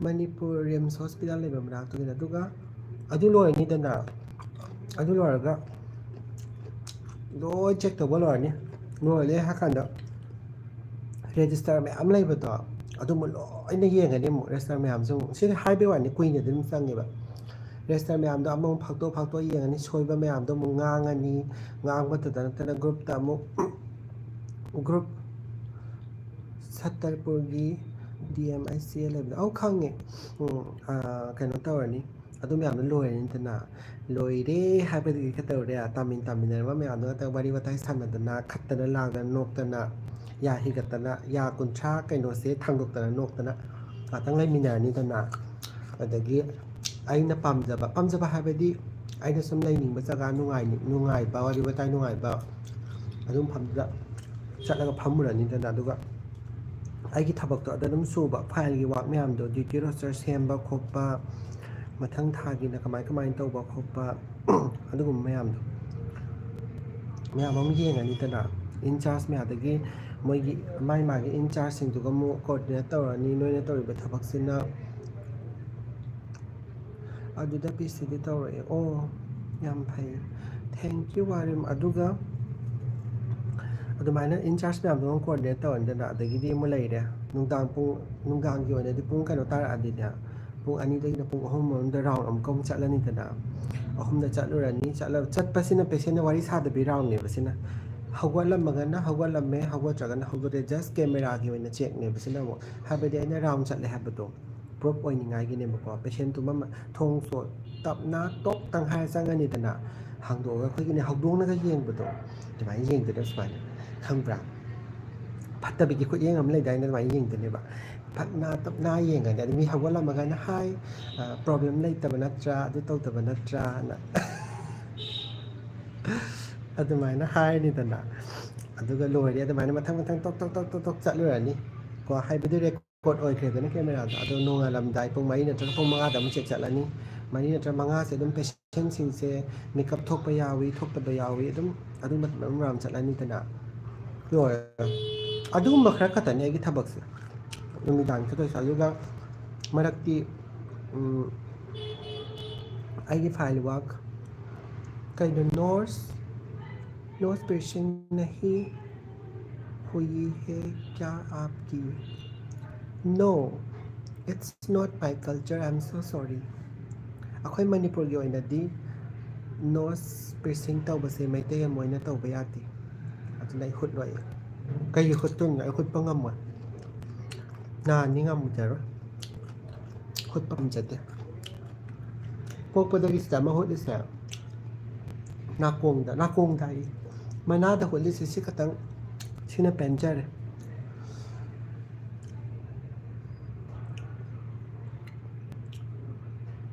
ꯃꯅꯤꯄꯨꯔ ꯔꯤꯝꯁ ꯍꯣꯁꯄꯤꯇꯥꯜ ꯂꯩꯕ ꯃꯅꯥꯛꯇꯨꯗ ꯑꯗꯨꯒ ꯑꯗꯨ ꯂꯣꯏꯔꯅꯤꯗꯅ ꯑꯗꯨ ꯂꯣꯏꯔꯒ ꯂꯣꯏ ꯆꯦꯛ ꯇꯧꯕ ꯂꯣꯏꯔꯅꯤ ꯂꯣꯏꯔꯦ ꯍꯥꯏꯔ ꯀꯥꯟꯗ ꯔꯦꯖꯤꯁꯇꯔ ꯃꯌꯥꯝ ꯂꯩꯕꯗꯣ ꯑꯗꯨꯝꯕ ꯂꯣꯏꯅ ꯌꯦꯡꯒꯅꯤ ꯑꯃꯨꯛ ꯔꯦꯖꯤꯁꯇꯔ ꯃꯌꯥꯝꯁꯨ ꯑꯃꯨꯛ ꯁꯤꯗꯤ ꯍꯥꯏꯕꯩ ꯋꯥꯅꯤ ꯀꯨꯏꯅꯗꯤ ꯑꯗꯨꯝ ꯆꯪꯉꯦꯕ ꯔꯦꯁꯇꯔ ꯃꯌꯥꯝꯗꯣ ꯑꯃꯨꯛ ꯐꯥꯛꯇꯣꯛ ꯌꯦꯡꯉꯅꯤ ꯁꯣꯏꯕ ꯃꯌꯥꯝꯗꯣ ꯑꯃꯨꯛ ꯉꯥꯡꯉꯅꯤ ꯉꯥꯡꯕꯇꯗ ꯅꯠꯇꯅ ꯒ꯭ꯔꯨꯞꯇ ꯑꯃꯨꯛ ꯒ꯭ꯔꯨꯞ ꯁꯠꯇꯔꯄꯨꯔꯒꯤ DMICL ꯂꯩꯕꯗꯣ ꯈꯪꯉꯦ ꯀꯩꯅꯣ ꯇꯧꯔꯅꯤ ꯑꯗꯨ ꯃꯌꯥꯝꯗꯣ ꯂꯣꯏꯔꯅꯤꯗꯅ ꯂꯣꯏꯔꯦ ꯍꯥꯏꯕꯗꯒꯤ ꯀꯩꯗꯧꯔꯦ ꯇꯥꯃꯤꯟꯅꯔꯕ ꯃꯌꯥꯝꯗꯣ ꯉꯥꯛꯇꯪ ꯋꯥꯔꯤ ꯋꯥꯇꯥꯏ ꯁꯥꯟꯅꯗꯅ ꯈꯠꯇꯅ ꯂꯥꯡꯗꯅ ꯅꯣꯛꯇꯅ ꯌꯥ ꯍꯤꯒꯠꯇꯅ ꯌꯥ ꯀꯨꯟꯊ꯭ꯔꯥ ꯀꯩꯅꯣꯁꯦ ꯊꯥꯡꯗꯣꯛꯇꯅ ꯅꯣꯛꯇꯅ ꯉꯥꯛꯇꯪ ꯂꯩꯃꯤꯟꯅꯔꯅꯤꯗꯅ ꯑꯗꯒꯤ ꯑꯩꯅ ꯄꯥꯝꯖꯕ ꯍꯥꯏꯕꯗꯤ ꯑꯩꯅ ꯁꯨꯝ ꯂꯩꯅꯤꯡꯕ ꯖꯒꯥ ꯅꯨꯡꯉꯥꯏꯕ ꯋꯥꯔꯤ ꯋꯥꯇꯥꯏ ꯅꯨꯡꯉꯥꯏꯕ ꯑꯗꯨꯝ ꯃꯐꯝꯗꯨꯗ ꯆꯠꯂꯒ ꯐꯝꯃꯨꯔꯅꯤꯗꯅ ꯑꯗꯨꯒ ꯑꯩꯒꯤ ꯊꯕꯛꯇꯣ ꯑꯗ ꯑꯗꯨꯝ ꯁꯨꯕ ꯐꯥꯏꯜꯒꯤ ꯋꯥꯛ ꯃꯌꯥꯝꯗꯣ ꯗ꯭ꯌꯨꯇꯤ ꯔꯣꯁꯇꯔ ꯁꯦꯝꯕ ꯈꯣꯠꯄ ꯃꯊꯪ ꯊꯥꯒꯤꯅ ꯀꯃꯥꯏꯅ ꯇꯧꯕ ꯈꯣꯠꯄ ꯑꯗꯨꯒꯨꯝꯕ ꯃꯌꯥꯝꯗꯣ ꯃꯌꯥꯝ ꯑꯃ ꯌꯦꯡꯉꯅꯤꯗꯅ ꯏꯟꯆꯥꯔꯖ ꯃꯌꯥꯝꯗꯒꯤ ꯃꯣꯏꯒꯤ ꯃꯥꯒꯤ ꯏꯟꯆꯥꯔꯖꯁꯤꯡꯗꯨꯒ ꯑꯃꯨꯛ ꯀꯣꯑꯣꯔꯗꯤꯅꯦꯠ ꯇꯧꯔꯅꯤ ꯅꯣꯏꯅ ꯇꯧꯔꯤꯕ ꯊꯕꯛꯁꯤꯅ ꯑꯗꯨꯗ ꯄꯤꯁꯤꯗꯤ ꯇꯧꯔꯛꯑꯦ ꯌꯥꯝ ꯐꯩ ꯊꯦꯡꯀ꯭ꯌꯨ ꯋꯥꯔꯤꯝ ꯑꯗꯨꯒ ꯑꯗꯨꯃꯥꯏꯅ ꯏꯟꯆꯥꯔꯖ ꯃꯌꯥꯝꯗꯣ ꯑꯃꯨꯛ ꯀꯣꯑꯣꯔꯗꯤꯅꯦꯠ ꯇꯧꯔꯅꯤꯗꯅ ꯑꯗꯒꯤꯗꯤ ꯑꯃꯨꯛ ꯂꯩꯔꯦ ꯅꯨꯡꯗꯥꯡꯒꯤ ꯑꯣꯏꯅꯗꯤ ꯄꯨꯡ ꯀꯩꯅꯣ ꯇꯥꯔꯛꯑꯗꯤꯅꯦ ꯄꯨꯡ 2ꯗꯒꯤꯅ ꯄꯨꯡ 3 ꯃꯅꯨꯡꯗ ꯔꯥꯎꯟ ꯑꯃꯨꯛꯀ ꯆꯠꯂꯅꯤꯗꯅ 3ꯗ ꯆꯠꯂꯨꯔꯅꯤ ꯆꯠꯄꯁꯤꯅ ꯄꯦꯁꯦꯟꯅ ꯋꯥꯔꯤ ꯁꯥꯗꯕꯤ ꯔꯥꯎꯟꯅꯦꯕ ꯁꯤꯅ ꯍꯧꯒꯠꯂꯝꯃꯒꯅ ꯍꯧꯒꯠꯂꯝꯃꯦ ꯍꯧꯒꯠꯇ꯭ꯔꯒꯅ ꯍꯧꯒꯠꯇ꯭ꯔꯦ ꯖꯁ ꯀꯦꯃꯦꯔꯥꯒꯤ ꯑꯣꯏꯅ ꯆꯦꯛꯅꯦꯕ ꯁꯤꯅ ꯑꯃꯨꯛ ꯍꯥꯏꯕꯗꯤ ꯑꯩꯅ ꯔꯥꯎꯟ ꯆꯠꯂꯦ ꯍꯥꯏꯕꯗꯣ ꯄ꯭ꯔꯨꯞ ꯑꯣꯏꯅꯤꯡꯉꯥꯏꯒꯤꯅꯦꯕꯀꯣ ꯄꯦꯁꯦꯟꯇꯨꯃ ꯊꯣꯡꯁꯨ ꯇꯞꯅ ꯇꯣꯛꯇꯪ ꯍꯥꯏꯔ ꯆꯪꯉꯅꯤꯗꯅ ꯍꯥꯡꯗꯣꯛꯑꯒ ꯑꯩꯈꯣꯏꯒꯤꯅꯦ ꯍꯧꯗꯣꯡꯅꯒ ꯌꯦꯡꯕꯗꯣ ꯑꯗꯨꯃꯥꯏꯅ ꯌꯦꯡꯗꯣꯏꯅꯦ ꯁꯨꯃꯥꯏꯅ ꯈꯪꯕ꯭ꯔꯥ ꯐꯠꯇꯕꯒꯤ ꯈꯨꯠꯌꯦꯡ ꯑꯃ ꯂꯩꯗꯥꯏꯅ ꯑꯗꯨꯃꯥꯏꯅ ꯌꯦꯡꯗꯣꯏꯅꯦꯕ ꯐꯠꯅ ꯇꯞꯅ ꯌꯦꯡꯒꯅꯤ ꯑꯗꯨ ꯃꯤ ꯍꯧꯒꯠꯂꯝꯃꯒꯅ ꯍꯥꯏ ꯄ꯭ꯔꯣꯕ꯭ꯂꯦꯝ ꯂꯩꯇꯕ ꯅꯠꯇ꯭ꯔꯥ ꯑꯗꯨ ꯇꯧꯗꯕ ꯅꯠꯇ꯭ꯔꯥꯅ ꯑꯗꯨꯃꯥꯏꯅ ꯍꯥꯏꯔꯅꯤꯗꯅ ꯑꯗꯨꯒ ꯂꯣꯏꯔꯦ ꯑꯗꯨꯃꯥꯏꯅ ꯃꯊꯪ ꯇꯣꯛ ꯆꯠꯂꯨꯔꯅꯤ ꯀꯣ ꯍꯥꯏꯕꯗꯤ ꯔꯦꯀꯣꯔꯠ ꯑꯣꯏꯈ꯭ꯔꯦꯗꯅ ꯀꯦꯃꯦꯔꯥꯗꯣ ꯑꯗꯣ ꯅꯣꯡꯉꯥꯜꯂꯝꯗꯥꯏ ꯄꯨꯡ 4 ꯅꯠꯇ꯭ꯔꯒ ꯄꯨꯡ 5ꯗ ꯑꯃꯨꯛ ꯆꯦꯛ ꯆꯠꯂꯅꯤ 4 ꯅꯠꯇ꯭ꯔꯒ 5ꯁꯦ ꯑꯗꯨꯝ ꯄꯦꯁꯦꯟꯁꯤꯡꯁꯦ ꯃꯦꯀꯞ ꯊꯣꯛꯄ ꯌꯥꯎꯏ ꯊꯣꯛꯇꯕ ꯌꯥꯎꯏ ꯑꯗꯨꯝ ꯑꯗꯨ ꯃꯇꯝꯗ ꯑꯗꯨꯝ ꯔꯥꯎꯟ ꯆꯠꯂꯅꯤꯗꯅ ꯂꯣꯏꯔꯦ ꯑꯗꯨꯒꯨꯝꯕ ꯈꯔ ꯈꯛꯇꯅꯦ ꯑꯩꯒꯤ ꯊꯕꯛꯁꯦ ꯅꯨꯃꯤꯗꯥꯡ ꯆꯠꯇꯣꯏꯁꯦ ꯑꯗꯨꯒ ꯃꯔꯛꯇꯤ ꯑꯩꯒꯤ ꯐꯥꯏꯜ ꯋꯥꯛ कहीं नोट्स पेशेंट नहीं हुई है क्या आपकी no it's not my culture I am so sorry अखोई मणिपुर की ओइनदी नोट्स पेशिंग तौबसे मैतै मोइना तौबा यादे अदुना आई हुटलोय कई हुटतुन आई हुटपा ngамmoy नानी ngамmuजरो हुटपा मजदे पोकपदगी सिदा हुटलिसे नाकोंदा आई मनादा हुटलिसे सि खतंग सिना पेंजरे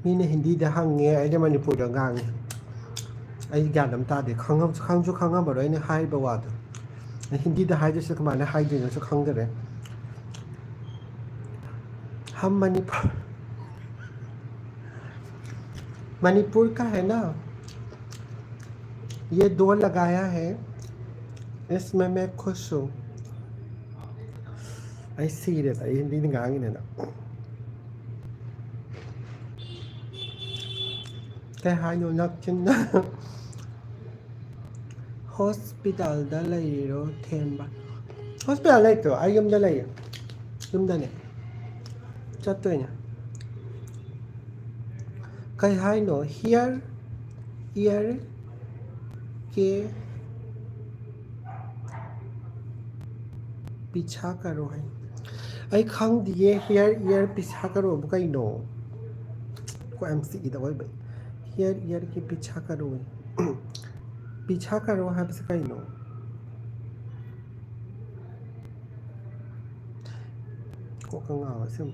मीने हिंदी दा हंगे आइदे मणिपुर दा गांगे आई ग्यान अम तादे खंगसु खंगमरो आइने हाइबा वादो हिंदी दा हाइदे कमाने हाइदेनसु खंगदरे हम मणिपुर का है ना ये 2 लगाया है इसमें मैं खुश हूँ आई सीरियस आई हिंदी गांगे ना क्या हाइनो नक्चिन हॉस्पिटल दा लेरो थेंबा हॉस्पिटल लेतो आई युमदा लेय युमदाने चतोइना कई हाइनो हियर ईयर के पीछा करो है आई खंग दिए हियर ईयर पीछा करो कईनो को एमसी इदा वई भाई हियर ईयर के पीछा करो है बस कईनो को कंगा वसम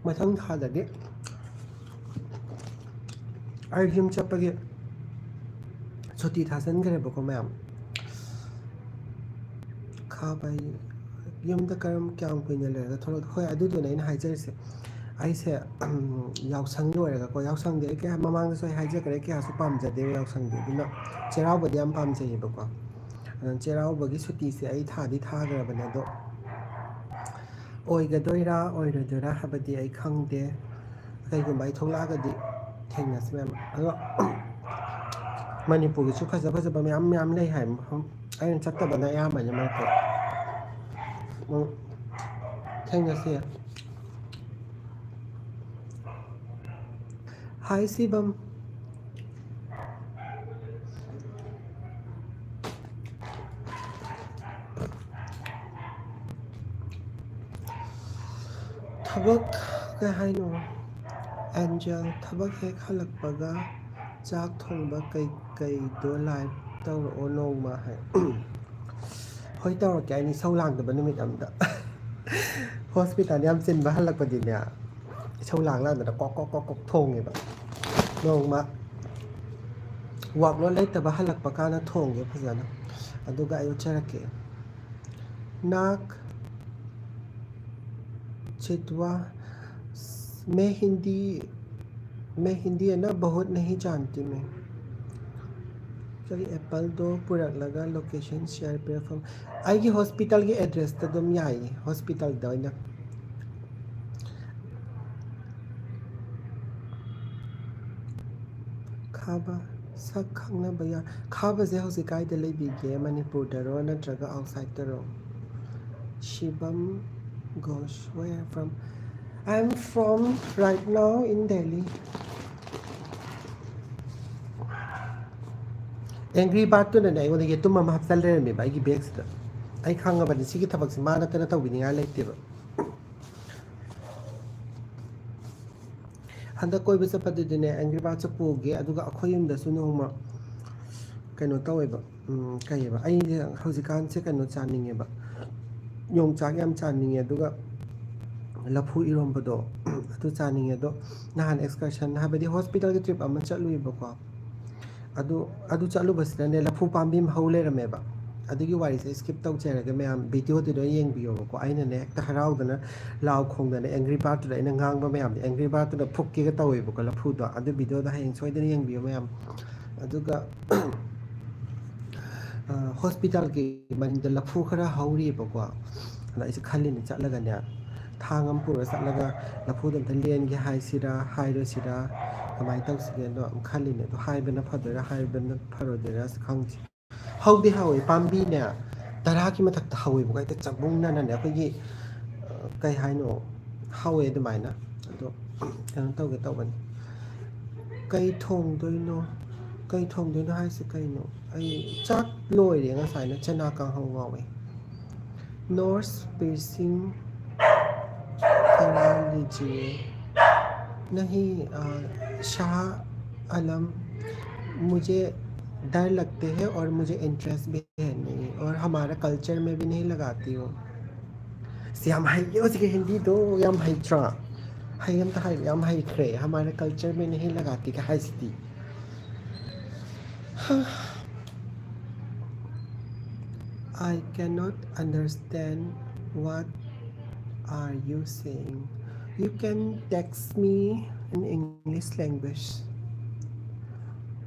मथंग थादगे आई जिम चपगे छुट्टी थासनग्रेबको मैम खाबाई युमदा करम क्याम कुइना लेरगा थोड़ा होय अदुदुना इन हाइजरसे आइसे यावसंग लोरगा को यावसंग दे के ममांग सोय हाइजर करे के हासु पामजदे यावसंग दे दुना चेरावबदि याम पामजैबको चेरावबगी छुट्टी से आई थादी थाग्रबने दो ओइगदोइरा ओइरदोरा हाबदि आई खंगदे कईगुंबा आई थोलागदि थेंगनस मैम अदो ꯃꯅꯤꯄꯨꯔꯒꯤꯁꯨ ꯐꯖꯕ ꯃꯌꯥꯝ ꯂꯩ ꯍꯥꯏ ꯑꯩꯅ ꯆꯠꯇꯕꯅ ꯑꯌꯥꯝꯕꯅ ꯃꯅꯤꯄꯨꯔ ꯊꯦꯡꯅꯁꯤ ꯍꯥꯏ ꯁꯤꯕꯝ ꯊꯕꯛ ꯀꯩ ꯍꯥꯏꯅꯣ ꯑꯦꯟꯖꯦꯜ ꯊꯕꯛ ꯍꯦꯛ ꯍꯜꯂꯛꯄꯒ ꯆꯥꯛ ꯊꯣꯡꯕ ꯀꯩꯗꯣ ꯂꯥꯏꯚ ꯇꯧꯔꯛꯑꯣ ꯅꯣꯡꯃ ꯍꯥꯏ ꯍꯣꯏ ꯇꯧꯔꯛꯀꯦ ꯑꯩꯅ ꯏꯁꯧ ꯂꯥꯡꯗꯕ ꯅꯨꯃꯤꯠ ꯑꯝꯗ ꯍꯣꯁꯄꯤꯇꯥꯜ ꯌꯥꯝ ꯆꯤꯟꯕ ꯍꯜꯂꯛꯄꯗꯤꯅꯦ ꯏꯁꯧ ꯂꯥꯡꯗꯅ ꯀꯣꯛ ꯊꯣꯡꯉꯦꯕ ꯅꯣꯡꯃ ꯋꯥꯛꯂꯣꯠ ꯂꯩꯇꯕ ꯍꯜꯂꯛꯄ ꯀꯥꯟꯗ ꯊꯣꯡꯒꯦ ꯐꯖꯅ ꯑꯗꯨꯒ ꯑꯩ ꯎꯠꯆꯔꯛꯀꯦ नाक चितवा मैं हिंदी है ना बहुत नहीं जानती मैं चलिए एप्पल दो पुरक्लगा लोकेशन शेयर पेफम आइए हॉस्पिटल के एड्रेस तो दम याई हॉस्पिटल दना खाबा sak khangna ya khaba je hosi kai de lebi ge manipur daro natraga outside daro shibam gosh where from I'm from right now in Delhi angry bird to na ai woni ge tumma ma hapsal re me bai gi bags da ai khanga ba si gi thabak si ma na ta tawini nga lekte ba handa koi ba sapadu de ne angry bird chapu ge aduga akhoi yum da su nongma kaino taweba kai ba ai haujikan se kaino chaninge ba yong chak yam chaninge aduga lafu irombado adu chaninge do nahan excursion habadi hospital ge trip amma chalui ba ko adu chalu basna ne lafu pambim haule rameba adugi wari se skip taw cheraga mayam video de do yeng biyo ko aina ne ta harau dana law khong dana angry bird da ina ngang ba mayam angry bird da phukki ga tawi ba ko lafu do adu video da hayeng soi dana yeng biyo mayam aduga hospital ki man da lafu khara hauri ba ko ana isa khalli ni chatlaga ne thangam pura chatlaga lafu dam ta len ge hai sira hairo sira kamai taw sige no am khalli ne to hai bana phadora hai bana pharodera khangchi haude hawi pambi ne tara ki mathak ta hawi ba kai ta chabung na ne ko gi kai haino hawe de maina ado kan taw ge taw ban kai thong doino kai thong doino hai se kai no ai chak loi re nga sai na chana ka hau ngawe नोर्स piercing करा लीजिए नहीं शाह आलम मुझे डर लगते हैं और मुझे इंटरेस्ट भी है नहीं और हमारा कल्चर में भी नहीं लगाती हूँ याम हाई उसके हिंदी दो याम हाई ट्रा हाई हम तो हाई याम हाई खरे हमारे कल्चर में नहीं लगाती का high city I cannot understand what are you saying? You can text me in English language.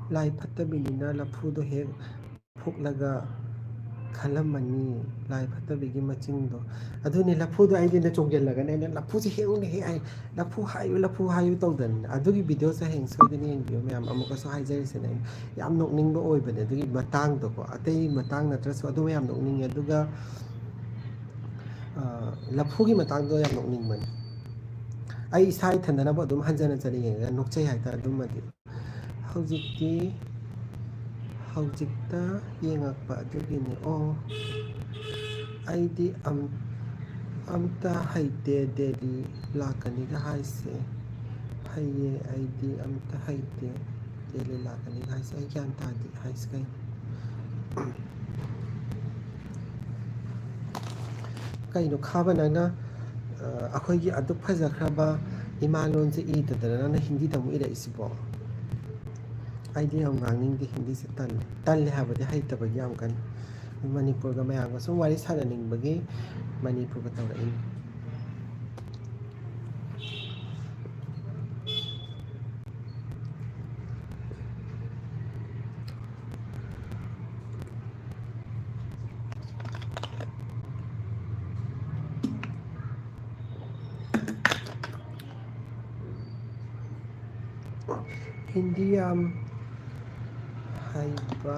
Lai phatabinina lafudo he phuklaga khalamani lai phatabigi machingdo aduni lafudo ai dina chonggellaga ne lafu si heune he ai lafu hayu tawdan adugi video sa heng soidini heng bio myam amuka so haijari se ne yam nokningba oibane adugi matang do ko atei matang natrasu adu yam nokning aduga lafugi matang do yam nokning man ai isai thandana ba adum hanjana chari yenga nokchai haita adum madi hꯧjikta yengakpa adugini o aidi amta haite Delhi lakani ga haise haye aidi amta haite Delhi lakani ga haise ai kyan ta di haise kai kaino khabana na akhoi gi aduk phajakraba imalon se I tadana na hindi tamu ira isibo idea हम गांगनिंग दे हिंदी से तल हाबदे हाइतबगी याम कन मणिपुर गा मयाम गा सम वारी साननिंग बगी मणिपुर गा तवरइन हिंदी ꯍꯩꯕ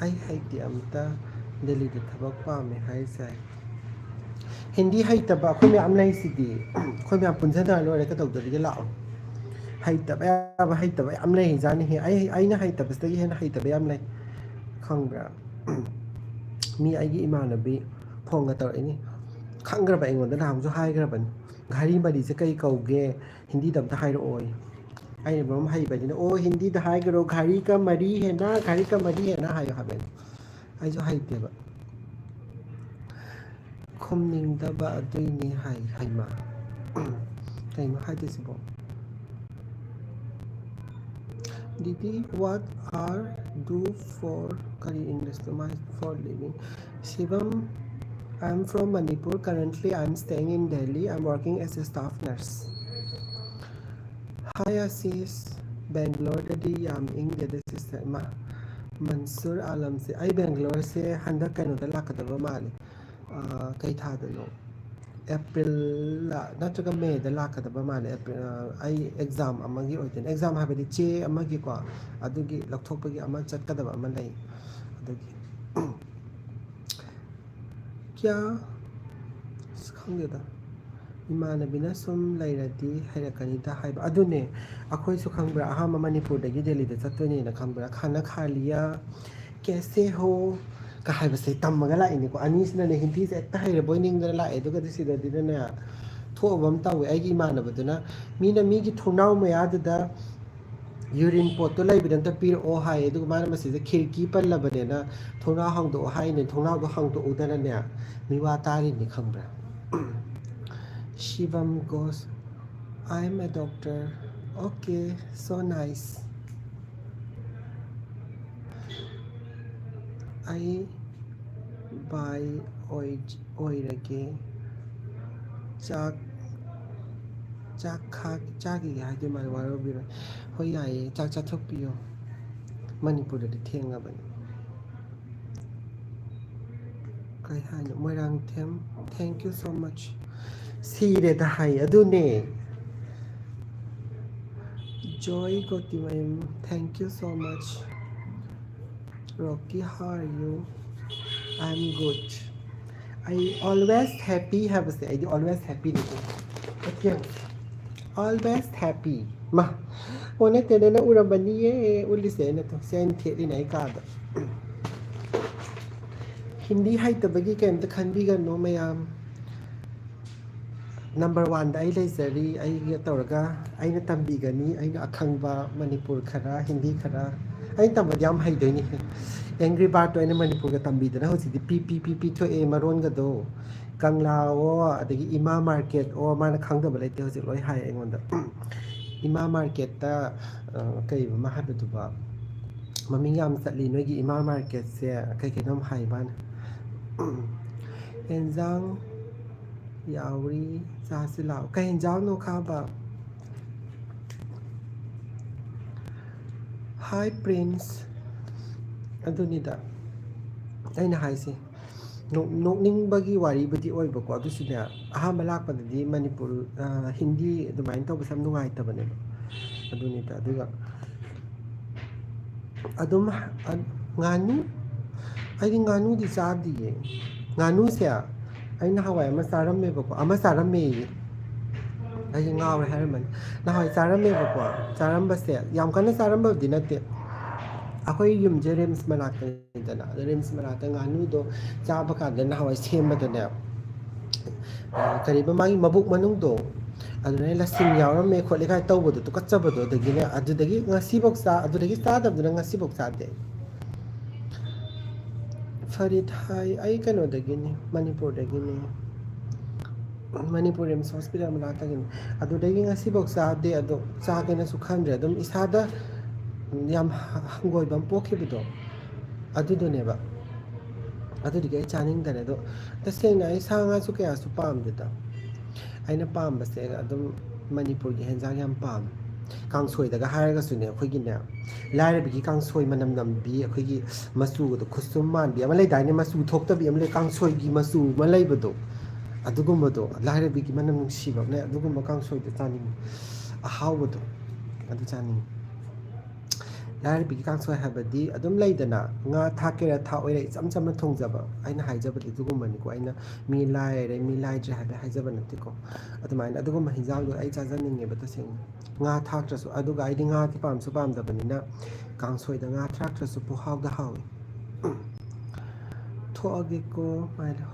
ꯑꯩ ꯍꯩꯇꯦ ꯑꯝꯇ ꯗꯦꯜꯂꯤꯗ ꯊꯕꯛ ꯄꯥꯝꯃꯦ ꯍꯥꯏꯁꯦ ꯍꯤꯟꯗꯤ ꯍꯩꯇꯕ ꯑꯩꯈꯣꯏ ꯃꯌꯥꯝ ꯂꯩꯁꯤꯗꯤ ꯑꯩꯈꯣꯏ ꯃꯌꯥꯝ ꯄꯨꯟꯁꯤꯟꯅꯔ ꯂꯣꯏꯔꯦ ꯀꯩꯗꯧꯗꯣꯔꯤꯒꯦ ꯂꯥꯛꯑꯣ ꯍꯩꯇꯕ ꯌꯥꯕ ꯍꯩꯇꯕ ꯌꯥꯝ ꯂꯩꯖꯥꯠꯅꯤꯍꯦ ꯑꯩꯅ ꯍꯩꯇꯕꯁꯤꯗꯒꯤ ꯍꯦꯟꯅ ꯍꯩꯇꯕ ꯌꯥꯝ ꯂꯩ ꯈꯪꯕ꯭ꯔꯥ ꯃꯤ ꯑꯩꯒꯤ ꯏꯃꯥꯟꯅꯕꯤ ꯐꯣꯟꯒ ꯇꯧꯔꯛꯏꯅꯤ ꯈꯪꯈ꯭ꯔꯕ ꯑꯩꯉꯣꯟꯗ ꯅꯍꯥꯟꯁꯨ ꯍꯥꯏꯈ꯭ꯔꯕꯅꯤ ꯘꯔꯤ ꯃꯔꯤꯁꯦ ꯀꯩ ꯀꯧꯒꯦ ꯍꯤꯟꯗꯤꯗ ꯑꯝꯇ ꯍꯥꯏꯔꯛꯑꯣ ꯑꯩꯅ ꯃꯔꯝ ꯍꯩꯕꯅꯤꯅ ꯑꯣ ꯍꯤꯟꯗꯤꯗ ꯍꯥꯏꯈ꯭ꯔꯣ ꯘꯔꯤ ꯀ ꯃꯔꯤ ꯍꯦꯟꯅ ꯘꯔꯤ ꯀ ꯃꯔꯤ ꯍꯦꯟꯅ ꯍꯥꯏꯌꯣ ꯍꯥꯏꯕꯅꯤ ꯑꯩꯁꯨ ꯍꯩꯇꯦꯕ ꯈꯨꯝꯅꯤꯡꯗꯕ ꯑꯗꯨꯏꯅꯤ ꯍꯩꯃ ꯀꯩꯅꯣ ꯍꯥꯏꯗꯣꯏꯁꯤꯕꯣ Didi, what are do for Kari English for living? Shivam, I'm from Manipur. Currently, I'm staying in Delhi. I'm working as a staff nurse. Hi, Assis. Bangalore, Dadi, Yaming, Dadi, Sister Ma. Mansur Alam se. Ay, Bangalore se. Handa kano da lakadaba mali. Kay thadano. April ꯅꯠꯇ꯭ꯔꯒ ꯃꯦꯗ ꯂꯥꯛꯀꯗꯕ ꯃꯥꯜꯂꯦ ꯑꯩ ꯑꯦꯛꯖꯥꯝ ꯑꯃꯒꯤ ꯑꯣꯏꯗꯣꯏꯅꯦ ꯑꯦꯛꯖꯥꯝ ꯍꯥꯏꯕꯗꯤ ꯆꯦ ꯑꯃꯒꯤꯀꯣ ꯑꯗꯨꯒꯤ ꯂꯧꯊꯣꯛꯄꯒꯤ ꯑꯃ ꯆꯠꯀꯗꯕ ꯑꯃ ꯂꯩ ꯑꯗꯨꯒꯤ ꯀꯌꯥ ꯈꯪꯗꯦꯗ ꯏꯃꯥꯟꯅꯕꯤꯅ ꯁꯨꯝ ꯂꯩꯔꯗꯤ ꯍꯩꯔꯛꯀꯅꯤꯗ ꯍꯥꯏꯕ ꯑꯗꯨꯅꯦ ꯑꯩꯈꯣꯏꯁꯨ ꯈꯪꯕ꯭ꯔꯥ ꯑꯍꯥꯟꯕ ꯃꯅꯤꯄꯨꯔꯗꯒꯤ ꯗꯦꯜꯂꯤꯗ ꯆꯠꯇꯣꯏꯅꯦꯅ ꯈꯪꯕ꯭ꯔꯥ ꯈꯥꯅ ꯈꯥꯂꯤꯌꯥ ꯀꯦꯁꯦ ꯍꯣ ꯀ ꯍꯥꯏꯕꯁꯦ ꯇꯝꯃꯒ ꯂꯥꯛꯏꯅꯤꯀꯣ ꯑꯅꯤꯁꯤꯅꯅꯦ ꯍꯤꯟꯗꯤꯁꯦ ꯍꯦꯛꯇ ꯍꯩꯔꯕꯣꯏ ꯅꯤꯡꯗꯅ ꯂꯥꯛꯑꯦ ꯑꯗꯨꯒꯗꯤ ꯁꯤꯗꯗꯤꯅꯅꯦ ꯊꯣꯛꯑꯕ ꯑꯃ ꯇꯧꯋꯦ ꯑꯩꯒꯤ ꯏꯃꯥꯟꯅꯕꯗꯨꯅ ꯃꯤꯅ ꯃꯤꯒꯤ ꯊꯣꯡꯅꯥꯎ ꯃꯌꯥꯗꯨꯗ ꯌꯨꯔꯤꯟ ꯄꯣꯠꯇꯣ ꯂꯩꯕꯗ ꯑꯝꯇ ꯄꯤꯔꯛꯑꯣ ꯍꯥꯏꯌꯦ ꯑꯗꯨꯒ ꯃꯥꯅ ꯃꯁꯤꯗ ꯈꯤꯔꯀꯤ ꯄꯜꯂꯕꯅꯤꯅ ꯊꯣꯡꯅꯥꯎ ꯍꯥꯡꯗꯣꯛꯑꯣ ꯍꯥꯏꯅꯦ ꯊꯣꯡꯅꯥꯎꯗꯣ ꯍꯥꯡꯗꯣꯛꯎꯗꯅꯅꯦ ꯃꯤꯋꯥ ꯇꯥꯔꯤꯅꯤ ꯈꯪꯕ꯭ꯔꯥ Shivam goes, I'm a doctor. Okay, so nice. I buy oirage ꯆꯥꯈꯤꯒꯦ ꯍꯥꯏꯗꯤ ꯃꯥꯅ ꯋꯥꯔꯧꯕꯤꯔꯣꯏ ꯍꯣꯏ ꯌꯥꯏꯌꯦ ꯆꯥꯛ ꯆꯥꯊꯣꯛꯄꯤꯌꯣ ꯃꯅꯤꯄꯨꯔꯗꯗꯤ ꯊꯦꯡꯉꯕꯅꯤ ꯀꯩ ꯍꯥꯏꯅꯣ ꯃꯣꯏꯔꯥꯡꯊꯦꯝ ꯊꯦꯡꯛ ꯌꯨ ꯁꯣ ꯃꯆ ꯁꯤꯔꯦꯗ ꯍꯥꯏ ꯑꯗꯨꯅꯦ Joy Gotimayam, thank you so much. Rocky, how are you? I'm good. I always happy habase. I always happy nito. Okay. Always happy. Ma. One tene na urabani ye ulise na to. Sen theli na ikada. Hindi haitabagi kaimta khanbigano mayam. Number 1 da ai leizari ai tawraga aina tambigani aina akhangba Manipur khara Hindi khara ai tambad yam haidoini Angry Bird to aina Manipur ga tambidana hosidi pp to e maron ga do Kangla o adagi Ima market o mana khangdaba leite hosi loi hai aingonda Ima market ta kai ma habetuba maming yam satli noigi Ima market se kai kenom hai ban Enzang Yauri Sasilao Kain Jao no Kaba Hi Prince Adunida Aina Haisi Nokningbagi waribadi oibako adusune ahamba lakpadadi Manipur Hindi adumain tawbasa yam nungaitabaneba adunida aduga adum nganu aidi nganu di chadiye nganu se aina hawai ama charammebako ama charamme ai ngawre haraman na hawai charammebako charambase yam kana charambadi natte akhoi yumje rims manakta dana rims manakta nganu do chaba kada na hawai sembadane kariba magi mabuk manung do aduna lasing yawramme khole kai tawbodo to kachabado dagine adudagi ngasi boksa adudagi sadabduna ngasi boksa de Farid hai ai kano dagine Manipur dagine Manipur Rims Hospital manakta gine adudagi ngasi boksa de ado chagena su khandre adum isada yam hangoibam pokhibido aduduneba adudigi ai chaningdare do tasengna ai sanga su kaya su pamdeda aina pambase adum Manipur gi henjang yam pam kangsoi daga haraga sune akhogine lairabigi kangsoi manam nambi akhoghi masu do khusum manbi ama leidaine masu thoktabi ama le kangsoi gi masu ma leibado adugumado lairabigi manam nungsiba ne adugumba kangsoi do chaning ahawado adu chaning ꯂꯥꯏꯔꯕꯤꯒꯤ ꯀꯥꯡꯁꯣꯏ ꯍꯥꯏꯕꯗꯤ ꯑꯗꯨꯝ ꯂꯩꯗꯅ ꯉꯥ ꯊꯥꯛꯀꯦꯔꯥ ꯊꯥꯛꯑꯣꯏꯔꯥ ꯏꯆꯝ ꯆꯝꯅ ꯊꯣꯡꯖꯕ ꯑꯩꯅ ꯍꯥꯏꯖꯕꯗꯤ ꯑꯗꯨꯒꯨꯝꯕꯅꯤꯀꯣ ꯑꯩꯅ ꯃꯤ ꯂꯥꯏꯔꯦ ꯃꯤ ꯂꯥꯏꯗ꯭ꯔꯦ ꯍꯥꯏꯕ ꯍꯥꯏꯖꯕ ꯅꯠꯇꯦꯀꯣ ꯑꯗꯨꯃꯥꯏꯅ ꯑꯗꯨꯒꯨꯝꯕ ꯍꯤꯟꯖꯥꯡꯗꯣ ꯑꯩ ꯆꯥꯖꯅꯤꯡꯉꯦꯕ ꯇꯁꯦꯡꯅ ꯉꯥ ꯊꯥꯛꯇ꯭ꯔꯁꯨ ꯑꯗꯨꯒ ꯑꯩꯗꯤ ꯉꯥꯗꯤ ꯄꯥꯝꯁꯨ ꯄꯥꯝꯗꯕꯅꯤꯅ ꯀꯥꯡꯁꯣꯏꯗ ꯉꯥ ꯊꯥꯛꯇ꯭ꯔꯁꯨ ꯄꯨꯍꯥꯎꯗ ꯍꯥꯎꯏ ꯊꯣꯛꯑꯒꯦꯀꯣ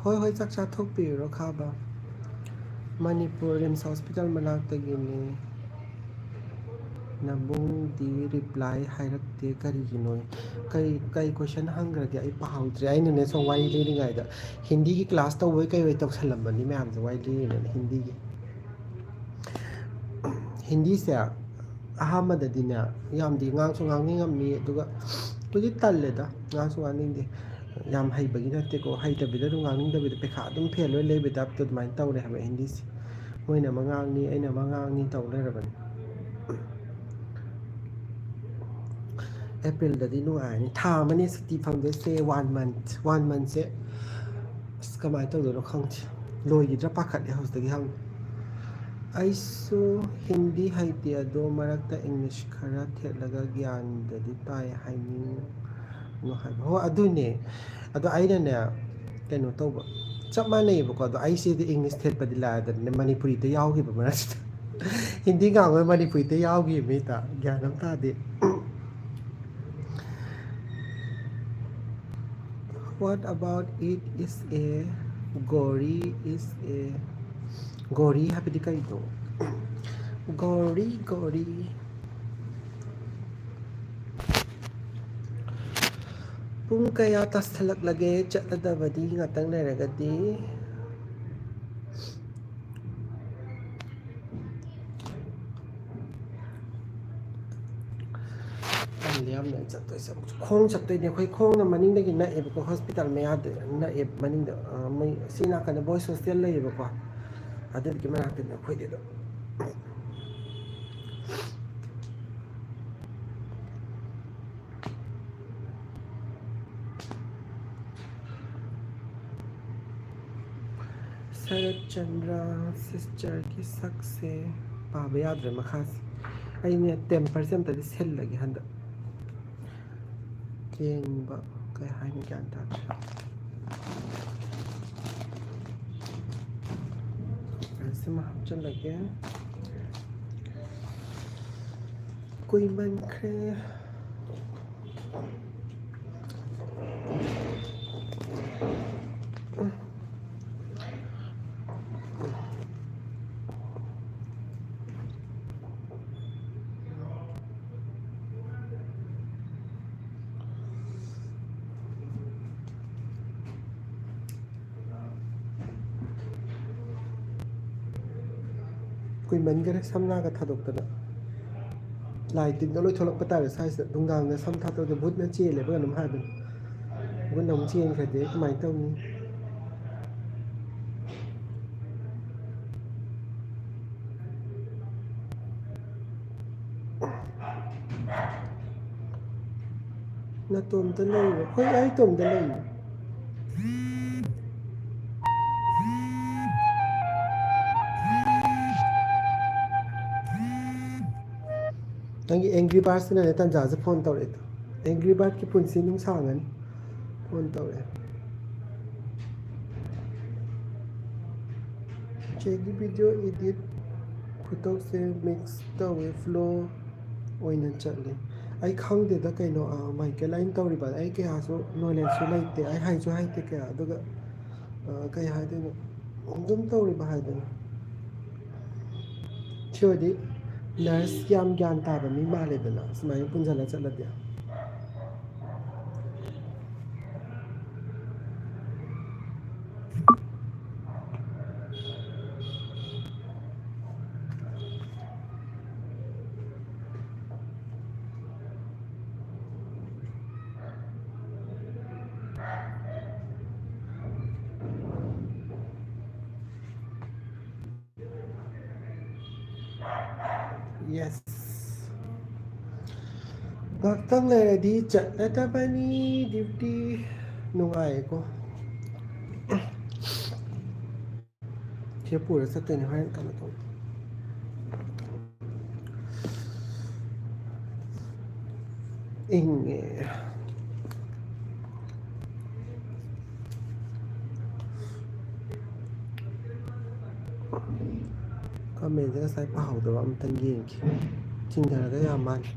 ꯍꯣꯏ ꯍꯣꯏ ꯆꯥꯛ ꯆꯥꯊꯣꯛꯄꯤꯔꯨꯔꯣ ꯈꯥꯕ ꯃꯅꯤꯄꯨꯔ ꯔꯤꯝꯁ ꯍꯣꯁꯄꯤꯇꯥꯜ ꯃꯅꯥꯛꯇꯒꯤꯅꯤ ꯅꯕꯨꯡꯗꯤ ꯔꯤꯄ꯭ꯂꯥꯏ ꯍꯥꯏꯔꯛꯇꯦ ꯀꯔꯤꯒꯤꯅꯣ ꯀꯩ ꯀꯣꯏꯁꯟ ꯍꯪꯈ꯭ꯔꯒꯦ ꯑꯩ ꯄꯥꯍꯧꯗ꯭ꯔꯦ ꯑꯩꯅꯅꯦ ꯁꯨꯝ ꯋꯥꯔꯤ ꯂꯤꯔꯤꯉꯩꯗ ꯍꯤꯟꯗꯤꯒꯤ ꯀ꯭ꯂꯥꯁ ꯇꯧꯕꯩ ꯀꯩ ꯇꯧꯁꯜꯂꯝꯕꯅꯤ ꯃꯌꯥꯝꯁꯦ ꯋꯥꯔꯤ ꯂꯤꯔꯤꯉꯩꯗ ꯍꯤꯟꯗꯤꯁꯦ ꯑꯍꯥꯟꯕꯗꯗꯤꯅꯦ ꯌꯥꯝꯗꯤ ꯉꯥꯡꯁꯨ ꯉꯥꯡꯅꯤꯡꯉꯝꯃꯤ ꯑꯗꯨꯒ ꯍꯧꯖꯤꯛ ꯇꯜꯂꯦꯗ ꯉꯥꯡꯁꯨ ꯉꯥꯡꯅꯤꯡꯗꯦ ꯌꯥꯝ ꯍꯩꯕꯒꯤ ꯅꯠꯇꯦꯀꯣ ꯍꯩꯇꯕꯤꯗ ꯑꯗꯨꯝ ꯉꯥꯡꯅꯤꯡꯗꯕꯤꯗ ꯄꯩꯈꯥ ꯑꯗꯨꯝ ꯐꯦꯜ ꯑꯣꯏ ꯂꯩꯕ ꯇꯥꯏꯞꯇ ꯑꯗꯨꯃꯥꯏꯅ ꯇꯧꯔꯦ ꯍꯥꯏꯕ ꯍꯤꯟꯗꯤꯁꯦ ꯃꯣꯏꯅ ꯑꯃ ꯉꯥꯡꯅꯤ ꯑꯩꯅ ꯑꯃ ꯉꯥꯡꯅꯤ ꯇꯧ ꯂꯩꯔꯕꯅꯤ ꯑꯦꯄ꯭ꯔꯤꯜꯗꯗꯤ ꯅꯨꯡꯉꯥꯏꯔꯅꯤ ꯊꯥ ꯑꯃꯅꯦ ꯁꯨꯇꯤ ꯐꯪꯗꯣꯏꯁꯦ 1 ꯃꯟꯊꯁꯦ ꯑꯁ ꯀꯃꯥꯏꯅ ꯇꯧꯗꯣꯏꯅꯣ ꯈꯪꯗꯦ ꯂꯣꯏꯒꯤꯗ꯭ꯔꯥ ꯄꯥꯈꯠꯂꯦ ꯍꯧꯖꯤꯛꯇꯒꯤ ꯍꯧꯅ ꯑꯩꯁꯨ ꯍꯤꯟꯗꯤ ꯍꯩꯇꯦ ꯑꯗꯣ ꯃꯔꯛꯇ ꯏꯪꯂꯤꯁ ꯈꯔ ꯊꯦꯠꯂꯒ ꯒ꯭ꯌꯥꯟꯗꯗꯤ ꯇꯥꯏ ꯍꯥꯏꯅꯤꯡꯉꯣ ꯍꯥꯏꯕ ꯍꯣꯏ ꯑꯗꯨꯅꯦ ꯑꯗꯣ ꯑꯩꯅꯅꯦ ꯀꯩꯅꯣ ꯇꯧꯕ ꯆꯞ ꯃꯥꯟꯅꯩꯌꯦꯕꯀꯣ ꯑꯗꯣ ꯑꯩꯁꯤꯗꯤ ꯏꯪꯂꯤꯁ ꯊꯦꯠꯄꯗꯤ ꯂꯥꯏꯔꯗꯅꯅꯦ ꯃꯅꯤꯄꯨꯔꯤꯗ ꯌꯥꯎꯈꯤꯕ ꯃꯔꯛꯁꯤꯗ ꯍꯤꯟꯗꯤ ꯉꯥꯡꯕ ꯃꯅꯤꯄꯨꯔꯤꯗ ꯌꯥꯎꯈꯤꯕ ꯃꯤꯗ ꯒ꯭ꯌꯥꯟ ꯑꯃ ꯇꯥꯗꯦ What about it is a ꯒꯣꯔꯤ ꯍꯥꯏꯕꯗꯤ ꯀꯩꯅꯣ ꯒꯣꯔꯤ ꯄꯨꯡ ꯀꯌꯥ ꯇꯥꯁꯜꯂꯛꯂꯒꯦ ꯆꯠꯂꯗꯕꯗꯤ ꯉꯥꯛꯇꯪ ꯂꯩꯔꯒꯗꯤ ꯌꯥꯝꯅ ꯆꯠꯇꯣꯏꯁꯦ ꯈꯣꯡ ꯆꯠꯇꯣꯏꯅꯦ ꯑꯩꯈꯣꯏ ꯈꯣꯡꯅ ꯃꯅꯤꯡꯗꯒꯤ ꯅꯛꯑꯦꯕꯀꯣ ꯍꯣꯁꯄꯤꯇꯥꯜ ꯃꯌꯥꯗ ꯅꯛꯑꯦꯕ ꯃꯅꯤꯡꯗ ꯃꯣꯏ ꯁꯤ ꯅꯥꯀꯟꯗ ꯕꯣꯏꯁ ꯍꯣꯁꯇꯦꯜ ꯂꯩꯌꯦꯕꯀꯣ ꯑꯗꯨꯒꯤ ꯃꯅꯥꯛꯇꯅꯤ ꯑꯩꯈꯣꯏꯗꯤ ꯑꯗꯨꯝ ꯁꯔꯠꯆꯟꯗ꯭ꯔ ꯁꯤꯁꯇꯔꯒꯤ ꯁꯛꯁꯦ ꯄꯥꯕ ꯌꯥꯗ꯭ꯔꯦ ꯃꯈꯥꯁꯦ ꯑꯩꯅꯦ ꯇꯦꯝꯄꯔꯁꯦ ꯑꯝꯇꯗꯤ ꯁꯤꯜꯂꯒꯦ ꯍꯟꯗꯛ ꯌꯦꯡꯕ ꯀꯩ ꯍꯥꯏꯅꯤ ꯒ꯭ꯌꯥꯟ ꯇꯥꯗ꯭ꯔꯦ ꯁꯤꯃ ꯍꯥꯞꯆꯤꯜꯂꯒꯦ ꯀꯨꯏꯃꯟꯈ꯭ꯔꯦ ꯀꯨꯏꯃꯟꯈꯔꯦ ꯁꯝꯅꯥꯒ ꯊꯥꯗꯣꯛꯇꯅ ꯂꯥꯏ ꯇꯤꯟꯒ ꯂꯣꯏ ꯊꯣꯛꯂꯛꯄ ꯇꯥꯔꯦ ꯁ꯭ꯋꯥꯏꯁꯤꯗ ꯅꯨꯡꯗꯥꯡꯗ ꯁꯝ ꯊꯥꯗꯣꯛꯇ ꯚꯨꯠꯅ ꯆꯦꯜꯂꯦꯕ ꯀꯩꯅꯣꯝ ꯍꯥꯏꯕꯅꯤ ꯚꯨꯠꯅ ꯑꯃꯨꯛ ꯆꯦꯟꯈ꯭ꯔꯗꯤ ꯀꯃꯥꯏꯅ ꯇꯧꯅꯤ ꯅꯇꯣꯝꯇ ꯂꯩꯔꯣ ꯍꯣꯏ ꯑꯩ ꯏꯇꯣꯝꯗ ꯂꯩꯌꯦ ꯅꯪꯒꯤ ꯑꯦꯡꯒ꯭ꯔꯤ ꯕꯥꯔꯠꯁꯤꯅꯅꯦ ꯇꯟꯖꯥꯁꯦ ꯐꯣꯟ ꯇꯧꯔꯛꯏꯗꯣ ꯑꯦꯡꯒ꯭ꯔꯤ ꯕꯥꯔꯠꯀꯤ ꯄꯨꯟꯁꯤ ꯅꯨꯡ ꯁꯥꯡꯉꯅꯤ ꯐꯣꯟ ꯇꯧꯔꯛꯑꯦ ꯆꯦꯒꯤ ꯚꯤꯗꯤꯑꯣ ꯏꯗꯤꯠ ꯈꯨꯇꯧꯁꯦ ꯃꯤꯛꯁ ꯇꯧꯋꯦ ꯐ꯭ꯂꯣ ꯑꯣꯏꯅ ꯆꯠꯂꯦ ꯑꯩ ꯈꯪꯗꯦꯗ ꯀꯩꯅꯣ ꯃꯥꯏꯀꯦꯜ ꯑꯩꯅ ꯇꯧꯔꯤꯕ ꯑꯩ ꯀꯌꯥꯁꯨ ꯅꯣꯂꯦꯖꯁꯨ ꯂꯩꯇꯦ ꯑꯩ ꯍꯩꯁꯨ ꯍꯩꯇꯦ ꯀꯌꯥ ꯑꯗꯨꯒ ꯀꯩ ꯍꯥꯏꯗꯣꯏꯅꯣ ꯑꯗꯨꯝ ꯇꯧꯔꯤꯕ ꯍꯥꯏꯗꯨꯅꯤ ꯁꯤ ꯑꯣꯏꯗꯤ ꯅꯔꯁ ꯌꯥꯝ ꯒ꯭ꯌꯥꯟ ꯇꯥꯕ ꯃꯤ ꯃꯥꯜꯂꯦꯗꯅ ꯁꯨꯃꯥꯏꯅ ꯄꯨꯟꯁꯤꯜꯂ ꯆꯠꯂꯗꯤ ꯌꯦꯁ ꯉꯥꯛꯇꯪ ꯂꯩꯔꯗꯤ ꯆꯠꯂꯗꯕꯅꯤ ꯗ꯭ꯌꯨꯇꯤ ꯅꯨꯡꯉꯥꯏꯌꯦꯀꯣ ꯁꯤ ꯄꯨꯔ ꯆꯠꯇꯣꯏꯅꯦ ꯍꯣꯔꯦꯟ ꯀꯩꯅꯣ ꯇꯧ 잉 커멘트 ꯉꯁꯥꯏ ꯄꯥꯍꯧꯗꯕ ꯑꯝꯇꯪ ꯌꯦꯡꯈꯤ ꯆꯤꯡꯊꯔꯒ ꯌꯥꯝ ꯃꯥꯜꯂꯤ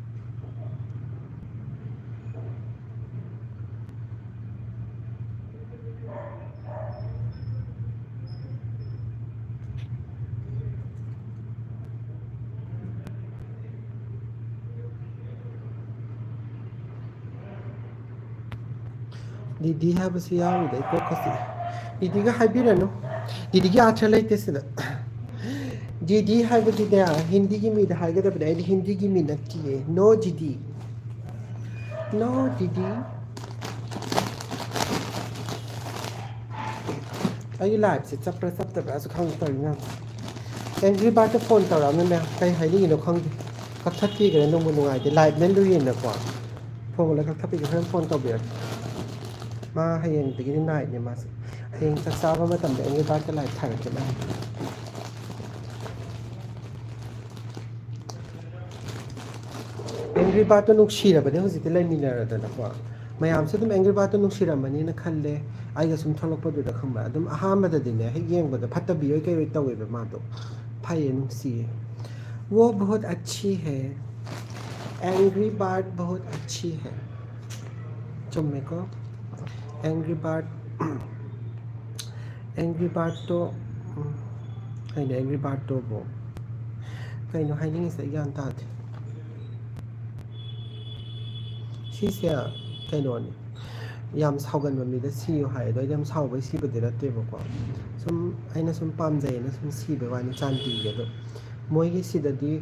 ꯗꯤꯗꯤ ꯍꯥꯏꯕꯁꯨ ꯌꯥꯎꯔꯤꯗ ꯑꯩ ꯀꯣꯛꯀꯁꯤ ꯗꯤꯗꯤꯒ ꯍꯥꯏꯕꯤꯔꯅꯨ ꯗꯤꯗꯤꯒꯤ ꯑꯥꯔꯊ ꯂꯩꯇꯦ ꯁꯤꯗ ꯗꯤꯗꯤ ꯍꯥꯏꯕꯗꯤꯅꯦ ꯍꯤꯟꯗꯤꯒꯤ ꯃꯤꯗ ꯍꯥꯏꯒꯗꯕꯅꯦ ꯑꯩꯗꯤ ꯍꯤꯟꯗꯤꯒꯤ ꯃꯤ ꯅꯠꯇꯤꯌꯦ ꯅꯣ ꯗꯤꯗꯤ ꯅꯣ ꯗꯤꯗꯤ ꯑꯩꯒꯤ ꯂꯥꯏꯐꯁꯦ ꯆꯠꯄ꯭ꯔꯥ ꯆꯠꯇꯕ꯭ꯔꯥꯁꯨ ꯈꯪꯗꯧꯔꯤꯅ ꯑꯦꯡꯒ꯭ꯔꯤ ꯕꯥꯔꯠꯇ ꯐꯣꯟ ꯇꯧꯔꯛꯑꯃꯤꯅꯦ ꯀꯩ ꯍꯥꯏꯅꯤꯡꯉꯤꯅꯣ ꯈꯪꯗꯦ ꯀꯛꯊꯠꯄꯤꯈ꯭ꯔꯦ ꯅꯪꯕꯨ ꯅꯨꯡꯉꯥꯏꯇꯦ ꯂꯥꯏꯚ ꯂꯨꯏꯌꯦꯅꯀꯣ ꯐꯣꯟꯒ ꯀꯛꯊꯠꯄꯤꯈ꯭ꯔꯦ ꯍꯣꯔꯦꯟ ꯐꯣꯟ ꯇꯧꯕꯤꯔꯛꯀꯦ ꯃꯥ ꯍꯌꯦꯡꯗꯒꯤꯗꯤ ꯅꯥꯏꯠꯅꯦ ꯃꯥꯁꯦ ꯍꯌꯦꯡ ꯆꯥꯛ ꯆꯥꯕ ꯃꯇꯝꯗ ꯑꯦꯡꯒ꯭ꯔꯤ ꯕꯥꯔꯠꯇ ꯂꯥꯏꯚ ꯊꯥꯔꯛꯀꯦ ꯃꯥ ꯑꯦꯡꯒ꯭ꯔꯤ ꯕꯥꯔꯠꯇꯣ ꯅꯨꯡꯁꯤꯔꯕꯅꯦ ꯍꯧꯖꯤꯛꯇꯤ ꯂꯩꯃꯤꯟꯅꯔꯗꯅꯀꯣ ꯃꯌꯥꯝꯁꯨ ꯑꯗꯨꯝ ꯑꯦꯡꯒ꯭ꯔꯤ ꯕꯥꯔꯠꯇꯣ ꯅꯨꯡꯁꯤꯔꯝꯃꯅꯤꯅ ꯈꯜꯂꯦ ꯑꯩꯒ ꯁꯨꯝ ꯊꯣꯛꯂꯛꯄꯗꯨꯗ ꯈꯪꯕ꯭ꯔꯥ ꯑꯗꯨꯝ ꯑꯍꯥꯟꯕꯗꯗꯤꯅꯦ ꯍꯦꯛ ꯌꯦꯡꯕꯗ ꯐꯠꯇꯕꯤꯑꯣꯏ ꯀꯩ ꯑꯣꯏ ꯇꯧꯋꯦꯕ ꯃꯥꯗꯣ ꯐꯩꯌꯦ ꯅꯨꯡꯁꯤꯌꯦ वो बहुत अच्छी है एंग्री बर्ड बहुत अच्छी है चुम्मेको एंग्री बर्ड तो कहीं एंग्री बर्ड तो वो कहीं हाइनिंग से ज्ञान ताते ꯁꯤꯁꯦ ꯀꯩꯅꯣꯅꯤ ꯌꯥꯝ ꯁꯥꯎꯒꯟꯕ ꯃꯤꯗ ꯁꯤꯌꯨ ꯍꯥꯏ ꯑꯗꯣ ꯑꯩꯗꯤ ꯌꯥꯝ ꯁꯥꯎꯕꯩ ꯁꯤꯕꯗꯤ ꯅꯠꯇꯦꯕꯀꯣ ꯁꯨꯝ ꯑꯩꯅ ꯁꯨꯝ ꯄꯥꯝꯖꯩꯅ ꯁꯨꯝ ꯁꯤꯕꯩ ꯋꯥꯅꯤ ꯆꯥꯟꯗꯤꯒꯤ ꯑꯗꯣ ꯃꯣꯏꯒꯤ ꯁꯤꯗꯗꯤ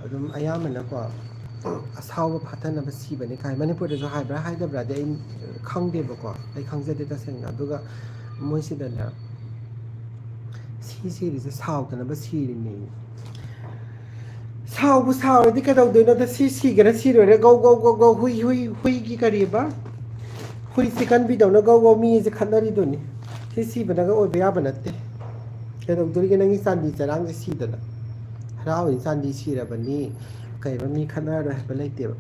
ꯑꯗꯨꯝ ꯑꯌꯥꯝꯕꯅꯀꯣ ꯑꯁꯥꯎꯕ ꯐꯥꯊꯅꯕ ꯁꯤꯕꯅꯤ ꯀꯥꯏ ꯃꯅꯤꯄꯨꯔꯗꯁꯨ ꯍꯥꯏꯕ꯭ꯔꯥ ꯍꯥꯏꯗꯕ꯭ꯔꯥꯗꯤ ꯑꯩ ꯈꯪꯗꯦꯕꯀꯣ ꯑꯩ ꯈꯪꯖꯗꯦ ꯇꯁꯦꯡꯅ ꯑꯗꯨꯒ ꯃꯣꯏꯁꯤꯗꯅꯦ ꯁꯤꯔꯤꯁꯦ ꯁꯥꯎꯗꯅꯕ ꯁꯤꯔꯤꯅꯤ ꯁꯥꯎꯕꯨ ꯁꯥꯎꯔꯗꯤ ꯀꯩꯗꯧꯗꯣꯏꯅꯣꯗ ꯁꯤꯒꯦꯔꯥ ꯁꯤꯔꯣꯏꯔꯥ ꯒꯧ ꯒꯧ ꯒꯧ ꯒꯧ ꯍꯨꯏꯒꯤ ꯀꯔꯤꯕ ꯍꯨꯏ ꯆꯤꯛꯀꯟꯕꯤꯗꯧꯅ ꯒꯧ ꯒꯧ ꯃꯤꯁꯦ ꯈꯠꯅꯔꯤꯗꯨꯅꯤ ꯁꯤꯕꯅꯒ ꯑꯣꯏꯕ ꯌꯥꯕ ꯅꯠꯇꯦ ꯀꯩꯗꯧꯗꯣꯔꯤꯒꯦ ꯅꯪꯒꯤ ꯆꯥꯟꯗꯤ ꯆꯔꯥꯡꯁꯦ ꯁꯤꯗꯅ ꯍꯔꯥꯎꯏ ꯆꯥꯟꯗꯤ ꯁꯤꯔꯕꯅꯤ ꯀꯩꯕ ꯃꯤ ꯈꯠꯅꯔꯔꯣꯏ ꯍꯥꯏꯕ ꯂꯩꯇꯦꯕ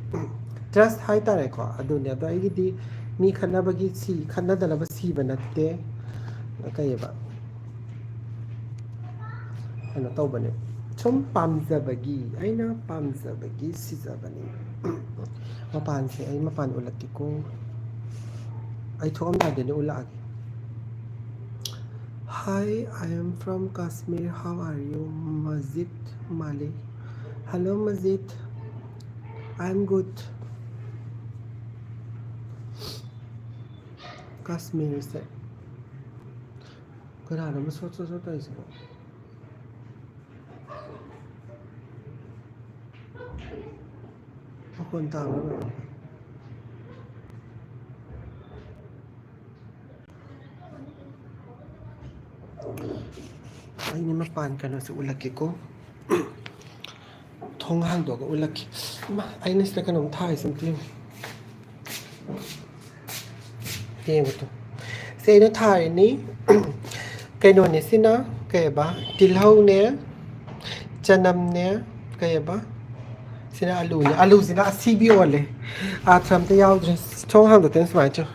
ꯇ꯭ꯔꯁ ꯍꯥꯏꯇꯥꯔꯦꯀꯣ ꯑꯗꯨꯅꯦ ꯑꯗꯣ ꯑꯩꯒꯤꯗꯤ ꯃꯤ ꯈꯠꯅꯕꯒꯤ ꯈꯠꯅꯗꯅꯕ ꯁꯤꯕ ꯅꯠꯇꯦ ꯀꯩꯑꯕ ꯀꯩꯅꯣ ꯇꯧꯕꯅꯦ ꯁꯨꯝ ꯄꯥꯝꯖꯕꯒꯤ ꯑꯩꯅ ꯄꯥꯝꯖꯕꯒꯤ ꯁꯤꯖꯕꯅꯤ ꯃꯄꯥꯟꯁꯦ ꯑꯩ ꯃꯄꯥꯟ ꯎꯠꯂꯛꯀꯦꯀꯣ ꯑꯩ ꯊꯣꯛꯑꯝꯗꯥꯏꯗꯅꯦ ꯎꯠꯂꯛꯑꯒꯦ Hi, I am from Kashmir. How are you? Majid Malik. Hello, Majid. I'm good. Kashmir से कनाडा में सोचो इसको कौन था ꯑꯩꯅ ꯃꯄꯥꯟ ꯀꯩꯅꯣꯁꯦ ꯎꯠꯂꯛꯀꯦꯀꯣ ꯊꯣꯡ ꯍꯥꯡꯗꯣꯛꯑꯒ ꯎꯠꯂꯛꯀꯦ ꯑꯩꯅ ꯁꯤꯗ ꯀꯩꯅꯣꯝ ꯊꯥꯏꯁꯦ ꯑꯝꯇ ꯌꯦꯡꯉꯨꯇꯣ ꯁꯤ ꯑꯩꯅ ꯊꯥꯔꯤꯅꯤ ꯀꯩꯅꯣꯅꯦ ꯁꯤꯅ ꯀꯩꯕ ꯇꯤꯜꯍꯧꯅꯦ ꯆꯅꯝꯅꯦ ꯀꯩꯕ ꯁꯤꯅ ꯑꯂꯨꯅꯦ ꯑꯂꯨꯁꯤꯅ ꯑꯁꯤꯕꯤ ꯑꯣꯜꯂꯦ ꯑꯥꯊ꯭ꯔ ꯑꯝꯇ ꯌꯥꯎꯗ꯭ꯔꯦ ꯊꯣꯡ ꯍꯥꯡꯗꯣꯛꯇꯦꯅ ꯁꯨꯃꯥꯏꯅ ꯇꯧ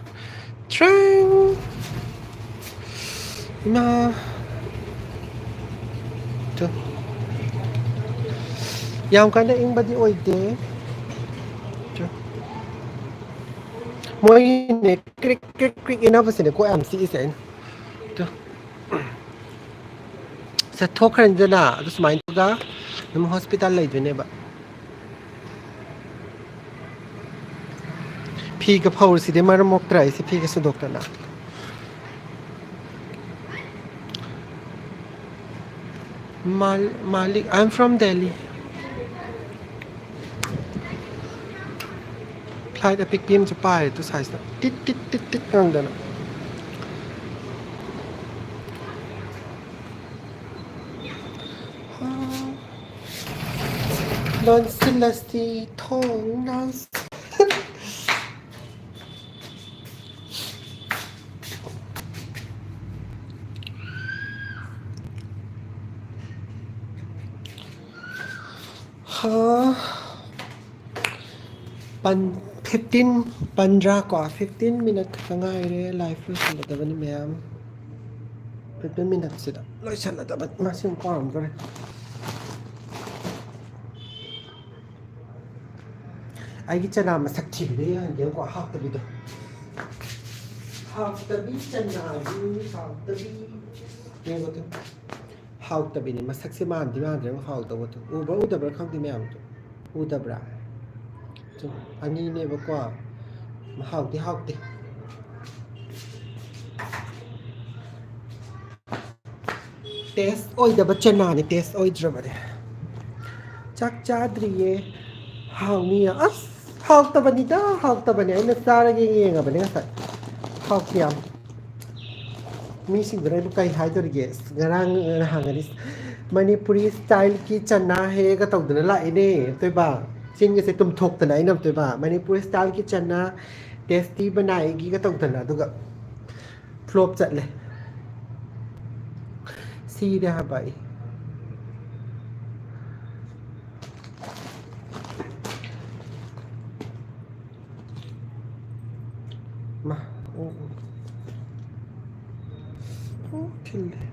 ꯇ꯭ꯔꯦꯡ ꯏꯃꯥ ꯌꯥꯝ ꯀꯟꯅ ꯏꯪꯕꯗꯤ ꯑꯣꯏꯗꯦ ꯃꯣꯏꯅꯦ ꯀ꯭ꯔꯤꯛ ꯀ꯭ꯔꯤꯛ ꯀ꯭ꯔꯤꯛ ꯏꯟꯅꯕꯁꯤꯅꯦ ꯀꯣ ꯌꯥꯝ ꯆꯤꯛꯏꯁꯦ ꯑꯩꯅ ꯆꯠꯊꯣꯛꯈ꯭ꯔꯅꯤꯗꯅ ꯑꯗꯨ ꯁꯨꯃꯥꯏꯅ ꯇꯧꯔꯒ ꯑꯗꯨꯝ ꯍꯣꯁꯄꯤꯇꯥꯜ ꯂꯩꯗꯣꯏꯅꯦꯕ ꯐꯤꯒ ꯐꯧꯔꯤꯁꯤꯗꯤ ꯃꯔꯝ ꯃꯣꯛꯇ꯭ꯔꯥ ꯑꯩꯁꯦ ꯐꯤꯒ ꯁꯨꯗꯣꯛꯇꯅ Malik, I'm from Delhi. Flight ꯑꯄꯤꯛꯄꯤ ꯑꯃꯁꯨ ꯄꯥꯏꯔꯦ two ꯁꯥꯏꯁꯇ ꯇꯤꯠ ꯇꯤꯠ ꯇꯤꯠ ꯇꯤꯠ ꯉꯪꯗꯅ ꯂꯣꯟꯁꯤꯜꯂꯁꯤ ꯊꯣꯡꯅꯥꯎꯁꯤ 15 15 ko 15 minute khata ngaire live loisanadabani mayam 15 minute sida loisanadaba masim qaram dore aigi chana masak thibide yan ko haftabido haftabi chana ni haftabi yengo to haftabi ni masak se man di man re haftabi to udabra khangdi mayam to udabra to ani ne ba ko hafti test ओइदब चनाने टेस्ट ओइद्रबने चाक चाद्रिये हाउनी अस हाउतबनिदा हाउतबने अइना चारगे येंगबने ngasa हाउतियाम मीसिंगरे कै हाइदरगे गरांग हांगनि मणिपुरी स्टाइल की चना हे ग तौदना लाइने तोबा चिंगे से तुम थोकतना इनम तोबा मणिपुरी स्टाइल की चना टेस्टी बनाएगी ग तौदना दुगा फ्लॉप चले सीधे हाँ भाई मा ओ खिल्ले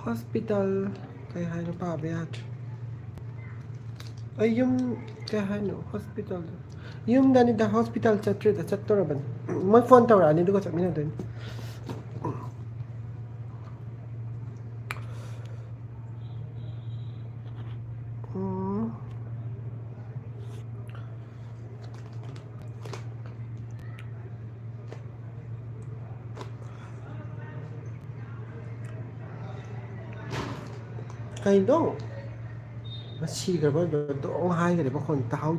हॉस्पिटल कहीं है ना पाबे यार अयुम क्या है ना हॉस्पिटल युम दानी दा हॉस्पिटल चत्रे दा चत्तोरा बन मैं फोन तवरा नहीं दुको चमिना दिन कहीं दो मच्छी कर बस दो हाई करे बखोन ताऊ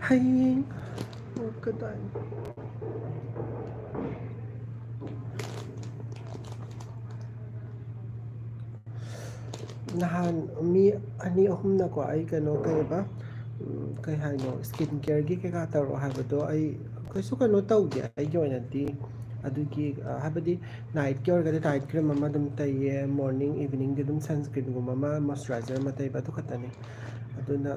हाई कदाई नहान मी अनि अहुमना को आई कनो कयबा कय हाइनो स्किन केयर की का तरो हाबदो आई कइसु कनो तौदे आई जोइनती अदुगी हाबदी नाइट केयर गदे नाइट क्रीम अमा दम तइये मॉर्निंग इवनिंग दम सनस्क्रीन गुमा मॉइस्चराइजर मा तइबा तो खतने अदुना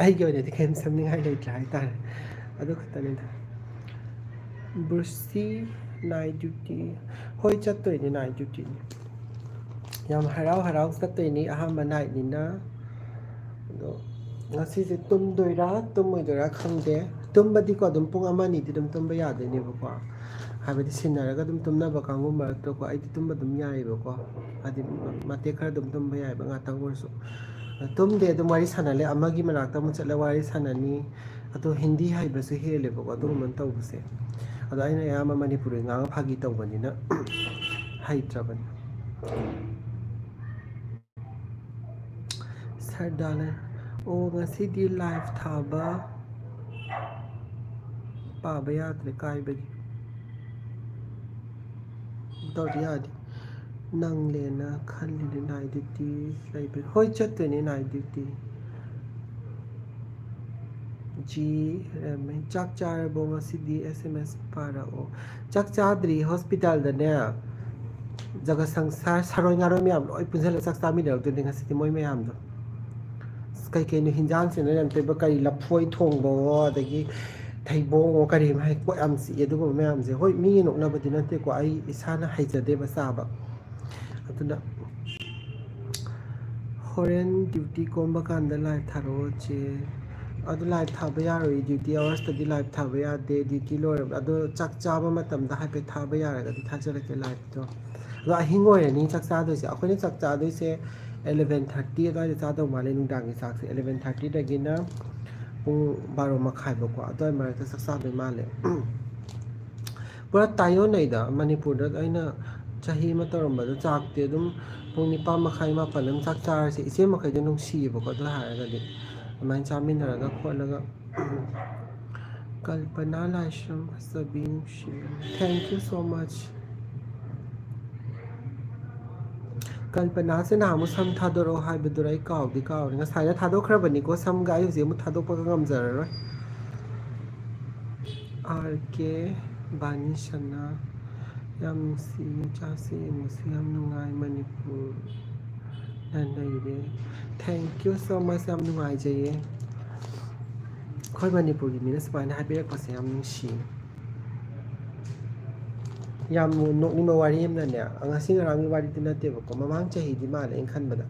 आई जोइनती केम समनिंग हाई लेट हाई तार अदु खतने ब्रुसी नाइट ड्यूटी होय चत्तोइनी नाइट ड्यूटी याम हराव चत्तोइनी अहम नाइटनिना अदो ngasi tumdoira tumoidora khangde tumbadi ko dum pung amani di dum tumba yadene bako habedi sinaraga dum tumna ba kangu mar to ko ai tumba dum yai bako adi mate khar dum tumba yai ba ngata gorsu tumde dum wari sanale amagi manakta mu chala wari sanani ato hindi hai basu hele bako dum man taw buse ado aina yama manipuri nga phagi tawbani na hai traban sardana O ngasi live thaba पाबा यात्रे कायबगी तौर यादी नंग लेना खल्ली नाइट ड्यूटी लाइब्रेरी होय चत्तोनी नाइट ड्यूटी जी मैं चाक चार बोंगा सीधी एसएमएस पारा ओ चाक चाद्री हॉस्पिटल दने जगह संसार सरोय ngaरो म्याम लोय पुंजल चाक चामी दर तो दिंगा सिटी मोय म्याम दो कई कई हिंजान से नम पे कई लफोई थोंबो अदगी थैबोंगो करी माय को याम सी एदुगो मैम से होय मी नोकनाबदि नते को आई इसाना हाइजदे बसाबा अदुना होरेन ड्यूटी कोंबा कांदा लाइव थारो चे अदु लाइव थाबा यारोय ड्यूटी आवर्स तदि लाइव थाबा यादे ड्यूटी लोर अदु चाक चाबा मतम दा हाइपे थाबा यारगदि थाजरके लाइव तो अदु अहिंगोयनी चाक चादोसे अखोने चाक चादोसे 11:30 अदुवाइदे चादौ माले नुंदांगी चाकसे 11:30 दगिना पुंग 12 मखाय बको अदुवाइ मारते चाक चादोय माले पूरा तायो नैदा मणिपुर दा अइना चाही मा तोरमबदो चाकते दुम पुंग 9 मखाय 4 नं चाक चारसे इसे मखाय दो नुंसी बको अदु हारगदि मान चामिनरगा खोलगा कल्पना लाइश्रम सभी थैंक यू सो मच ꯀꯜꯄꯅꯥꯁꯦ ꯅꯍꯥꯟꯃꯨꯛ ꯁꯝ ꯊꯥꯗꯣꯔꯛꯑꯣ ꯍꯥꯏꯕꯗꯨꯔ ꯑꯩ ꯀꯥꯎꯗꯤ ꯀꯥꯎꯔꯦ ꯉꯁꯥꯏꯅ ꯊꯥꯗꯣꯛꯈ꯭ꯔꯕꯅꯤꯀꯣ ꯁꯝꯒ ꯑꯩ ꯍꯧꯖꯤꯛ ꯑꯃꯨꯛ ꯊꯥꯗꯣꯛꯄꯒ ꯉꯝꯖꯔꯔꯣꯏ ꯑꯥꯔ ꯀꯦ ꯕꯥꯅꯤ ꯁꯅꯥ ꯌꯥꯝ ꯅꯨꯡꯁꯤ ꯃꯆꯥꯁꯦ ꯌꯦꯡꯕꯁꯨ ꯌꯥꯝ ꯅꯨꯡꯉꯥꯏ ꯃꯅꯤꯄꯨꯔ ꯂꯩꯔꯦ ꯊꯦꯡꯀ꯭ꯌꯨ ꯁꯣ ꯃꯆ ꯌꯥꯝ ꯅꯨꯡꯉꯥꯏꯖꯩꯌꯦ ꯑꯩꯈꯣꯏ ꯃꯅꯤꯄꯨꯔꯒꯤ ꯃꯤꯅ ꯁꯨꯃꯥꯏꯅ ꯍꯥꯏꯕꯤꯔꯛꯄꯁꯦ ꯌꯥꯝ ꯅꯨꯡꯁꯤ ꯌꯥꯝ ꯅꯣꯛꯅꯤꯡꯕ ꯋꯥꯔꯤ ꯑꯃꯅꯅꯦ ꯉꯁꯤ ꯉꯔꯥꯡꯒꯤ ꯋꯥꯔꯤꯗꯤ ꯅꯠꯇꯦꯕꯀꯣ ꯃꯃꯥꯡ ꯆꯍꯤꯗꯤ ꯃꯥꯜꯂꯦ ꯑꯩꯅ ꯈꯟꯕꯗ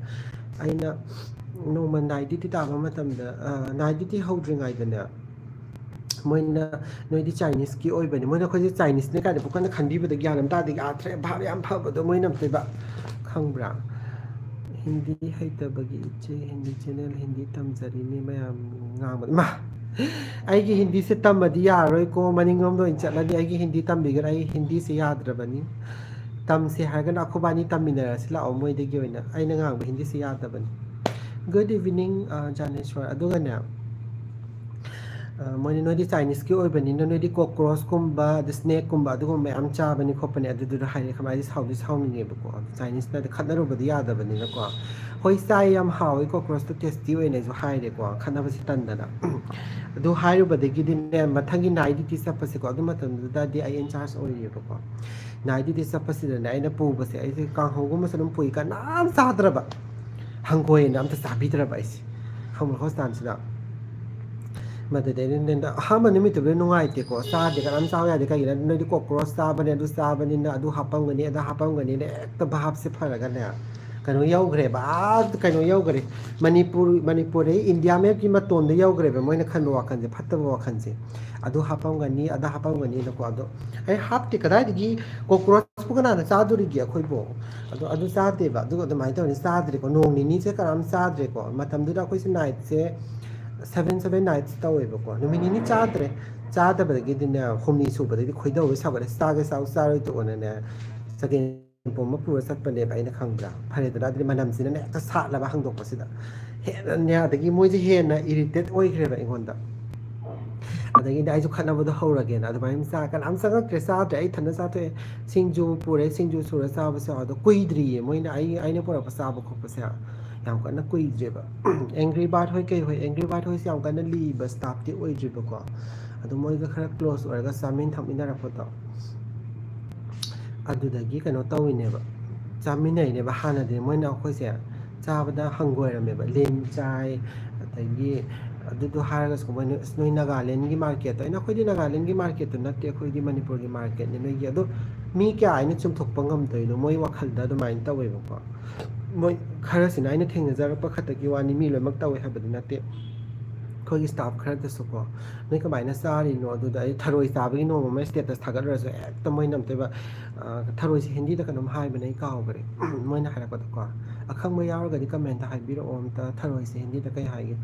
ꯑꯩꯅ ꯅꯣꯡꯃ ꯅꯥꯏꯠ ꯗ꯭ꯌꯨꯇꯤ ꯇꯥꯕ ꯃꯇꯝꯗ ꯅꯥꯏꯠ ꯗ꯭ꯌꯨꯇꯤ ꯍꯧꯗ꯭ꯔꯤꯉꯩꯗꯅꯦ ꯃꯣꯏꯅ ꯅꯣꯏꯗꯤ ꯆꯥꯏꯅꯤꯁꯀꯤ ꯑꯣꯏꯕꯅꯤ ꯃꯣꯏꯅ ꯑꯩꯈꯣꯏꯁꯦ ꯆꯥꯏꯅꯤꯁꯅꯦ ꯀꯥꯏꯗ ꯄꯨꯀꯥꯟꯗ ꯈꯟꯕꯤꯕꯗ ꯒ꯭ꯌꯥꯟ ꯑꯃ ꯇꯥꯗꯦ ꯌꯥꯗ꯭ꯔꯦ ꯚꯥꯞ ꯌꯥꯝ ꯐꯕꯗꯣ ꯃꯣꯏꯅ ꯑꯝꯇꯣꯏꯕ ꯈꯪꯕ꯭ꯔꯥ ꯍꯤꯟꯗꯤ ꯍꯩꯇꯕꯒꯤ ꯏꯆꯦ ꯍꯤꯟꯗꯤ ꯆꯦꯅꯦꯜ ꯍꯤꯟꯗꯤ ꯇꯝꯖꯔꯤꯅꯤ ꯃꯌꯥꯝ ꯉꯥꯡꯕꯗ ꯃꯥ ꯑꯩꯒꯤ ꯍꯤꯟꯗꯤꯁꯦ ꯇꯝꯃꯗꯤ ꯌꯥꯔꯔꯣꯏꯀꯣ ꯃꯅꯤꯡꯂꯣꯝꯗ ꯑꯣꯏꯅ ꯆꯠꯂꯗꯤ ꯑꯩꯒꯤ ꯍꯤꯟꯗꯤ ꯇꯝꯕꯤꯒꯦꯔꯥ ꯑꯩ ꯍꯤꯟꯗꯤꯁꯦ ꯌꯥꯗ꯭ꯔꯕꯅꯤ ꯇꯝꯁꯦ ꯍꯥꯏꯔꯒꯅ ꯑꯩꯈꯣꯏꯕꯥꯅꯤ ꯇꯝꯃꯤꯟꯅꯔꯁꯤ ꯂꯥꯛꯑꯣ ꯃꯣꯏꯗꯒꯤ ꯑꯣꯏꯅ ꯑꯩꯅ ꯉꯥꯡꯕ ꯍꯤꯟꯗꯤꯁꯦ ꯌꯥꯗꯕꯅꯤ ꯒꯨꯗ ꯏꯚꯤꯅꯤꯡ ꯖꯥꯅꯦꯁꯣꯔ ꯑꯗꯨꯒꯅꯦ ꯃꯣꯏꯅ ꯅꯣꯏꯗꯤ ꯆꯥꯏꯅꯤꯁꯀꯤ ꯑꯣꯏꯕꯅꯤꯅ ꯅꯣꯏꯗꯤ ꯀꯣꯀ꯭ꯔꯣꯁꯀꯨꯝꯕ ꯑꯗ ꯁ꯭ꯅꯦꯛꯀꯨꯝꯕ ꯑꯗꯨꯒꯨꯝꯕ ꯃꯌꯥꯝ ꯆꯥꯕꯅꯤ ꯈꯣꯠꯄꯅꯤ ꯑꯗꯨꯗꯨꯗ ꯍꯥꯏꯔꯦ ꯀꯃꯥꯏꯅ ꯁꯥꯎꯗꯤ ꯁꯥꯎꯅꯤꯡꯉꯦꯕꯀꯣ ꯆꯥꯏꯅꯤꯁꯅꯗꯤ ꯈꯠꯅꯔꯨꯕꯗꯤ ꯌꯥꯗꯕꯅꯤꯅꯀꯣ ꯍꯣꯏ ꯆꯥꯏ ꯌꯥꯝ ꯍꯥꯎꯋꯤ ꯀꯣꯀ꯭ꯔꯣꯁꯇꯣ ꯇꯦꯁꯇꯤ ꯑꯣꯏꯅꯁꯨ ꯍꯥꯏꯔꯦꯀꯣ ꯈꯠꯅꯕꯁꯤ ꯇꯟꯗꯅ ꯑꯗꯨ ꯍꯥꯏꯔꯨꯕꯗꯒꯤꯗꯤꯅꯦ ꯃꯊꯪꯒꯤ ꯅꯥꯏꯠ ꯗ꯭ꯌꯨꯇꯤ ꯆꯠꯄꯁꯦꯀꯣ ꯑꯗꯨ ꯃꯇꯝꯗꯨꯗꯗꯤ ꯑꯩ ꯏꯟꯆꯥꯔꯖ ꯑꯣꯏꯔꯤꯑꯕꯀꯣ ꯅꯥꯏꯠ ꯗ꯭ꯌꯨꯇꯤ ꯆꯠꯄꯁꯤꯗꯅꯦ ꯑꯩꯅ ꯄꯨꯕꯁꯦ ꯑꯩꯁꯦ ꯀꯥꯡꯍꯧꯒꯨꯝꯕꯁꯨ ꯑꯗꯨꯝ ꯄꯨꯏ ꯀꯅꯥꯝ ꯆꯥꯗ꯭ꯔꯕ ꯍꯪꯒꯣꯏꯅ ꯑꯝꯇ ꯆꯥꯕꯤꯗ꯭ꯔꯕ ꯑꯩꯁꯦ ꯈꯪꯕ꯭ꯔ ꯍꯣꯁꯄꯤꯇꯥꯜꯁꯤꯗ ꯃꯗꯨꯗꯩꯗ ꯑꯍꯥꯟꯕ ꯅꯨꯃꯤꯠꯇꯨꯕꯨꯗꯤ ꯅꯨꯡꯉꯥꯏꯇꯦꯀꯣ ꯆꯥꯗꯦ ꯀꯅꯥꯝ ꯆꯥꯎ ꯌꯥꯗꯦ ꯀꯩꯒꯤꯅꯣ ꯅꯣꯏꯗꯤ ꯀꯣꯀ꯭ꯔꯣꯁ ꯆꯥꯕꯅꯦ ꯑꯗꯨ ꯆꯥꯕꯅꯤꯅ ꯑꯗꯨ ꯍꯥꯞꯄꯝꯒꯅꯤ ꯑꯗ ꯍꯥꯞꯄꯝꯒꯅꯤꯅ ꯍꯦꯛꯇ ꯚꯥꯞꯁꯦ ꯐꯔꯒꯅꯦ ꯀꯩꯅꯣ ꯌꯧꯈ꯭ꯔꯦꯕ ꯀꯩꯅꯣ ꯌꯧꯈ꯭ꯔꯦ ꯃꯅꯤꯄꯨꯔꯗꯒꯤ ꯏꯟꯗꯤꯌꯥ ꯃꯦꯞꯀꯤ ꯃꯇꯣꯟꯗ ꯌꯧꯈ꯭ꯔꯦꯕ ꯃꯣꯏꯅ ꯈꯟꯕ ꯋꯥꯈꯟꯁꯦ ꯐꯠꯇꯕ ꯋꯥꯈꯟꯁꯦ ꯑꯗꯨ ꯍꯥꯞꯄꯝꯒꯅꯤ ꯑꯗ ꯍꯥꯞꯄꯝꯒꯅꯤꯅꯀꯣ ꯑꯗꯣ ꯑꯩ ꯍꯥꯞꯇꯦ ꯀꯗꯥꯏꯗꯒꯤ ꯀꯣꯀ꯭ꯔꯣꯁꯄꯨ ꯀꯅꯥꯅ ꯆꯥꯗꯣꯔꯤꯒꯦ ꯑꯩꯈꯣꯏꯕꯨ ꯑꯗꯨ ꯆꯥꯗꯦꯕ ꯑꯗꯨꯒ ꯑꯗꯨꯃꯥꯏꯅ ꯇꯧꯔꯅꯤ ꯆꯥꯗ꯭ꯔꯦꯀꯣ ꯅꯣꯡ ꯅꯤꯅꯤꯁꯦ ꯀꯅꯥꯝ ꯆꯥꯗ꯭ꯔꯦꯀꯣ ꯃꯇꯝꯗꯨꯗ ꯑꯩꯈꯣꯏꯁꯦ ꯅꯥꯏꯠꯁꯦ ꯁꯚꯦꯟ ꯅꯥꯏꯠꯁ ꯇꯧꯋꯦꯕꯀꯣ ꯅꯨꯃꯤꯠ ꯅꯤꯅꯤ ꯆꯥꯗ꯭ꯔꯦ ꯆꯥꯗꯕꯗꯒꯤꯗꯤꯅꯦ ꯍꯨꯝꯅꯤ ꯁꯨꯕꯗꯒꯤꯗꯤ ꯈꯣꯏꯗꯧꯁꯦ ꯁꯥꯎꯒꯠꯂꯦ ꯆꯥꯒꯦ ꯆꯥꯔꯣꯏ ꯇꯣꯛꯑꯣꯅꯅꯦ ꯆꯒꯦꯝꯄꯣꯝꯕ ꯄꯨꯔ ꯆꯠꯄꯅꯦꯕ ꯑꯩꯅ ꯈꯪꯕ꯭ꯔꯥ ꯐꯔꯦꯗꯨꯅ ꯑꯗꯨꯗꯤ ꯃꯅꯝꯁꯤꯅꯅꯦ ꯍꯦꯛꯇ ꯁꯥꯠꯂꯕ ꯍꯪꯗꯣꯛꯄꯁꯤda ꯍꯦꯟꯅꯅꯦ ꯑꯗꯒꯤ ꯃꯣꯏꯁꯦ ꯍꯦꯟꯅ ꯏꯔꯤꯇꯦꯠ ꯑꯣꯏꯈ꯭ꯔꯦꯕ ꯑꯩꯉꯣꯟꯗ ꯑꯗꯒꯤꯗꯤ ꯑꯩꯁꯨ ꯈꯠꯅꯕꯗꯣ ꯍꯧꯔꯒꯦꯅ ꯑꯗꯨꯃꯥꯏꯅ ꯀꯅꯥꯝ ꯆꯪꯉꯛꯇ꯭ꯔꯦ ꯆꯥꯗ꯭ꯔꯦ ꯑꯩ ꯊꯟꯅ ꯆꯥꯊꯣꯛꯑꯦ ꯁꯤꯡꯖꯨ ꯄꯨꯔꯦ ꯁꯤꯡꯖꯨ ꯁꯨꯔ ꯆꯥꯕꯁꯨ ꯑꯗꯣ ꯀꯨꯏꯗ꯭ꯔꯤꯌꯦ ꯃꯣꯏꯅ ꯑꯩꯅ ꯄꯨꯔꯛꯄ ꯆꯥꯕ ꯈꯣꯠꯄꯁꯦ ꯌꯥꯝ ꯀꯟꯅ ꯀꯨꯏꯗ꯭ꯔꯦꯕ ꯑꯦꯡꯒ꯭ꯔꯤ ꯕꯥꯔꯠ ꯍꯣꯏ ꯀꯩ ꯍꯣꯏ ꯑꯦꯡꯒ꯭ꯔꯤ ꯕꯥꯔꯠ ꯍꯣꯏꯁꯦ ꯌꯥꯝ ꯀꯟꯅ ꯂꯤꯕ ꯁ꯭ꯇꯥꯐꯇꯤ ꯑꯣꯏꯗ꯭ꯔꯤꯕꯀꯣ ꯑꯗꯣ ꯃꯣꯏꯒ ꯈꯔ ꯀ꯭ꯂꯣꯁ ꯑꯣꯏꯔꯒ ꯆꯥꯃꯤꯟ ꯊꯛꯃꯤꯟꯅꯔꯛꯄꯗꯣ ꯑꯗꯨꯗꯒꯤ ꯀꯩꯅꯣ ꯇꯧꯋꯤꯅꯦꯕ ꯆꯥꯃꯤꯟꯅꯩꯅꯦꯕ ꯍꯥꯟꯅꯗꯤ ꯃꯣꯏꯅ ꯑꯩꯈꯣꯏꯁꯦ ꯆꯥꯕꯗ ꯍꯪꯒꯣꯏꯔꯝꯃꯦꯕ ꯂꯤꯟ ꯆꯥꯏ ꯑꯗꯒꯤ ꯑꯗꯨꯗꯣ ꯍꯥꯏꯔꯒꯁꯨ ꯃꯣꯏꯅ ꯅꯣꯏ ꯅꯥꯒꯥꯂꯦꯟꯒꯤ ꯃꯥꯔꯀꯦꯠꯇꯣ ꯑꯩꯅ ꯑꯩꯈꯣꯏꯗꯤ ꯅꯥꯒꯥꯂꯦꯟꯒꯤ ꯃꯥꯔꯀꯦꯠꯇꯨ ꯅꯠꯇꯦ ꯑꯩꯈꯣꯏꯗꯤ ꯃꯅꯤꯄꯨꯔꯒꯤ ꯃꯥꯔꯀꯦꯠꯅꯤ ꯅꯣꯏꯒꯤ ꯑꯗꯣ ꯃꯤ ꯀꯌꯥ ꯑꯩꯅ ꯆꯨꯝꯊꯣꯛꯄ ꯉꯝꯗꯣꯏꯅꯣ ꯃꯣꯏ ꯋꯥꯈꯜꯗ ꯑꯗꯨꯃꯥꯏꯅ ꯇꯧꯋꯦꯕꯀꯣ ꯃꯣꯏ ꯈꯔꯁꯤꯅ ꯑꯩꯅ ꯊꯦꯡꯅꯖꯔꯛꯄ ꯈꯛꯇꯒꯤ ꯋꯥꯅꯤ ꯃꯤ ꯂꯣꯏꯅꯃꯛ ꯇꯧꯋꯦ ꯍꯥꯏꯕꯗꯤ ꯅꯠꯇꯦ ꯑꯩꯈꯣꯏꯒꯤ ꯁ꯭ꯇꯥꯐ ꯈꯔꯗꯁꯨꯀꯣ ꯅꯣꯏ ꯀꯃꯥꯏꯅ ꯆꯥꯔꯤꯅꯣ ꯑꯗꯨꯗ ꯑꯩ ꯊꯔꯣꯏ ꯆꯥꯕꯒꯤ ꯅꯣꯡꯃ ꯑꯃ ꯁ꯭ꯇꯦꯇꯁ ꯊꯥꯒꯠꯂꯨꯔꯁꯨ ꯍꯦꯛꯇ ꯃꯣꯏꯅ ꯑꯝꯇꯣꯏꯕ ꯊꯔꯣꯏꯁꯦ ꯍꯤꯟꯗꯤꯗ ꯀꯩꯅꯣꯝ ꯍꯥꯏꯕꯅꯦ ꯑꯩ ꯀꯥꯎꯈ꯭ꯔꯦ ꯃꯣꯏꯅ ꯍꯥꯏꯔꯛꯄꯗꯀꯣ ꯑꯈꯪꯕ ꯌꯥꯎꯔꯒꯗꯤ ꯀꯃꯦꯟꯇ ꯍꯥꯏꯕꯤꯔꯛꯑꯣ ꯑꯝꯇ ꯊꯔꯣꯏꯁꯦ ꯍꯤꯟꯗꯤꯗ ꯀꯩ ꯍꯥꯏꯒꯦ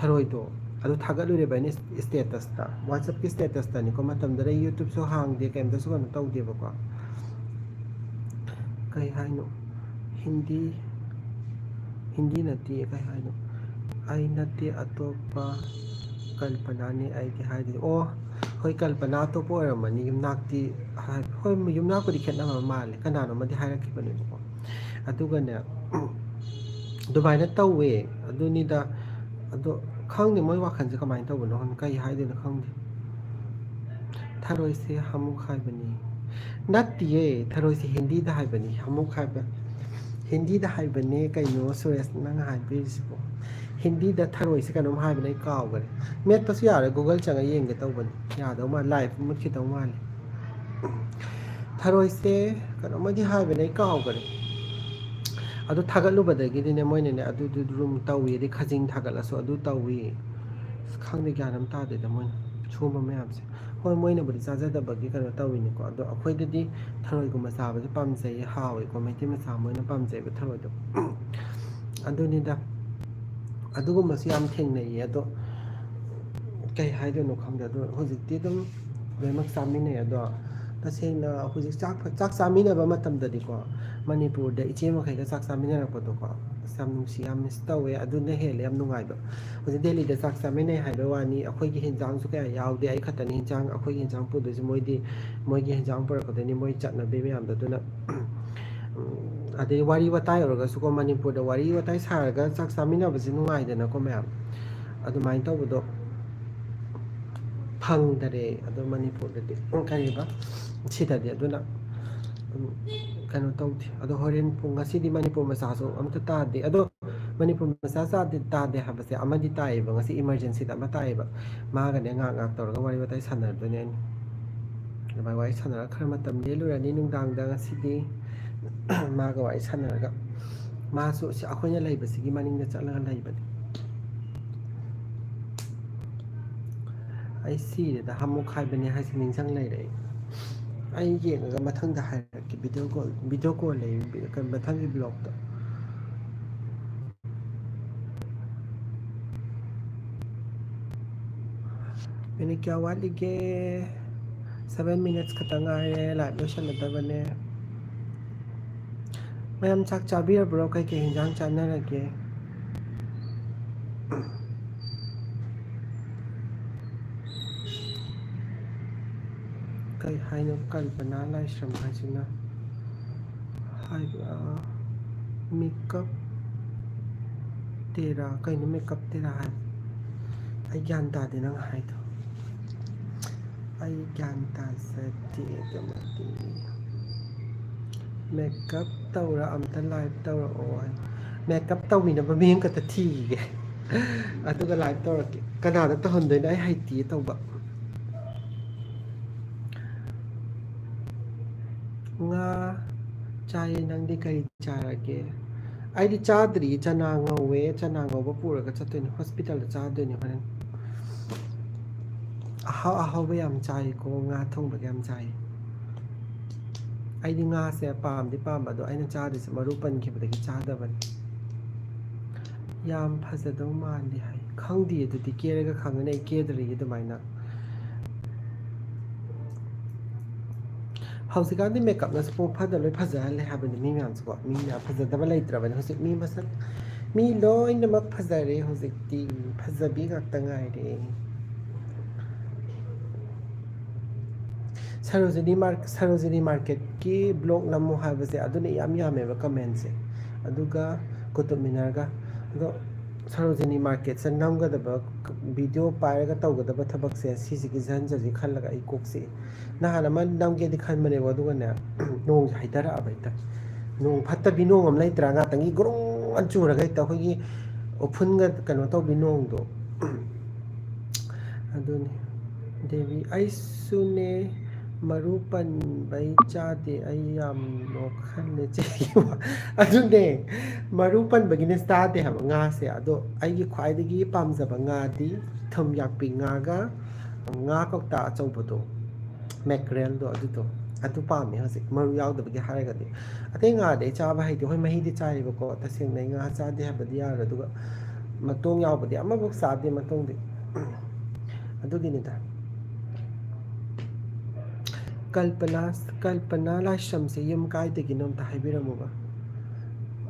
ꯊꯔꯣꯏꯗꯣ ꯑꯗꯨ ꯊꯥꯒꯠꯂꯨꯔꯦꯕ ꯑꯩꯅ ꯁ꯭ꯇꯦꯇꯁꯇ ꯋꯥꯆꯞꯀꯤ ꯁ꯭ꯇꯦꯇꯁꯇꯅꯤꯀꯣ ꯃꯇꯝꯗꯨꯗ ꯌꯨꯇ꯭ꯌꯨꯕꯁꯨ ꯍꯥꯡꯗꯦ ꯀꯩꯝꯇꯁꯨ ꯀꯩꯅꯣ ꯇꯧꯗꯦꯕꯀꯣ ꯀꯩ ꯍꯥꯏꯅꯣ ꯍꯤꯟꯗꯤ ꯅꯠꯇꯦ ꯀꯩ ꯍꯥꯏꯅꯣ ꯑꯩ ꯅꯠꯇꯦ ꯑꯇꯣꯞꯄ ꯀꯜꯄꯅꯥꯅꯤ ꯑꯩꯗꯤ ꯍꯥꯏꯗꯤ ꯑꯣ ꯍꯣꯏ ꯀꯜꯄꯅꯥ ꯑꯇꯣꯞꯄ ꯑꯣꯏꯔꯝꯃꯅꯤ ꯌꯨꯝꯅꯥꯛꯇꯤ ꯍꯣꯏ ꯌꯨꯝꯅꯥꯛꯄꯨꯗꯤ ꯈꯦꯠꯅꯕ ꯃꯥꯜꯂꯦ ꯀꯅꯥꯅꯣꯃꯗꯤ ꯍꯥꯏꯔꯛꯈꯤꯕꯅꯦꯕꯀꯣ ꯑꯗꯨꯒꯅꯦ ꯑꯗꯨꯃꯥꯏꯅ ꯇꯧꯋꯦ ꯑꯗꯨꯅꯤꯗ ꯑꯗꯣ ꯈꯪꯗꯦ ꯃꯣꯏ ꯋꯥꯈꯜꯁꯦ ꯀꯃꯥꯏꯅ ꯇꯧꯕꯅꯣ ꯀꯩ ꯍꯥꯏꯗꯣꯏꯅꯣ ꯈꯪꯗꯦ ꯊꯔꯣꯏꯁꯦ ꯍꯥꯃꯨꯛ ꯍꯥꯏꯕꯅꯤ ꯅꯠꯇꯤꯌꯦ ꯊꯔꯣꯏꯁꯦ ꯍꯤꯟꯗꯤꯗ ꯍꯥꯏꯕꯅꯤ ꯑꯃꯨꯛ ꯍꯥꯏꯕ ꯍꯤꯟꯗꯤꯗ ꯍꯥꯏꯕꯅꯦ ꯀꯩꯅꯣ ꯁꯨꯔꯦꯁ ꯅꯪ ꯍꯥꯏꯕꯤꯔꯤꯁꯤꯕꯣ ꯍꯤꯟꯗꯤꯗ ꯊꯔꯣꯏꯁꯦ ꯀꯩꯅꯣꯝ ꯍꯥꯏꯕꯅꯦ ꯑꯩ ꯀꯥꯎꯈꯔꯦ ꯃꯦꯠꯄꯁꯨ ꯌꯥꯔꯦ ꯒꯨꯒꯜ ꯆꯪꯉ ꯌꯦꯡꯒꯦ ꯇꯧꯕꯅꯤ ꯌꯥꯗꯧ ꯃꯥꯜꯂꯦ ꯂꯥꯏꯚ ꯃꯨꯠꯈꯤꯗꯧ ꯃꯥꯜꯂꯦ ꯊꯔꯣꯏꯁꯦ ꯀꯩꯅꯣꯝꯃꯗꯤ ꯍꯥꯏꯕꯅꯦ ꯑꯩ ꯀꯥꯎꯈꯔꯦ ꯑꯗꯨ ꯊꯥꯒꯠꯂꯨꯕꯗꯒꯤꯗꯤꯅꯦ ꯃꯣꯏꯅꯅꯦ ꯑꯗꯨ ꯔꯨꯝ ꯇꯧꯋꯤ ꯑꯗꯩ ꯈꯖꯤꯡ ꯊꯥꯒꯠꯂꯁꯨ ꯑꯗꯨ ꯇꯧꯋꯤ ꯈꯪꯗꯦ ꯒ꯭ꯌꯥꯟ ꯑꯃ ꯇꯥꯗꯦꯗ ꯃꯣꯏꯅ ꯁꯨꯝꯕ ꯃꯌꯥꯝꯁꯦ ꯍꯣꯏ ꯃꯣꯏꯅꯕꯨꯗꯤ ꯆꯥꯖꯗꯕꯒꯤ ꯀꯩꯅꯣ ꯇꯧꯋꯤꯅꯤꯀꯣ ꯑꯗꯣ ꯑꯩꯈꯣꯏꯗꯗꯤ ꯊꯔꯣꯏꯒꯨꯝꯕ ꯆꯥꯕꯁꯦ ꯄꯥꯝꯖꯩ ꯍꯥꯎꯋꯦꯀꯣ ꯃꯩꯇꯩ ꯃꯆꯥ ꯃꯣꯏꯅ ꯄꯥꯝꯖꯩꯕ ꯊꯔꯣꯏꯗꯣ ꯑꯗꯨꯅꯤꯗ ꯑꯗꯨꯒꯨꯝꯕꯁꯨ ꯌꯥꯝ ꯊꯦꯡꯅꯩꯌꯦ ꯑꯗꯣ ꯀꯩ ꯍꯥꯏꯗꯣꯏꯅꯣ ꯈꯪꯗꯦ ꯑꯗꯣ ꯍꯧꯖꯤꯛꯇꯤ ꯑꯗꯨꯝ ꯂꯣꯏꯅꯃꯛ ꯆꯥꯃꯤꯟꯅꯩ ꯑꯗꯣ ꯇꯁꯦꯡꯅ ꯍꯧꯖꯤꯛ ꯆꯥꯛ ꯆꯥꯃꯤꯟꯅꯕ ꯃꯇꯝꯗꯗꯤꯀꯣ ꯃꯅꯤꯄꯨꯔꯗ ꯏꯆꯦ ꯃꯈꯩꯒ ꯆꯥꯛ ꯆꯥꯃꯤꯟꯅꯔꯛꯄꯗꯣꯀꯣ ꯑꯁ ꯌꯥꯝ ꯅꯨꯡꯁꯤ ꯌꯥꯝ ꯃꯤꯁ ꯇꯧꯋꯦ ꯑꯗꯨꯅ ꯍꯦꯜꯂꯦ ꯌꯥꯝ ꯅꯨꯡꯉꯥꯏꯕ ꯍꯧꯖꯤꯛ ꯗꯦꯜꯂꯤꯗ ꯆꯥꯛ ꯆꯥꯃꯤꯟꯅꯩ ꯍꯥꯏꯕ ꯋꯥꯅꯤ ꯑꯩꯈꯣꯏꯒꯤ ꯍꯦꯟꯖꯥꯡꯁꯨ ꯀꯌꯥ ꯌꯥꯎꯗꯦ ꯑꯩ ꯈꯛꯇꯅꯤ ꯍꯦꯟꯖꯥꯡ ꯑꯩꯈꯣꯏꯒꯤ ꯍꯦꯟꯖꯥꯡ ꯄꯨꯗꯣꯏꯁꯦ ꯃꯣꯏꯗꯤ ꯃꯣꯏꯒꯤ ꯍꯦꯟꯖꯥꯡ ꯄꯨꯔꯛꯀꯗꯣꯏꯅꯤ ꯃꯣꯏ ꯆꯠꯅꯕꯤ ꯃꯌꯥꯝꯗꯣ ꯑꯗꯨꯅ ꯑꯗꯩ ꯋꯥꯔꯤ ꯋꯥꯇꯥꯏ ꯑꯣꯏꯔꯒꯁꯨꯀꯣ ꯃꯅꯤꯄꯨꯔꯗ ꯋꯥꯔꯤ ꯋꯥꯇꯥꯏ ꯁꯥꯔꯒ ꯆꯥꯛ ꯆꯥꯃꯤꯟꯅꯕꯁꯦ ꯅꯨꯡꯉꯥꯏꯗꯅꯀꯣ ꯃꯌꯥꯝ ꯑꯗꯨꯃꯥꯏꯅ ꯇꯧꯕꯗꯣ ꯐꯪꯗꯔꯦ ꯑꯗꯣ ꯃꯅꯤꯄꯨꯔꯗꯗꯤ ꯀꯔꯤꯕ ꯁꯤꯗꯗꯤ ꯑꯗꯨꯅ ꯀꯩꯅꯣ ꯇꯧꯗꯦ ꯑꯗꯣ ꯍꯣꯔꯦꯟ ꯄꯨꯡ ꯉꯁꯤꯗꯤ ꯃꯅꯤꯄꯨꯔ ꯃꯆꯥꯁꯨ ꯑꯝꯇ ꯇꯥꯗꯦ ꯑꯗꯣ ꯃꯅꯤꯄꯨꯔ ꯃꯆꯥ ꯇꯥꯗꯦ ꯍꯥꯏꯕꯁꯦ ꯑꯃꯗꯤ ꯇꯥꯏꯌꯦꯕ ꯉꯁꯤ ꯏꯃꯥꯔꯖꯦꯟꯁꯤꯗ ꯑꯃ ꯇꯥꯏꯌꯦꯕ ꯃꯥꯒꯅꯦ ꯉꯥꯏꯍꯥꯛ ꯇꯧꯔꯒ ꯋꯥꯔꯤ ꯋꯥꯇꯥꯏ ꯁꯥꯟꯅꯔꯗꯣꯏꯅꯦ ꯑꯩꯅ ꯑꯗꯨꯃꯥꯏꯅ ꯋꯥꯔꯤ ꯁꯥꯟꯅꯔꯒ ꯈꯔ ꯃꯇꯝ ꯂꯦꯜꯂꯨꯔꯅꯤ ꯅꯨꯡꯗꯥꯡꯗ ꯉꯁꯤꯗꯤ ꯃꯥꯒ ꯋꯥꯔꯤ ꯁꯥꯟꯅꯔꯒ ꯃꯥꯁꯨ ꯑꯩꯈꯣꯏꯅ ꯂꯩꯕꯁꯤꯒꯤ ꯃꯅꯤꯡꯗ ꯆꯠꯂꯒ ꯂꯩꯕꯅꯤ ꯑꯩ ꯁꯤꯔꯦꯗ ꯑꯃꯨꯛ ꯍꯥꯏꯕꯅꯦ ꯍꯥꯏꯁꯦ ꯅꯤꯡꯁꯤꯡ ꯂꯩꯔꯛꯏ ꯑꯩ ꯌꯦꯡꯉꯒ ꯃꯊꯪꯗ ꯍꯥꯏꯔꯛꯀꯦ ꯚꯤꯗꯤꯑꯣ ꯀꯣꯜ ꯂꯩ ꯃꯊꯪꯒꯤ ꯕ꯭ꯂꯣꯛꯇ ꯃꯤꯅꯤꯠ ꯀꯌꯥ ꯋꯥꯠꯂꯤꯒꯦ 7 minutes ꯈꯛꯇ ꯉꯥꯏꯔꯦ ꯂꯥꯏꯚ ꯂꯣꯏꯁꯜꯂꯗꯕꯅꯦ ꯃꯌꯥꯝ ꯆꯥꯛ ꯆꯥꯕꯤꯔꯕ꯭ꯔꯣ ꯀꯩꯀꯩ ꯍꯤꯟꯖꯥꯡ ꯆꯥꯟꯅꯔꯒꯦ ꯀꯩ ꯍꯥꯏꯅꯣ ꯀꯜꯄꯅꯥ ꯂꯥꯏꯁ꯭ꯔꯝ ꯍꯥꯏꯁꯤꯅ ꯍꯥꯏꯕ ꯃꯦꯀꯞ ꯇꯦꯔꯥ ꯀꯩꯅꯣ ꯃꯦꯀꯞ ꯇꯦꯔꯥ ꯍꯥꯏ ꯑꯩ ꯒ꯭ꯌꯥꯟ ꯇꯥꯗꯦ ꯅꯪ ꯍꯥꯏꯗꯣ ꯑꯩ ꯒ꯭ꯌꯥꯟ ꯇꯥꯖꯗꯦ ꯑꯗꯨꯃꯗꯤ ꯃꯦꯀꯞ ꯇꯧꯔ ꯑꯝꯇ ꯂꯥꯏꯚ ꯇꯧꯔꯛꯑꯣ ꯃꯦꯀꯞ ꯇꯧꯃꯤꯟꯅꯕ ꯃꯤ ꯑꯃꯈꯛꯇ ꯊꯤꯈꯤꯒꯦ ꯑꯗꯨꯒ ꯂꯥꯏꯚ ꯇꯧꯔꯛꯀꯦ ꯀꯅꯥꯗ ꯇꯧꯍꯟꯗꯣꯏꯅꯣ ꯑꯩ ꯍꯩꯇꯤꯌꯦ ꯇꯧꯕ ꯉꯥ ꯆꯥꯏꯌꯦ ꯅꯪꯗꯤ ꯀꯔꯤ ꯆꯥꯔꯒꯦ ꯑꯩꯗꯤ ꯆꯥꯗ꯭ꯔꯤ ꯆꯅꯥ ꯉꯧꯋꯦ ꯆꯅꯥ ꯉꯧꯕ ꯄꯨꯔꯒ ꯆꯠꯇꯣꯏꯅꯦ ꯍꯣꯁꯄꯤꯇꯥꯜꯗ ꯆꯥꯗꯣꯏꯅꯦ ꯍꯣꯔꯦꯟ ꯑꯍꯥꯎ ꯑꯍꯥꯎꯕ ꯌꯥꯝ ꯆꯥꯏꯀꯣ ꯉꯥ ꯊꯣꯡꯕꯒ ꯌꯥꯝ ꯆꯥꯏ ꯑꯩꯗꯤ ꯉꯥꯁꯦ ꯄꯥꯝꯗꯤ ꯄꯥꯝꯕ ꯑꯗꯣ ꯑꯩꯅ ꯆꯥꯗ꯭ꯔꯤꯁꯦ ꯃꯔꯨ ꯄꯟꯈꯤꯕꯗꯒꯤ ꯆꯥꯗꯕꯅꯤ ꯌꯥꯝ ꯐꯖꯗꯧ ꯃꯥꯜꯂꯤ ꯍꯥꯏ ꯈꯪꯗꯦ ꯑꯗꯨꯗꯤ ꯀꯦꯔꯒ ꯈꯪꯒꯅꯤ ꯑꯩ ꯀꯦꯗ꯭ꯔꯤ ꯑꯗꯨꯃꯥꯏꯅ ꯍꯧꯖꯤꯛꯀꯥꯟꯗꯤ ꯃꯦꯀꯞꯅꯁꯨ ꯄꯨꯡ ꯐꯗ ꯂꯣꯏ ꯐꯖꯍꯜꯂꯦ ꯍꯥꯏꯕꯅꯤ ꯃꯤ ꯃꯌꯥꯝꯁꯨꯀꯣ ꯃꯤ ꯃꯌꯥꯝ ꯐꯖꯗꯕ ꯂꯩꯇ꯭ꯔꯕꯅꯤ ꯍꯧꯖꯤꯛ ꯃꯤ ꯃꯁꯛ ꯃꯤ ꯂꯣꯏꯅꯃꯛ ꯐꯖꯔꯦ ꯍꯧꯖꯤꯛꯇꯤ ꯐꯖꯕꯤ ꯉꯥꯛꯇ ꯉꯥꯏꯔꯦ ꯁꯔꯣꯖꯤꯅꯤ ꯃꯥꯔꯀꯦꯠꯀꯤ ꯕ꯭ꯂꯣꯛ ꯅꯝꯃꯨ ꯍꯥꯏꯕꯁꯦ ꯑꯗꯨꯅ ꯏꯌꯥꯝ ꯌꯥꯝꯃꯦꯕ ꯀꯃꯦꯟꯁꯦ ꯑꯗꯨꯒ ꯀꯨꯇꯨꯞ ꯃꯤꯅꯔꯒ ꯑꯗꯣ ꯁꯔꯣꯖꯤꯅꯤ ꯃꯥꯔꯀꯦꯠꯁꯦ ꯅꯝꯒꯗꯕ ꯚꯤꯗꯤꯑꯣ ꯄꯥꯏꯔꯒ ꯇꯧꯒꯗꯕ ꯊꯕꯛꯁꯦ ꯁꯤꯁꯤꯒꯤ ꯖꯟꯖꯁꯤ ꯈꯜꯂꯒ ꯑꯩ ꯀꯣꯛꯆꯤꯛꯏ ꯅꯍꯥꯟ ꯑꯃ ꯅꯝꯒꯦꯗꯤ ꯈꯟꯕꯅꯦꯕ ꯑꯗꯨꯒꯅꯦ ꯅꯣꯡꯁꯦ ꯍꯩꯊꯔꯛꯑꯕ ꯍꯦꯛꯇ ꯅꯣꯡ ꯐꯠꯇꯕꯤ ꯅꯣꯡ ꯑꯃ ꯂꯩꯇ꯭ꯔꯥ ꯉꯥꯛꯇꯪꯒꯤ ꯒ꯭ꯔꯣꯡ ꯆꯨꯔꯒ ꯍꯦꯛꯇ ꯑꯩꯈꯣꯏꯒꯤ ꯎꯐꯨꯟꯒ ꯀꯩꯅꯣ ꯇꯧꯕꯤ ꯅꯣꯡꯗꯣ ꯑꯗꯨꯅꯤ ꯗꯦꯕꯤ ꯑꯩꯁꯨꯅꯦ ꯃꯔꯨ ꯄꯟꯕꯩ ꯆꯥꯗꯦ ꯑꯩ ꯌꯥꯝ ꯅꯣꯛꯍꯜꯂꯦ ꯆꯦꯒꯤ ꯑꯗꯨꯅꯦ ꯃꯔꯨ ꯄꯟꯕꯒꯤꯅꯦ ꯆꯥꯗꯦ ꯍꯥꯏꯕ ꯉꯥꯁꯦ ꯑꯗꯣ ꯑꯩꯒꯤ ꯈ꯭ꯋꯥꯏꯗꯒꯤ ꯄꯥꯝꯖꯕ ꯉꯥꯗꯤ ꯊꯨꯝ ꯌꯥꯛꯄꯤ ꯉꯥꯒ ꯉꯥ ꯀꯧꯇꯥ ꯑꯆꯧꯕꯗꯣ ꯃꯦꯀ꯭ꯔꯦꯜꯗꯣ ꯑꯗꯨ ꯄꯥꯝꯃꯦ ꯍꯧꯖꯤꯛ ꯃꯔꯨ ꯌꯥꯎꯗꯕꯒꯤ ꯍꯥꯏꯔꯒꯗꯤ ꯑꯇꯩ ꯉꯥꯗꯤ ꯑꯩ ꯆꯥꯕ ꯍꯩꯇꯦ ꯍꯣꯏ ꯃꯍꯤꯗꯤ ꯆꯥꯏꯌꯦꯕꯀꯣ ꯇꯁꯦꯡꯅ ꯑꯩ ꯉꯥ ꯆꯥꯗꯦ ꯍꯥꯏꯕꯗꯤ ꯌꯥꯔꯣꯏ ꯑꯗꯨꯒ ꯃꯇꯣꯡ ꯌꯥꯎꯕꯗꯤ ꯑꯃꯐꯧ ꯆꯥꯗꯦ ꯃꯇꯣꯡꯗꯤ ꯑꯗꯨꯒꯤꯅꯤꯗ ꯀꯜꯄꯅꯥ ꯂꯥꯏꯁ꯭ꯔꯝꯁꯦ ꯌꯨꯝ ꯀꯥꯏꯗꯒꯤꯅꯣ ꯑꯝꯇ ꯍꯥꯏꯕꯤꯔꯝꯃꯨꯕ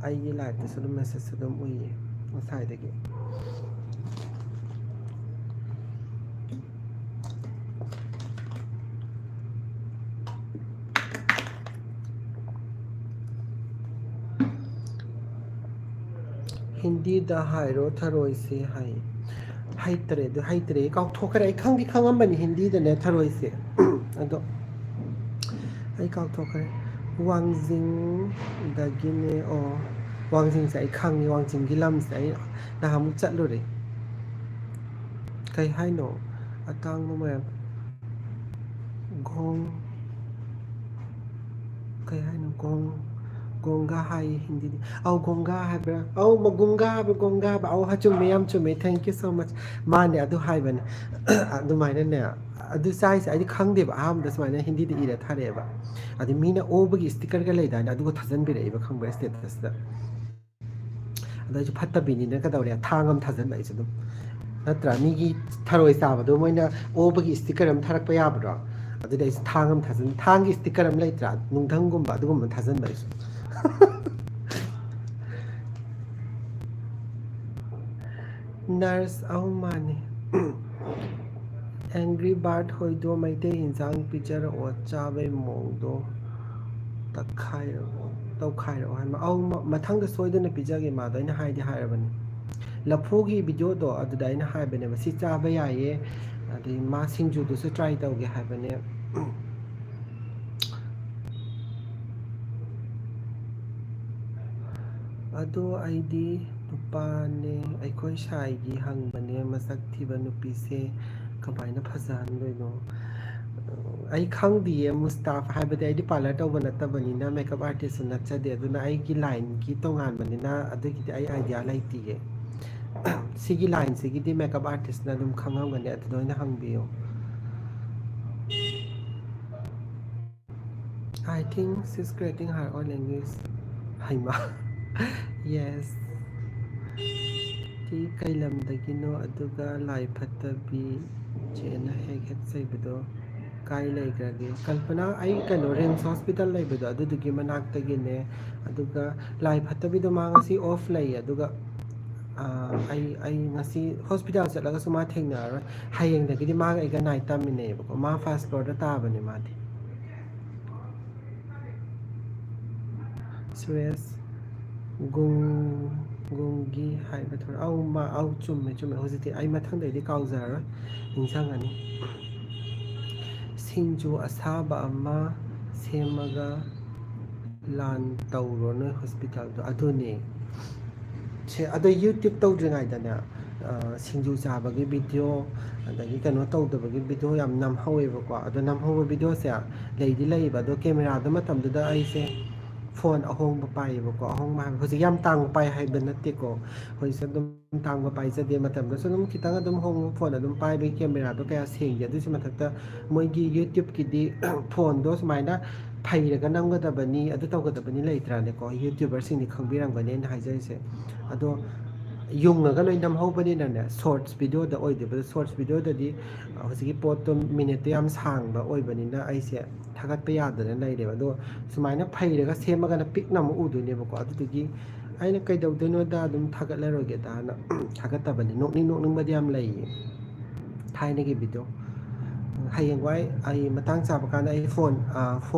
ꯑꯩꯒꯤ ꯂꯥꯏꯐꯇꯁꯨ ꯑꯗꯨꯝ ꯃꯦꯁꯦꯖ ꯑꯗꯨꯝ ꯎꯏꯌꯦ ꯉꯁꯥꯏꯗꯒꯤ ꯍꯤꯟꯗꯤꯗ ꯍꯥꯏꯔꯣ ꯊꯔꯣꯏꯁꯦ ꯍꯥꯏ ꯍꯩꯇ꯭ꯔꯦ ꯀꯥꯎꯊꯣꯛꯈ꯭ꯔꯦ ꯑꯩ ꯈꯪꯗꯤ ꯈꯪꯉꯝꯕꯅꯤ ꯍꯤꯟꯗꯤꯗꯅꯦ ꯊꯔꯣꯏꯁꯦ ꯑꯗꯣ ꯑꯩ ꯀꯥꯎꯊꯣꯛꯈ꯭ꯔꯦ ꯋꯥꯡꯖꯤꯡꯗꯒꯤꯅꯦ ꯑꯣ ꯋꯥꯡꯖꯤꯡꯁꯦ ꯑꯩ ꯈꯪꯉꯤ ꯋꯥꯡꯖꯤꯡꯒꯤ ꯂꯝꯁꯦ ꯑꯩ ꯅꯍꯥꯟꯃꯨꯛ ꯆꯠꯂꯨꯔꯦ ꯀꯩ ꯍꯥꯏꯅꯣ ꯑꯇꯥꯡꯕ ꯃꯌꯥꯝ ꯘꯣꯡ ꯀꯩ ꯍꯥꯏꯅꯣ ꯒꯣꯡꯒꯥ ꯍꯥꯏꯌꯦ ꯍꯤꯟꯗꯤꯗꯤ ꯑꯧ ꯒꯣꯡꯒꯥ ꯍꯥꯏꯕ꯭ꯔꯥ ꯑꯧ ꯒꯣꯡꯒꯥ ꯍꯥꯏꯕ ꯒꯣꯡꯒꯥ ꯍꯥꯏꯕ ꯑꯧ ꯆꯨꯝꯃꯦ ꯌꯥꯝ ꯆꯨꯝꯃꯦ ꯊꯦꯡꯀ꯭ꯌꯨ ꯁꯣ ꯃꯆ ꯃꯥꯅꯦ ꯑꯗꯨ ꯍꯥꯏꯕꯅꯦ ꯑꯗꯨꯃꯥꯏꯅꯅꯦ ꯑꯗꯨ ꯆꯥꯏꯁꯦ ꯑꯩꯗꯤ ꯈꯪꯗꯦꯕ ꯑꯍꯥꯟꯕꯗ ꯁꯨꯃꯥꯏꯅ ꯍꯤꯟꯗꯤꯗ ꯏꯔ ꯊꯥꯔꯛꯑꯦꯕ ꯑꯗꯩ ꯃꯤꯅ ꯑꯣꯕꯒꯤ ꯏꯁꯇꯤꯀꯔꯒ ꯂꯩꯗꯥꯏꯅ ꯑꯗꯨꯒ ꯊꯥꯖꯟꯕꯤꯔꯛꯏꯕ ꯈꯪꯕ꯭ꯔꯥ ꯏꯁꯇꯦꯇꯁꯇ ꯑꯗꯣ ꯑꯩꯁꯨ ꯐꯠꯇꯕꯤꯅꯤꯅ ꯀꯩꯗꯧꯔꯦ ꯊꯥꯡ ꯑꯃ ꯊꯥꯖꯟꯕ ꯑꯩꯁꯨ ꯑꯗꯨꯝ ꯅꯠꯇ꯭ꯔꯥ ꯃꯤꯒꯤ ꯊꯔꯣꯏ ꯆꯥꯕꯗꯣ ꯃꯣꯏꯅ ꯑꯣꯕꯒꯤ ꯏꯁꯇꯤꯀꯔ ꯑꯃ ꯊꯥꯔꯛꯄ ꯌꯥꯕ꯭ꯔꯣ ꯑꯗꯨꯗꯤ ꯑꯩꯁꯨ ꯊꯥꯡ ꯑꯃ ꯊꯥꯡꯒꯤ ꯏꯁꯇꯤꯀꯔ ꯑꯃ ꯂꯩꯇ꯭ꯔꯥ ꯅꯨꯡꯊꯪꯒꯨꯝꯕ ꯑꯗꯨꯒꯨꯝꯕ ꯊꯥꯖꯤꯟꯕ ꯑꯩꯁꯨ ꯅꯔꯁ ꯑꯍꯨꯝ ꯃꯥꯅꯤ ꯑꯦꯡꯒ꯭ꯔꯤ ꯕꯥꯔꯠ ꯍꯣꯏꯗꯣ ꯃꯩꯇꯩ ꯏꯟꯁꯥꯡ ꯄꯤꯖꯔꯛꯑꯣ ꯆꯥꯕꯩ ꯃꯑꯣꯡꯗꯣ ꯇꯛꯈꯥꯏꯔꯛꯑꯣ ꯇꯧꯈꯥꯏꯔꯛꯑꯣ ꯍꯥꯏ ꯃꯊꯪꯗ ꯁꯣꯏꯗꯅ ꯄꯤꯖꯒꯦ ꯃꯥꯗꯣ ꯑꯩꯅ ꯍꯥꯏꯔꯕꯅꯤ ꯂꯐꯨꯒꯤ ꯚꯤꯗꯤꯑꯣꯗꯣ ꯑꯗꯨꯗ ꯑꯩꯅ ꯍꯥꯏꯕꯅꯦꯕ ꯁꯤ ꯆꯥꯕ ꯌꯥꯏꯌꯦ ꯑꯗꯩ ꯃꯥ ꯁꯤꯡꯖꯨꯗꯨꯁꯨ ꯇ꯭ꯔꯥꯏ ꯇꯧꯒꯦ ꯍꯥꯏꯕꯅꯦ ꯑꯗꯣ ꯑꯩꯗꯤ ꯅꯨꯄꯥꯅꯦ ꯑꯩꯈꯣꯏ ꯁꯥꯏꯒꯤ ꯍꯪꯕꯅꯦ ꯃꯁꯛ ꯊꯤꯕ ꯅꯨꯄꯤꯁꯦ ꯀꯃꯥꯏꯅ ꯐꯖꯍꯟꯗꯣꯏꯅꯣ ꯑꯩ ꯈꯪꯗꯤꯌꯦ ꯃꯨꯁꯇꯥꯐ ꯍꯥꯏꯕꯗꯤ ꯑꯩꯗꯤ ꯄꯥꯔꯂꯔ ꯇꯧꯕ ꯅꯠꯇꯕꯅꯤꯅ ꯃꯦꯀꯞ ꯑꯥꯔꯇꯤꯁꯁꯨ ꯅꯠꯆꯗꯦ ꯑꯗꯨꯅ ꯑꯩꯒꯤ ꯂꯥꯏꯟꯒꯤ ꯇꯣꯉꯥꯟꯕꯅꯤꯅ ꯑꯗꯨꯒꯤꯗꯤ ꯑꯩ ꯑꯥꯏꯗꯤꯌꯥ ꯂꯩꯇꯤꯌꯦ ꯁꯤꯒꯤ ꯂꯥꯏꯟꯁꯤꯒꯤꯗꯤ ꯃꯦꯀꯞ ꯑꯥꯔꯇꯤꯁꯅ ꯑꯗꯨꯝ ꯈꯪꯉꯝꯒꯅꯤ ꯑꯗꯨꯗ ꯑꯣꯏꯅ ꯍꯪꯕꯤꯌꯨ I think she's creating her own language. Haima. Yes. ꯀꯩ ꯂꯝꯗꯒꯤꯅꯣ ꯑꯗꯨꯒ ꯂꯥꯏ ꯐꯠꯇꯕꯤ ꯆꯦꯅ ꯍꯦꯛ ꯆꯩꯕꯗꯣ ꯀꯥꯏ ꯂꯩꯈ꯭ꯔꯒꯦ ꯀꯜꯄꯅꯥ ꯑꯩ ꯀꯩꯅꯣ ꯔꯤꯝꯁ ꯍꯣꯁꯄꯤꯇꯥꯜ ꯂꯩꯕꯗꯣ ꯑꯗꯨꯗꯨꯒꯤ ꯃꯅꯥꯛꯇꯒꯤꯅꯦ ꯑꯗꯨꯒ ꯂꯥꯏ ꯐꯠꯇꯕꯤꯗꯣ ꯃꯥ ꯉꯁꯤ ꯑꯣꯐ ꯂꯩꯌꯦ ꯑꯗꯨꯒ ꯑꯩ ꯉꯁꯤ ꯍꯣꯁꯄꯤꯇꯥꯜ ꯆꯠꯂꯒꯁꯨ ꯃꯥ ꯊꯦꯡꯅꯔꯔꯣꯏ ꯍꯌꯦꯡꯗꯒꯤꯗꯤ ꯃꯥꯒ ꯑꯩꯒ ꯅꯥꯏꯠ ꯇꯝꯃꯤꯟꯅꯩꯌꯦꯕꯀꯣ ꯃꯥ ꯐꯥꯔꯁ ꯐ꯭ꯂꯣꯔꯗ ꯇꯥꯕꯅꯦ ꯃꯥꯗꯤ ꯁꯨꯔꯦꯁ ꯒꯨꯡꯒꯤ ꯍꯥꯏꯕ ꯊꯣꯛꯑꯦ ꯑꯧ ꯆꯨꯝꯃꯦ ꯍꯧꯖꯤꯛꯇꯤ ꯑꯩ ꯃꯊꯪꯗꯩꯗꯤ ꯀꯥꯎꯖꯔꯔꯣꯏ ꯅꯤꯡꯁꯤꯡꯉꯅꯤ ꯁꯤꯡꯖꯨ ꯑꯁꯥꯕ ꯑꯃ ꯁꯦꯝꯃꯒ ꯂꯥꯟ ꯇꯧꯔꯣ ꯅꯣꯏ ꯍꯣꯁꯄꯤꯇꯥꯜꯗꯣ ꯑꯗꯨꯅꯦ ꯑꯗꯣ ꯌꯨꯇ꯭ꯌꯨꯕ ꯇꯧꯗ꯭ꯔꯤꯉꯩꯗꯅꯦ ꯁꯤꯡꯖꯨ ꯆꯥꯕꯒꯤ ꯚꯤꯗꯤꯑꯣ ꯑꯗꯒꯤ ꯀꯩꯅꯣ ꯇꯧꯗꯕꯒꯤ ꯚꯤꯗꯤꯑꯣ ꯌꯥꯝ ꯅꯝꯍꯧꯋꯦꯕꯀꯣ ꯑꯗꯣ ꯅꯝꯍꯧꯕ ꯚꯤꯗꯤꯑꯣꯁꯦ ꯂꯩꯗꯤ ꯂꯩꯌꯦꯕ ꯑꯗꯣ ꯀꯦꯃꯦꯔꯥꯗ ꯃꯇꯝꯗꯨꯗ ꯑꯩꯁꯦ ꯐꯣꯟ ꯑꯍꯣꯡꯕ ꯄꯥꯏꯌꯦꯕꯀꯣ ꯑꯍꯣꯡꯕ ꯍꯥꯏꯕ ꯍꯧꯖꯤꯛ ꯌꯥꯝ ꯇꯥꯡꯕ ꯄꯥꯏ ꯍꯥꯏꯕ ꯅꯠꯇꯦꯀꯣ ꯍꯧꯖꯤꯛꯁꯦ ꯑꯗꯨꯝ ꯇꯥꯡꯕ ꯄꯥꯏꯖꯗꯦ ꯃꯇꯝꯗꯁꯨ ꯑꯗꯨꯝ ꯈꯤꯇꯪ ꯑꯗꯨꯝ ꯍꯣꯡꯕ ꯐꯣꯟ ꯑꯗꯨꯝ ꯄꯥꯏꯕꯒꯤ ꯀꯦꯃꯦꯔꯥꯗꯣ ꯀꯌꯥ ꯁꯦꯡꯗꯦ ꯑꯗꯨꯒꯤꯁꯨ ꯃꯊꯛꯇ ꯃꯣꯏꯒꯤ ꯌꯨꯇ꯭ꯌꯨꯕꯀꯤꯗꯤ ꯐꯣꯟꯗꯣ ꯁꯨꯃꯥꯏꯅ ꯐꯩꯔꯒ ꯅꯝꯒꯗꯕꯅꯤ ꯑꯗꯨ ꯇꯧꯒꯗꯕꯅꯤ ꯂꯩꯇ꯭ꯔꯥꯅꯦꯀꯣ ꯌꯨꯇ꯭ꯌꯨꯕꯔꯁꯤꯡꯗꯤ ꯈꯪꯕꯤꯔꯝꯒꯅꯤ ꯑꯩꯅ ꯍꯥꯏꯖꯔꯤꯁꯦ ꯑꯗꯣ ꯌꯨꯡꯉꯒ ꯂꯣꯏ ꯅꯝꯍꯧꯕꯅꯤꯅꯅꯦ ꯁꯣꯔꯠꯁ ꯚꯤꯗꯤꯑꯣꯗ ꯑꯣꯏꯗꯣꯏꯕ ꯁꯣꯔꯠꯁ ꯚꯤꯗꯤꯑꯣꯗꯗꯤ ꯍꯧꯖꯤꯛꯀꯤ ꯄꯣꯠꯇꯣ ꯃꯤꯅꯤꯠꯇꯣ ꯌꯥꯝ ꯁꯥꯡꯕ ꯑꯣꯏꯕꯅꯤꯅ ꯑꯩꯁꯦ ꯊꯥꯒꯠꯄ ꯌꯥꯗꯅ ꯂꯩꯔꯦꯕ ꯑꯗꯣ ꯁꯨꯃꯥꯏꯅ ꯐꯩꯔꯒ ꯁꯦꯝꯃꯒꯅ ꯄꯤꯛꯅ ꯑꯃꯨꯛ ꯎꯗꯣꯏꯅꯦꯕꯀꯣ ꯑꯗꯨꯗꯨꯒꯤ ꯑꯩꯅ ꯀꯩꯗꯧꯗꯣꯏꯅꯣꯗ ꯑꯗꯨꯝ ꯊꯥꯒꯠꯂꯔꯣꯏꯒꯦꯗꯅ ꯊꯥꯒꯠꯇꯕꯅꯤ ꯅꯣꯛꯅꯤꯡꯕꯗꯤ ꯌꯥꯝ ꯂꯩꯌꯦ ꯊꯥꯏꯅꯒꯤ ꯚꯤꯗꯤꯑꯣ ꯍꯌꯦꯡꯋꯥꯏ ꯑꯩ ꯃꯇꯥꯡ ꯆꯥꯕ ꯀꯥꯟꯗ ꯑꯩ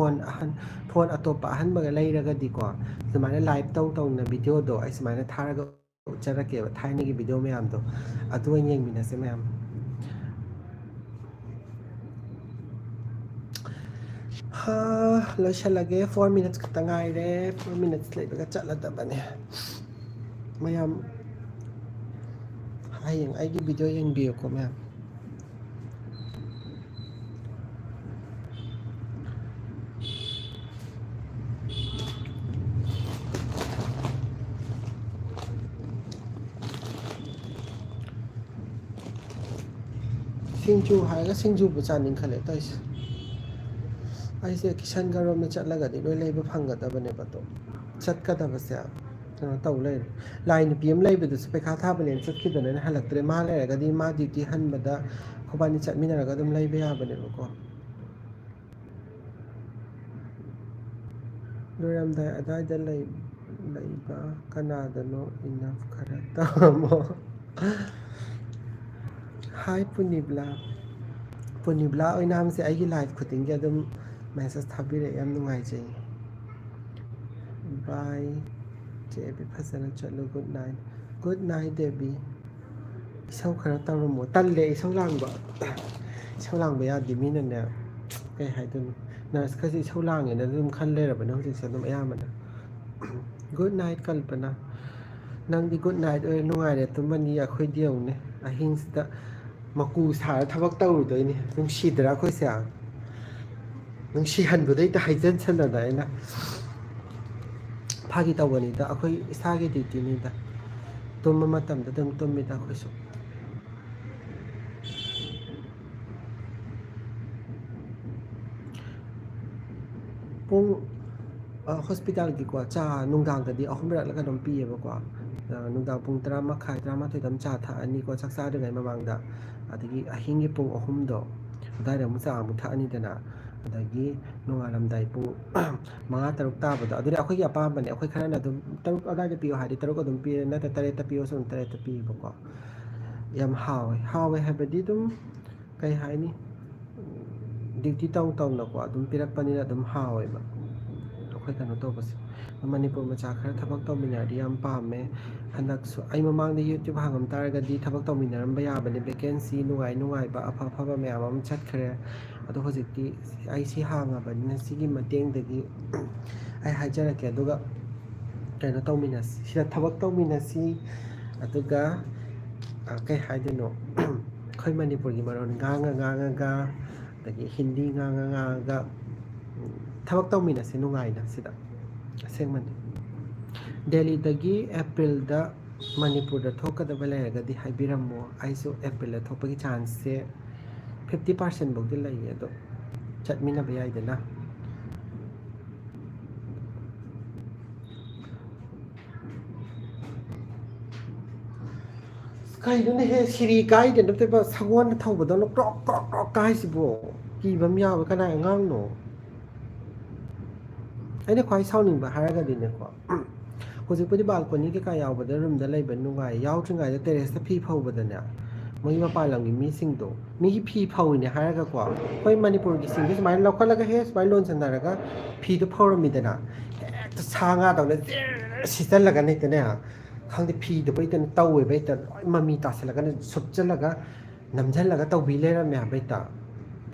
ꯐꯣꯟ ꯑꯇꯣꯞꯄ ꯑꯍꯟꯕꯒ ꯂꯩꯔꯒꯗꯤꯀꯣ ꯁꯨꯃꯥꯏꯅ ꯂꯥꯏꯚ ꯇꯧꯅ ꯚꯤꯗꯤꯑꯣꯗꯣ ꯑꯩ ꯁꯨꯃꯥꯏꯅ ꯊꯥꯔꯒ ꯎꯠꯆꯔꯛꯀꯦꯕ ꯊꯥꯏꯅꯒꯤ ꯚꯤꯗꯤꯑꯣ ꯃꯌꯥꯝꯗꯣ ꯑꯗꯨ ꯑꯣꯏꯅ ꯌꯦꯡꯃꯤꯟꯅꯁꯦ ꯃꯌꯥꯝ ꯂꯣꯏꯁꯤꯜꯂꯒꯦ 4 minutes ꯈꯛꯇ ꯉꯥꯏꯔꯦ 4 minutes ꯂꯩꯕꯒ ꯆꯠꯂꯗꯕꯅꯦ ꯃꯌꯥꯝ ꯍꯌꯦꯡ ꯑꯩꯒꯤ ꯚꯤꯗꯤꯑꯣ ꯌꯦꯡꯕꯤꯌꯨꯀꯣ ꯃꯌꯥꯝ ꯁꯤꯡꯖꯨ ꯍꯥꯏꯔꯒ ꯁꯤꯡꯖꯨꯕꯨ ꯆꯥꯅꯤꯡꯈꯠꯂꯦ ꯇꯧꯔꯤꯁꯦ ꯑꯩꯁꯦ ꯀꯤꯁꯟꯒꯔꯣꯝꯗ ꯆꯠꯂꯒꯗꯤ ꯂꯣꯏ ꯂꯩꯕ ꯐꯪꯒꯗꯕꯅꯦꯕ ꯑꯗꯣ ꯆꯠꯀꯗꯕꯁꯦ ꯀꯩꯅꯣ ꯇꯧ ꯂꯩꯔꯦ ꯂꯥꯏ ꯅꯨꯄꯤ ꯑꯃ ꯂꯩꯕꯗꯨꯁꯨ ꯄꯩꯈꯥ ꯊꯥꯕꯅꯦꯅ ꯆꯠꯈꯤꯗꯅꯅ ꯍꯜꯂꯛꯇ꯭ꯔꯦ ꯃꯥ ꯂꯩꯔꯒꯗꯤ ꯃꯥ ꯗ꯭ꯌꯨꯇꯤ ꯍꯟꯕꯗ ꯈꯣꯏꯕꯥꯅꯤ ꯆꯠꯃꯤꯟꯅꯔꯒ ꯑꯗꯨꯝ ꯂꯩꯕ ꯌꯥꯕꯅꯦꯕꯀꯣ ꯂꯣꯏꯔꯝꯗꯥꯏ ꯑꯗꯨꯋꯥꯏꯗ ꯂꯩꯕ ꯀꯅꯥꯗꯅꯣ ꯏꯅꯐ ꯈꯔ ꯇꯝꯃꯣ ꯍꯥꯏ ꯄꯨꯅꯤꯕꯂꯥ ꯑꯣꯏꯅꯥꯝꯁꯦ ꯑꯩꯒꯤ ꯂꯥꯏꯐ ꯈꯨꯗꯤꯡꯒꯤ ꯑꯗꯨꯝ ꯃꯦꯁꯦꯁ ꯊꯥꯕꯤꯔꯛꯑꯦ ꯌꯥꯝ ꯅꯨꯡꯉꯥꯏꯖꯩ ꯕꯥꯏ ꯆꯦꯕꯤ ꯐꯖꯅ ꯆꯠꯂꯨ ꯒꯨꯗ ꯅꯥꯏꯠ ꯗꯦꯕꯤ ꯏꯁꯧ ꯈꯔ ꯇꯧꯔꯝꯃꯣ ꯇꯜꯂꯦ ꯏꯁꯧ ꯂꯥꯡꯕ ꯌꯥꯗꯦ ꯃꯤꯅꯅꯦ ꯀꯩ ꯍꯥꯏꯗꯣꯏꯅꯣ ꯅꯔꯁꯈꯩꯁꯦ ꯏꯁꯧ ꯂꯥꯡꯉꯦꯅ ꯑꯗꯨꯝ ꯈꯟ ꯂꯩꯔꯕꯅꯦ ꯍꯧꯖꯤꯛꯁꯦ ꯑꯗꯨꯝ ꯑꯌꯥꯝꯕꯅ ꯒꯨꯗ ꯅꯥꯏꯠ ꯀꯜꯄꯅꯥ ꯅꯪꯗꯤ ꯒꯨꯗ ꯅꯥꯏꯠ ꯑꯣꯏꯔꯦ ꯅꯨꯡꯉꯥꯏꯔꯦ ꯇꯨꯝꯃꯅꯤ ꯑꯩꯈꯣꯏꯗꯤ ꯌꯦꯡꯉꯨꯅꯦ ꯑꯍꯤꯡꯁꯤꯗ ꯃꯀꯨ ꯁꯥꯔ ꯊꯕꯛ ꯇꯧꯔꯨꯗꯣꯏꯅꯤ ꯅꯨꯡꯁꯤꯗ꯭ꯔꯥ ꯑꯩꯈꯣꯏꯁꯦ ꯅꯨꯡꯁꯤꯍꯟꯕꯗꯣ ꯍꯦꯛꯇ ꯍꯩꯖꯤꯟꯁꯟꯅꯗ ꯑꯩꯅ ꯐꯥꯒꯤ ꯇꯧꯕꯅꯤꯗ ꯑꯩꯈꯣꯏ ꯏꯁꯥꯒꯤ ꯗ꯭ꯌꯨꯇꯤꯅꯤꯗ ꯇꯨꯝꯕ ꯃꯇꯝꯗ ꯑꯗꯨꯝ ꯇꯨꯝꯃꯤꯗ ꯑꯩꯈꯣꯏꯁꯨ ꯄꯨꯡ ꯍꯣꯁꯄꯤꯇꯥꯜꯒꯤꯀꯣ ꯆꯥ ꯅꯨꯡꯗꯥꯡꯗꯗꯤ ꯑꯍꯨꯝꯔꯛꯂ ꯀꯩꯅꯣꯝ ꯄꯤꯌꯦꯕꯀꯣ ꯅꯨꯡꯗꯥꯡ ꯄꯨꯡ 11:00 11:30 ꯑꯗꯨꯝ ꯆꯥ ꯊꯛꯑꯅꯤꯀꯣ ꯆꯥꯛ ꯆꯥꯗ꯭ꯔꯤꯉꯩ ꯃꯃꯥꯡꯗ ꯑꯗꯒꯤ ꯑꯍꯤꯡꯒꯤ ꯄꯨꯡ 3ꯗꯣ ꯑꯗꯨꯋꯥꯏꯗ ꯑꯃꯨꯛ ꯆꯥ ꯑꯃꯨꯛ ꯊꯛꯑꯅꯤꯗꯅ ꯑꯗꯒꯤ ꯅꯣꯡꯉꯥꯜꯂꯝꯗꯥꯏ ꯄꯨꯡ 5 6 ꯇꯥꯕꯗꯣ ꯑꯗꯨꯗꯤ ꯑꯩꯈꯣꯏꯒꯤ ꯑꯄꯥꯝꯕꯅꯦ ꯑꯩꯈꯣꯏ ꯈꯔꯅ ꯑꯗꯨꯝ 6 ꯑꯗꯨꯋꯥꯏꯗ ꯄꯤꯌꯣ ꯍꯥꯏꯗꯤ 6 ꯑꯗꯨꯝ ꯄꯤꯔꯦ ꯅꯠꯇ꯭ꯔ 9ꯗ ꯄꯤꯌꯣꯁꯨ ꯑꯗꯨꯝ 9ꯗ ꯄꯤꯌꯦꯕꯀꯣ ꯌꯥꯝ ꯍꯥꯎꯋꯦ ꯍꯥꯏꯕꯗꯤ ꯑꯗꯨꯝ ꯀꯩ ꯍꯥꯏꯅꯤ ꯗ꯭ꯌꯨꯇꯤ ꯇꯧꯅꯀꯣ ꯑꯗꯨꯝ ꯄꯤꯔꯛꯄꯅꯤꯅ ꯑꯗꯨꯝ ꯍꯥꯎꯋꯦꯕ ꯑꯩꯈꯣꯏ ꯀꯩꯅꯣ ꯇꯧꯕꯁꯦ ꯃꯅꯤꯄꯨꯔ ꯃꯆꯥ ꯈꯔ ꯊꯕꯛ ꯇꯧꯃꯤꯟꯅꯔꯗꯤ ꯌꯥꯝ ꯄꯥꯝꯃꯦ ꯍꯟꯗꯛꯁꯨ ꯑꯩ ꯃꯃꯥꯡꯗ ꯌꯨꯇ꯭ꯌꯨꯕ ꯍꯥꯡꯉꯝ ꯇꯥꯔꯒꯗꯤ ꯊꯕꯛ ꯇꯧꯃꯤꯟꯅꯔꯝꯕ ꯌꯥꯕꯅꯦ ꯚꯦꯀꯦꯟꯁꯤ ꯅꯨꯡꯉꯥꯏꯕ ꯑꯐꯕ ꯃꯌꯥꯝ ꯑꯃ ꯆꯠꯈ꯭ꯔꯦ ꯑꯗꯣ ꯍꯧꯖꯤꯛꯇꯤ ꯑꯩ ꯁꯤ ꯍꯥꯡꯉꯕꯅꯤꯅ ꯁꯤꯒꯤ ꯃꯇꯦꯡꯗꯒꯤ ꯑꯩ ꯍꯥꯏꯖꯔꯛꯀꯦ ꯑꯗꯨꯒ ꯀꯩꯅꯣ ꯇꯧꯃꯤꯟꯅꯁꯤ ꯁꯤꯗ ꯊꯕꯛ ꯇꯧꯃꯤꯟꯅꯁꯤ ꯑꯗꯨꯒ ꯀꯩ ꯍꯥꯏꯗꯣꯏꯅꯣ ꯑꯩꯈꯣꯏ ꯃꯅꯤꯄꯨꯔꯒꯤ ꯃꯔꯣꯟ ꯉꯥꯡꯉꯒ ꯑꯗꯒꯤ ꯍꯤꯟꯗꯤ ꯉꯥꯡꯉꯒ ꯊꯕꯛ ꯇꯧꯃꯤꯟꯅꯁꯤ ꯅꯨꯡꯉꯥꯏꯅ ꯁꯤꯗ ꯑꯁꯦꯡꯕꯅꯤ ꯗꯦꯜꯂꯤꯗꯒꯤ ꯑꯦꯄ꯭ꯔꯤꯜꯗ ꯃꯅꯤꯄꯨꯔꯗ ꯊꯣꯛꯀꯗꯕ ꯂꯩꯔꯒꯗꯤ ꯍꯥꯏꯕꯤꯔꯝꯃꯣ ꯑꯩꯁꯨ ꯑꯦꯄ꯭ꯔꯤꯜꯗ ꯊꯣꯛꯄꯒꯤ ꯆꯥꯟꯁꯁꯦ 50% ꯐꯥꯎꯗꯤ ꯂꯩꯌꯦ ꯑꯗꯣ ꯆꯠꯃꯤꯟꯅꯕ ꯌꯥꯏꯗꯅ ꯀꯩꯅꯣꯅꯦꯍꯦ ꯁꯤꯔꯤ ꯀꯥꯏꯗ ꯅꯠꯇꯦꯕ ꯁꯒꯣꯜꯅ ꯊꯧꯕꯗꯧꯅ ꯀ꯭ꯔꯣꯛ ꯀ꯭ꯔꯣꯛ ꯀ꯭ꯔꯣꯛ ꯀꯥꯏꯁꯤꯕꯣ ꯀꯤꯕ ꯑꯃ ꯌꯥꯎꯋꯦ ꯀꯅꯥꯏ ꯑꯉꯥꯡꯅꯣ ꯑꯩꯅ ꯈ꯭ꯋꯥꯏ ꯁꯥꯎꯅꯤꯡꯕ ꯍꯥꯏꯔꯒꯗꯤꯅꯦꯀꯣ ꯍꯧꯖꯤꯛꯄꯨꯗꯤ ꯕꯥꯜꯀꯣꯅꯤ ꯀꯩꯀꯥ ꯌꯥꯎꯕꯗ ꯔꯨꯝꯗ ꯂꯩꯕ ꯅꯨꯡꯉꯥꯏ ꯌꯥꯎꯗ꯭ꯔꯤꯉꯩꯗ ꯇꯦꯔꯦꯁꯇ ꯐꯤ ꯐꯧꯕꯗꯅꯦ ꯃꯣꯏꯒꯤ ꯃꯄꯥꯟ ꯂꯝꯒꯤ ꯃꯤꯁꯤꯡꯗꯣ ꯃꯤꯒꯤ ꯐꯤ ꯐꯧꯏꯅꯦ ꯍꯥꯏꯔꯒꯀꯣ ꯑꯩꯈꯣꯏ ꯃꯅꯤꯄꯨꯔꯒꯤ ꯁꯤꯡꯁꯦ ꯁꯨꯃꯥꯏꯅ ꯂꯧꯈꯠꯂꯒ ꯁꯨꯃꯥꯏꯅ ꯂꯣꯟꯁꯤꯟꯅꯔꯒ ꯐꯤꯗꯣ ꯐꯧꯔꯝꯃꯤꯗꯅ ꯍꯦꯛꯇ ꯁꯥ ꯉꯥꯗꯧꯅ ꯖꯔ ꯁꯤꯠꯆꯜꯂꯒꯅ ꯍꯦꯛꯇꯅꯦ ꯈꯪꯗꯦ ꯐꯤꯗꯨꯕꯨ ꯍꯦꯛꯇ ꯇꯧꯋꯦꯕ ꯍꯦꯛꯇ ꯂꯣꯏ ꯃꯃꯤ ꯇꯥꯁꯜꯂꯒꯅ ꯁꯨꯞꯆꯜꯂꯒ ꯅꯝꯁꯤꯜꯂꯒ ꯇꯧꯕꯤ ꯂꯩꯔꯝꯃꯦ ꯍꯥꯏꯕ ꯍꯦꯛꯇ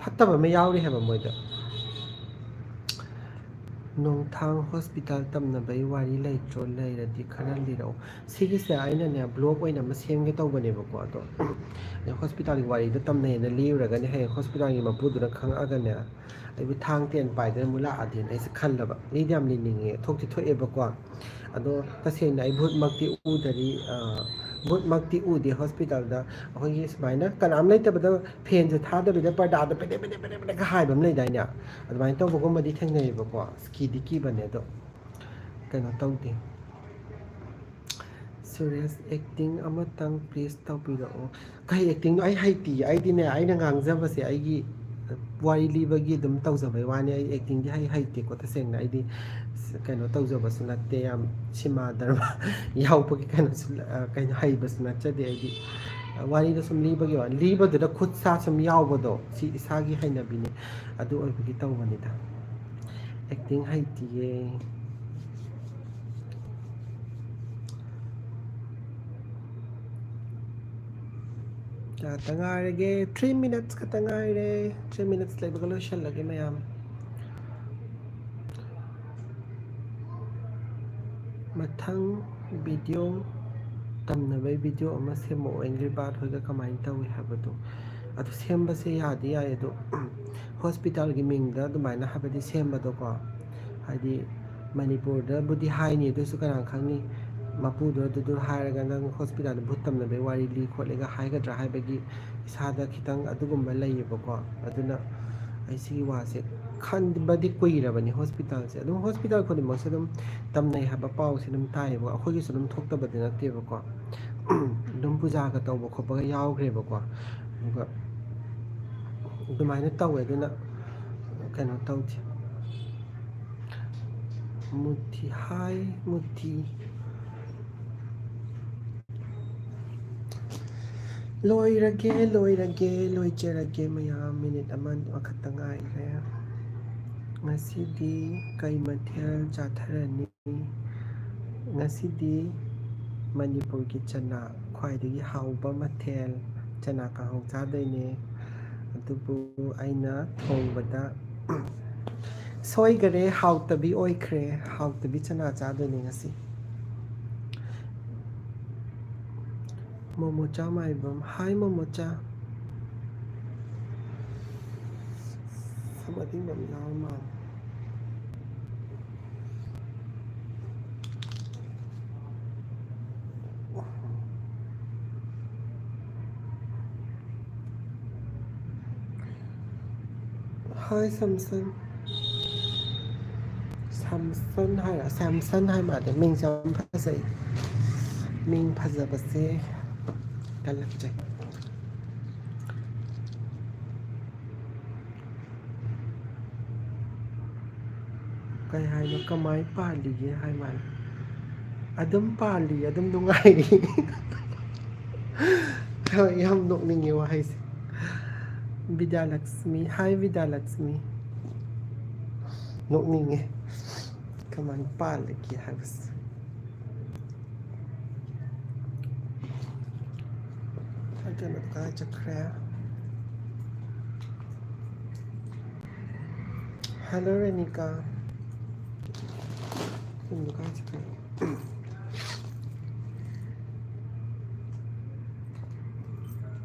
ꯐꯠꯇꯕ ꯑꯃ ꯌꯥꯎꯔꯤ ꯍꯥꯏꯕ ꯃꯣꯏꯗ ꯅꯣꯡꯊꯥꯡ ꯍꯣꯁꯄꯤꯇꯥꯜ ꯇꯝꯅꯕꯩ ꯋꯥꯔꯤ ꯂꯩꯇ꯭ꯔꯣ ꯂꯩꯔꯗꯤ ꯈꯔ ꯂꯤꯔꯛꯑꯣ ꯁꯤꯒꯤꯁꯦ ꯑꯩꯅꯅꯦ ꯕ꯭ꯂꯣꯛ ꯑꯣꯏꯅ ꯑꯃ ꯁꯦꯝꯒꯦ ꯇꯧꯕꯅꯦꯕꯀꯣ ꯑꯗꯣ ꯍꯣꯁꯄꯤꯇꯥꯜꯒꯤ ꯋꯥꯔꯤꯗꯣ ꯇꯝꯅꯩꯅ ꯂꯤꯔꯨꯔꯒꯅꯦ ꯍꯌꯦꯡ ꯍꯣꯁꯄꯤꯇꯥꯜꯒꯤ ꯃꯄꯨꯗꯨꯅ ꯈꯪꯉꯛꯑꯒꯅꯦ ꯑꯩꯕꯨ ꯊꯥꯡ ꯇꯦꯟ ꯄꯥꯏꯗꯅ ꯑꯃꯨꯛ ꯂꯥꯛꯑꯗꯤꯅ ꯑꯩꯁꯦ ꯈꯜꯂꯕ ꯂꯤꯗꯤ ꯌꯥꯝ ꯂꯤꯅꯤꯡꯉꯦ ꯊꯣꯛꯇꯤ ꯊꯣꯛꯑꯦꯕꯀꯣ ꯑꯗꯣ ꯇꯁꯦꯡꯅ ꯑꯩ ꯚꯨꯠꯃꯛꯇꯤ ꯎꯗꯔꯤ ꯚꯨꯠꯃꯛꯇꯤ ꯎꯗꯦ ꯍꯣꯁꯄꯤꯇꯥꯜꯗ ꯑꯩꯈꯣꯏꯒꯤ ꯁꯨꯃꯥꯏꯅ ꯀꯅꯥꯝ ꯂꯩꯇꯕꯗ ꯐꯦꯟꯁꯦ ꯊꯥꯗꯕꯤꯗ ꯄꯔꯗꯥꯗ ꯄꯦꯗꯦꯛ ꯄꯦꯗꯦꯛ ꯄꯦꯗꯦꯛ ꯄꯦꯗꯦꯛ ꯍꯥꯏꯕ ꯑꯃ ꯂꯩꯗꯥꯏꯅꯦ ꯑꯗꯨꯃꯥꯏꯅ ꯇꯧꯕꯒꯨꯝꯕꯗꯤ ꯊꯦꯡꯅꯩꯌꯦꯕꯀꯣ ꯀꯤꯗꯤ ꯀꯤꯕꯅꯦ ꯑꯗꯣ ꯀꯩꯅꯣ ꯇꯧꯗꯦ ꯁꯨꯔꯦꯁ ꯑꯦꯛꯇꯤꯡ ꯑꯃꯇꯪ ꯄ꯭ꯂꯤꯖ ꯇꯧꯕꯤꯔꯛꯑꯣ ꯀꯩ ꯑꯦꯛꯇꯤꯡꯅꯣ ꯑꯩ ꯍꯩꯇꯤꯌꯦ ꯑꯩꯗꯤꯅꯦ ꯑꯩꯅ ꯉꯥꯡꯖꯕꯁꯦ ꯑꯩꯒꯤ ꯋꯥꯔꯤ ꯂꯤꯕꯒꯤ ꯑꯗꯨꯝ ꯇꯧꯖꯕꯩ ꯋꯥꯅꯤ ꯑꯩ ꯑꯦꯛꯇꯤꯡꯗꯤ ꯍꯩꯇꯦꯀꯣ ꯇꯁꯦꯡꯅ ꯑꯩꯗꯤ ꯀꯩꯅꯣ ꯇꯧꯖꯕꯁꯨ ꯅꯠꯇꯦ ꯌꯥꯝ ꯁꯤꯃꯥ ꯗꯔꯃꯥ ꯌꯥꯎꯕꯒꯤ ꯀꯩꯅꯣꯁꯨ ꯀꯩꯅꯣ ꯍꯩꯕꯁꯨ ꯅꯠꯆꯗꯦ ꯑꯩꯗꯤ ꯋꯥꯔꯤꯗꯣ ꯁꯨꯝ ꯂꯤꯕꯒꯤ ꯋꯥꯅꯤ ꯂꯤꯕꯗꯨꯗ ꯈꯨꯠ ꯁꯥ ꯁꯨꯝ ꯌꯥꯎꯕꯗꯣ ꯁꯤ ꯏꯁꯥꯒꯤ ꯍꯩꯅꯕꯤꯅꯤ ꯑꯗꯨ ꯑꯣꯏꯕꯒꯤ ꯇꯧꯕꯅꯤꯗ ꯑꯦꯛꯇꯤꯡ ꯍꯩꯇꯤꯌꯦ ꯀꯌꯥꯇ ꯉꯥꯏꯔꯒꯦ 3 minutes ꯈꯛꯇ ꯉꯥꯏꯔꯦ 3 minutes ꯂꯩꯕꯒ ꯂꯣꯏꯁꯜꯂꯒꯦ ꯃꯌꯥꯝ ꯃꯊꯪ ꯚꯤꯗꯤꯑꯣ ꯇꯝꯅꯕꯩ ꯚꯤꯗꯤꯑꯣ ꯑꯃ ꯁꯦꯝꯃꯛꯑꯣ ꯑꯦꯡꯒ꯭ꯔꯤ ꯕꯥꯔꯗ ꯍꯣꯏꯒ ꯀꯃꯥꯏꯅ ꯇꯧꯏ ꯍꯥꯏꯕꯗꯣ ꯑꯗꯨ ꯁꯦꯝꯕꯁꯦ ꯌꯥꯗꯤ ꯌꯥꯏ ꯑꯗꯣ ꯍꯣꯁꯄꯤꯇꯥꯜꯒꯤ ꯃꯤꯡꯗ ꯑꯗꯨꯃꯥꯏꯅ ꯍꯥꯏꯕꯗꯤ ꯁꯦꯝꯕꯗꯣꯀꯣ ꯍꯥꯏꯗꯤ ꯃꯅꯤꯄꯨꯔꯗꯕꯨꯗꯤ ꯍꯥꯏꯅꯤ ꯑꯗꯨꯁꯨ ꯀꯅꯥ ꯈꯪꯅꯤ ꯃꯄꯨꯗꯣ ꯑꯗꯨꯗꯣ ꯍꯥꯏꯔꯒ ꯅꯪ ꯍꯣꯁꯄꯤꯇꯥꯜꯗ ꯚꯨꯠ ꯇꯝꯅꯕꯩ ꯋꯥꯔꯤ ꯂꯤ ꯈꯣꯠꯂꯦꯒ ꯍꯥꯏꯒꯗ꯭ꯔꯥ ꯍꯥꯏꯕꯒꯤ ꯏꯁꯥꯗ ꯈꯤꯇꯪ ꯑꯗꯨꯒꯨꯝꯕ ꯂꯩꯌꯦꯕꯀꯣ ꯑꯗꯨꯅ ꯑꯩ ꯁꯤꯒꯤ ꯋꯥꯁꯦ ꯈꯟꯕꯗꯤ ꯀꯨꯏꯔꯕꯅꯤ ꯍꯣꯁꯄꯤꯇꯥꯜꯁꯦ ꯑꯗꯨꯝ ꯍꯣꯁꯄꯤꯇꯥꯜ ꯈꯨꯗꯤꯡꯃꯛꯁꯦ ꯑꯗꯨꯝ ꯇꯝꯅꯩ ꯍꯥꯏꯕ ꯄꯥꯎꯁꯦ ꯑꯗꯨꯝ ꯇꯥꯏꯌꯦꯕ ꯑꯩꯈꯣꯏꯒꯤꯁꯨ ꯑꯗꯨꯝ ꯊꯣꯛꯇꯕꯗꯤ ꯅꯠꯇꯦꯕꯀꯣ ꯑꯗꯨꯝ ꯄꯨꯖꯥꯒ ꯇꯧꯕ ꯈꯣꯠꯄꯒ ꯌꯥꯎꯈ꯭ꯔꯦꯕꯀꯣ ꯑꯗꯨꯒ ꯑꯗꯨꯃꯥꯏꯅ ꯇꯧꯋꯦ ꯑꯗꯨꯅ ꯀꯩꯅꯣ ꯇꯧꯗꯦ ꯃꯨꯊꯤ ꯍꯥꯏ ꯃꯨꯊꯤ ꯂꯣꯏꯖꯔꯒꯦ ꯃꯌꯥꯝ ꯃꯤꯅꯤꯠ ꯑꯃꯈꯛꯇ ꯉꯥꯏꯈ꯭ꯔꯦ ꯉꯁꯤꯗꯤ ꯀꯩ ꯃꯊꯦꯜ ꯆꯥꯊꯔꯅꯤ ꯉꯁꯤꯗꯤ ꯃꯅꯤꯄꯨꯔꯒꯤ ꯆꯅꯥ ꯈ꯭ꯋꯥꯏꯗꯒꯤ ꯍꯥꯎꯕ ꯃꯊꯦꯜ ꯆꯅꯥ ꯀꯥꯡꯍꯧ ꯆꯥꯗꯣꯏꯅꯦ ꯑꯗꯨꯕꯨ ꯑꯩꯅ ꯊꯣꯡꯕꯗ ꯁꯣꯏꯈꯔꯦ ꯍꯥꯎꯇꯕꯤ ꯑꯣꯏꯈ꯭ꯔꯦ ꯍꯥꯎꯇꯕꯤ ꯆꯅꯥ ꯆꯥꯗꯣꯏꯅꯦ ꯉꯁꯤ ꯃꯣꯃꯣꯆꯥ ꯃꯥꯏꯕꯝ ꯍꯥꯏ ꯃꯣꯃꯣꯆꯥ ꯁꯃꯗꯤ ꯌꯥꯎ ꯃꯥꯜꯂꯦ ꯍꯥꯏ ꯁꯝꯁꯟ ꯁꯝꯁꯟ ꯍꯥꯏꯔ ꯁꯦꯝꯁꯟ ꯍꯥꯏ ꯃꯥꯜꯂꯦ ꯃꯤꯡꯁꯦ ꯌꯥꯝ ꯐꯖꯩ ꯃꯤꯡ ꯐꯖꯕꯁꯦ ꯀꯜꯂꯛꯆꯩ ꯀꯩ ꯍꯥꯏꯅꯣ ꯀꯃꯥꯏ ꯄꯥꯜꯂꯤꯒꯦ ꯍꯥꯏ ꯃꯥꯜꯂꯦ ꯑꯗꯨꯝ ꯄꯥꯜꯂꯤ ꯑꯗꯨꯝ ꯅꯨꯡꯉꯥꯏꯔꯤ ꯍꯣꯏ ꯌꯥꯝ ꯅꯣꯛꯅꯤꯡꯉꯦ ꯋꯥꯍꯩꯁꯦ ꯕꯤꯗ꯭ꯌꯥꯂꯛꯁꯃꯤ ꯍꯥꯏ ꯕꯤꯗ꯭ꯌꯥꯂꯛꯁꯃꯤ ꯅꯣꯛꯅꯤꯡꯉꯦ ꯀꯃꯥꯏꯅ ꯄꯥꯜꯂꯤꯒꯦ ꯍꯥꯏꯕꯁꯦ ꯑꯗꯨꯅ ꯀꯥꯏ ꯆꯠꯈ꯭ꯔꯦ ꯍꯜꯂꯣ ꯔꯦꯅꯤꯀꯥ ꯀꯥꯏ ꯆꯠꯈ꯭ꯔꯦ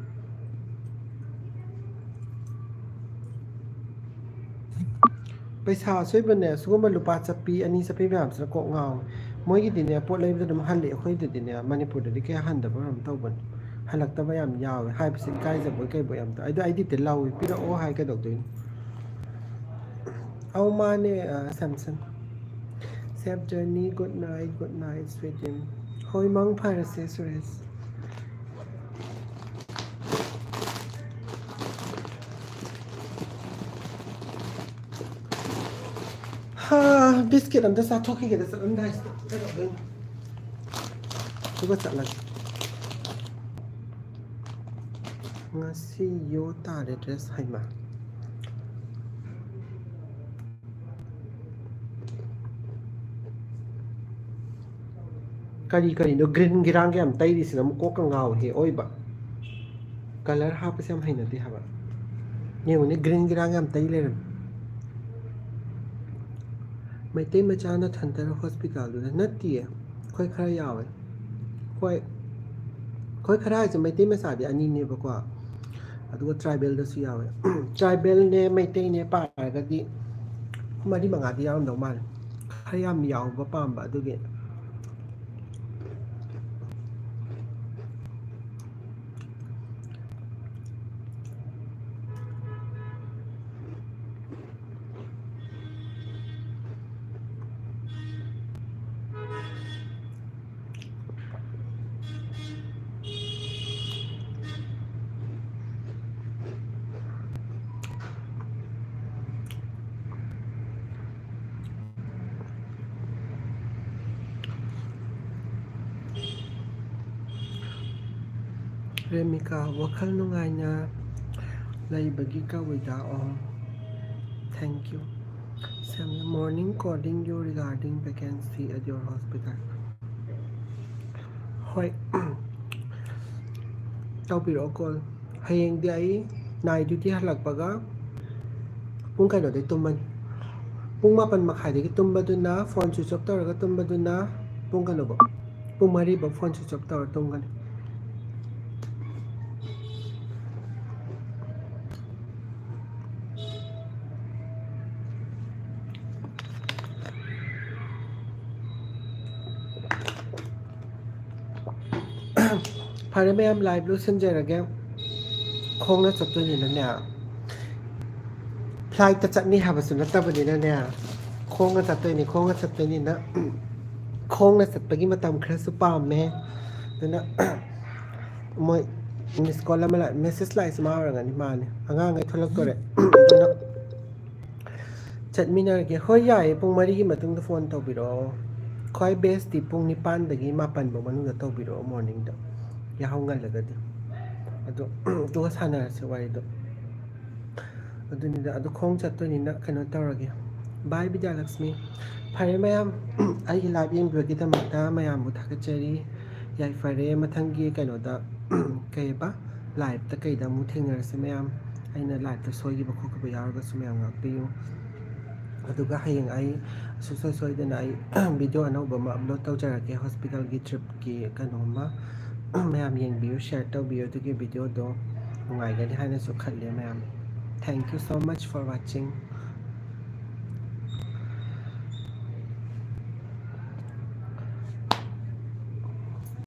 ꯄꯩꯁꯥ ꯑꯁꯣꯏꯕꯅꯦ ꯁꯤꯒꯨꯝꯕ ꯂꯨꯄꯥ ꯆꯠꯄꯤ ꯑꯅꯤ ꯆꯠꯄꯤ ꯃꯌꯥꯝꯁꯤꯅ ꯀꯣꯛ ꯉꯥꯎꯋꯦ ꯃꯣꯏꯒꯤꯗꯤꯅꯦ ꯄꯣꯠ ꯂꯩꯕꯗ ꯑꯗꯨꯝ ꯍꯜꯂꯛꯑꯦ ꯑꯩꯈꯣꯏꯗꯗꯤꯅꯦ ꯃꯅꯤꯄꯨꯔꯗꯗꯤ ꯀꯌꯥ ꯍꯟꯗꯕ ꯑꯗꯨꯝ ꯇꯧꯕꯅꯤ ꯍꯜꯂꯛꯇꯕ ꯌꯥꯝ ꯌꯥꯎꯋꯦ ꯍꯥꯏꯕꯁꯤ ꯏꯀꯥꯏꯖꯕꯣꯏ ꯀꯩꯕꯣꯏ ꯌꯥꯝ ꯇꯧꯋꯦ ꯑꯗꯣ ꯑꯩꯗꯤ ꯂꯧꯏ ꯄꯤꯔꯛꯑꯣ ꯍꯥꯏ ꯀꯩꯗꯧꯗꯣꯏꯅꯣ ꯑꯧ ꯃꯥꯅꯦ Samsung safe journey good night sweet dream ꯍꯣꯏ ꯃꯪ ꯐꯔꯁꯦ ꯁꯨꯔꯦꯁ ꯕꯤꯁꯀꯤꯠ ꯑꯝꯇ ꯆꯥꯊꯣꯛꯈꯤꯒꯦꯗ ꯆꯠꯂꯝꯗꯥꯏꯁꯤꯗ ꯀꯩꯗꯧꯗꯣꯏꯅꯣ ꯑꯗꯨꯒ ꯆꯠꯂꯒꯦ ꯉꯁꯤ ꯌꯣ ꯇꯥꯔꯦ ꯗ꯭ꯔꯦꯁ ꯍꯩꯃ ꯀꯔꯤꯅꯣ ꯒ꯭ꯔꯤꯟ ꯒꯤꯔꯥꯡꯒ ꯌꯥꯝ ꯇꯩꯔꯤꯁꯤꯅ ꯑꯃꯨꯛ ꯀꯣꯛꯀ ꯉꯥꯎꯍꯦ ꯑꯣꯏꯕ ꯀꯂꯔ ꯍꯥꯞꯄꯁꯦ ꯌꯥꯝ ꯍꯩꯅꯗꯦ ꯍꯥꯏꯕ ꯌꯦꯡꯉꯨꯅꯦ ꯒ꯭ꯔꯤꯟ ꯒꯤꯔꯥꯡ ꯌꯥꯝ ꯇꯩ ꯂꯩꯔꯝꯃꯦ ꯃꯩꯇꯩ ꯃꯆꯥꯅ ꯊꯟꯇꯔ ꯍꯣꯁꯄꯤꯇꯥꯜꯗꯨꯗ ꯅꯠꯇꯦꯌꯦ ꯑꯩꯈꯣꯏ ꯈꯔ ꯌꯥꯎꯋꯦ ꯍꯣꯏ ꯑꯩꯈꯣꯏ ꯈꯔ ꯍꯥꯏꯁꯦ ꯃꯩꯇꯩ ꯃꯆꯥꯗꯤ ꯑꯅꯤꯅꯦꯕꯀꯣ ꯑꯗꯨꯒ ꯇ꯭ꯔꯥꯏꯕꯦꯜꯗꯁꯨ ꯌꯥꯎꯋꯦ ꯇ꯭ꯔꯥꯏꯕꯦꯜꯅꯦ ꯃꯩꯇꯩꯅꯦ ꯄꯥꯔꯒꯗꯤ ꯃꯔꯤ ꯃꯉꯥꯗꯤ ꯌꯥꯎꯔꯝꯗꯧ ꯃꯥꯜꯂꯦ ꯈꯔ ꯌꯥꯝ ꯌꯥꯎꯕ ꯄꯥꯝꯕ ꯑꯗꯨꯒꯤ ꯔꯦꯃꯤꯀꯥ ꯋꯥꯈꯜ ꯅꯨꯡꯉꯥꯏꯅ ꯂꯩꯕꯒꯤ ꯀꯕꯨꯏꯗ ꯑꯣ thank you morning calling you regarding vacancy at your hospital ꯍꯣꯏ ꯇꯧꯕꯤꯔꯛꯑꯣ ꯀꯣꯜ ꯍꯌꯦꯡꯗꯤ ꯑꯩ ꯅꯥꯏꯠ ꯗ꯭ꯌꯨꯇꯤ ꯍꯜꯂꯛꯄꯒ ꯄꯨꯡ ꯀꯩꯅꯣꯗꯩ ꯇꯨꯝꯃꯅꯤ ꯄꯨꯡ 11 ꯃꯈꯥꯏꯗꯒꯤ ꯇꯨꯝꯕꯗꯨꯅ ꯐꯣꯟ ꯁ꯭ꯋꯤꯆ ꯑꯣꯐ ꯇꯧꯔꯒ ꯇꯨꯝꯕꯗꯨꯅ ꯄꯨꯡ ꯀꯩꯅꯣꯐꯧ ꯄꯨꯡ 4 ꯐꯣꯟ ꯁ꯭ꯋꯤꯆ ꯑꯣꯐ ꯇꯧꯔ ꯇꯨꯝꯒꯅꯤ ꯐꯔꯦ ꯃꯌꯥꯝ ꯂꯥꯏꯚ ꯂꯣꯏꯁꯤꯟꯖꯔꯒꯦ ꯈꯣꯡꯅ ꯆꯠꯇꯣꯏꯅꯤꯅꯅꯦ ꯐ꯭ꯂꯥꯏꯠꯇ ꯆꯠꯅꯤ ꯍꯥꯏꯕꯁꯨ ꯅꯠꯇꯕꯅꯤꯅꯅꯦ ꯈꯣꯡꯅ ꯆꯠꯇꯣꯏꯅꯤꯅ ꯈꯣꯡꯅ ꯆꯠꯄꯒꯤ ꯃꯇꯝ ꯈꯔꯁꯨ ꯄꯥꯝꯃꯦ ꯑꯗꯨꯅ ꯃꯣꯏ ꯃꯤꯁ ꯀꯣꯜ ꯑꯃ ꯃꯦꯁꯦꯖ ꯂꯥꯛꯏꯁꯤ ꯃꯥ ꯑꯣꯏꯔꯒꯅꯤ ꯃꯥꯅꯦ ꯑꯉꯥꯡꯈꯩ ꯊꯣꯛꯂꯛꯇꯣꯔꯦ ꯑꯗꯨꯅ ꯆꯠꯃꯤꯟꯅꯔꯒꯦ ꯍꯣꯏ ꯌꯥꯏꯌꯦ ꯄꯨꯡ 4ꯒꯤ ꯃꯇꯨꯡꯗ ꯐꯣꯟ ꯇꯧꯕꯤꯔꯛꯑꯣ ꯈ꯭ꯋꯥꯏ ꯕꯦꯁꯇꯤ ꯄꯨꯡ 9ꯗꯒꯤ 12ꯐꯥꯎ ꯃꯅꯨꯡꯗ ꯇꯧꯕꯤꯔꯛꯑꯣ ꯃꯣꯔꯅꯤꯡꯗ ꯌꯥꯍꯧ ꯉꯜꯂꯒꯗꯤ ꯑꯗꯣ ꯑꯗꯨꯒ ꯁꯥꯟꯅꯔꯁꯦ ꯋꯥꯔꯤꯗꯣ ꯑꯗꯨꯅꯤꯗ ꯑꯗꯨ ꯈꯣꯡ ꯆꯠꯇꯣꯏꯅꯤꯅ ꯀꯩꯅꯣ ꯇꯧꯔꯒꯦ ꯕꯥꯏ ꯕꯤꯗ꯭ꯌꯥꯂꯛꯁꯃꯤ ꯐꯔꯦ ꯃꯌꯥꯝ ꯑꯩꯒꯤ ꯂꯥꯏꯚ ꯌꯦꯡꯕꯤꯕꯒꯤꯗꯃꯛꯇ ꯃꯌꯥꯝꯕꯨ ꯊꯥꯒꯠꯆꯔꯤ ꯌꯥꯏꯐꯔꯦ ꯃꯊꯪꯒꯤ ꯀꯩꯅꯣꯗ ꯀꯩꯕ ꯂꯥꯏꯚꯇ ꯀꯩꯗ ꯑꯃꯨꯛ ꯊꯦꯡꯅꯔꯁꯤ ꯃꯌꯥꯝ ꯑꯩꯅ ꯂꯥꯏꯚꯇ ꯁꯣꯏꯈꯤꯕ ꯈꯣꯠꯈꯤꯕ ꯌꯥꯎꯔꯒꯁꯨ ꯃꯌꯥꯝ ꯉꯥꯛꯄꯤꯌꯨ ꯑꯗꯨꯒ ꯍꯌꯦꯡ ꯑꯩ ꯁꯨꯡꯁꯣꯏ ꯁꯣꯏꯗꯅ ꯑꯩ ꯚꯤꯗꯤꯑꯣ ꯑꯅꯧꯕ ꯑꯃ ꯑꯞꯂꯣꯗ ꯇꯧꯖꯔꯛꯀꯦ ꯍꯣꯁꯄꯤꯇꯥꯜꯒꯤ ꯇ꯭ꯔꯤꯞꯀꯤ ꯀꯩꯅꯣꯝꯃ ꯃꯌꯥꯝ ꯌꯦꯡꯕꯤꯌꯨ ꯁꯤꯌꯔ ꯇꯧꯕꯤꯌꯨ ꯑꯗꯨꯒꯤ ꯚꯤꯗꯤꯑꯣꯗꯣ ꯅꯨꯡꯉꯥꯏꯒꯅꯤ ꯍꯥꯏꯅꯁꯨ ꯈꯜꯂꯦ ꯃꯌꯥꯝ thank you so much for washing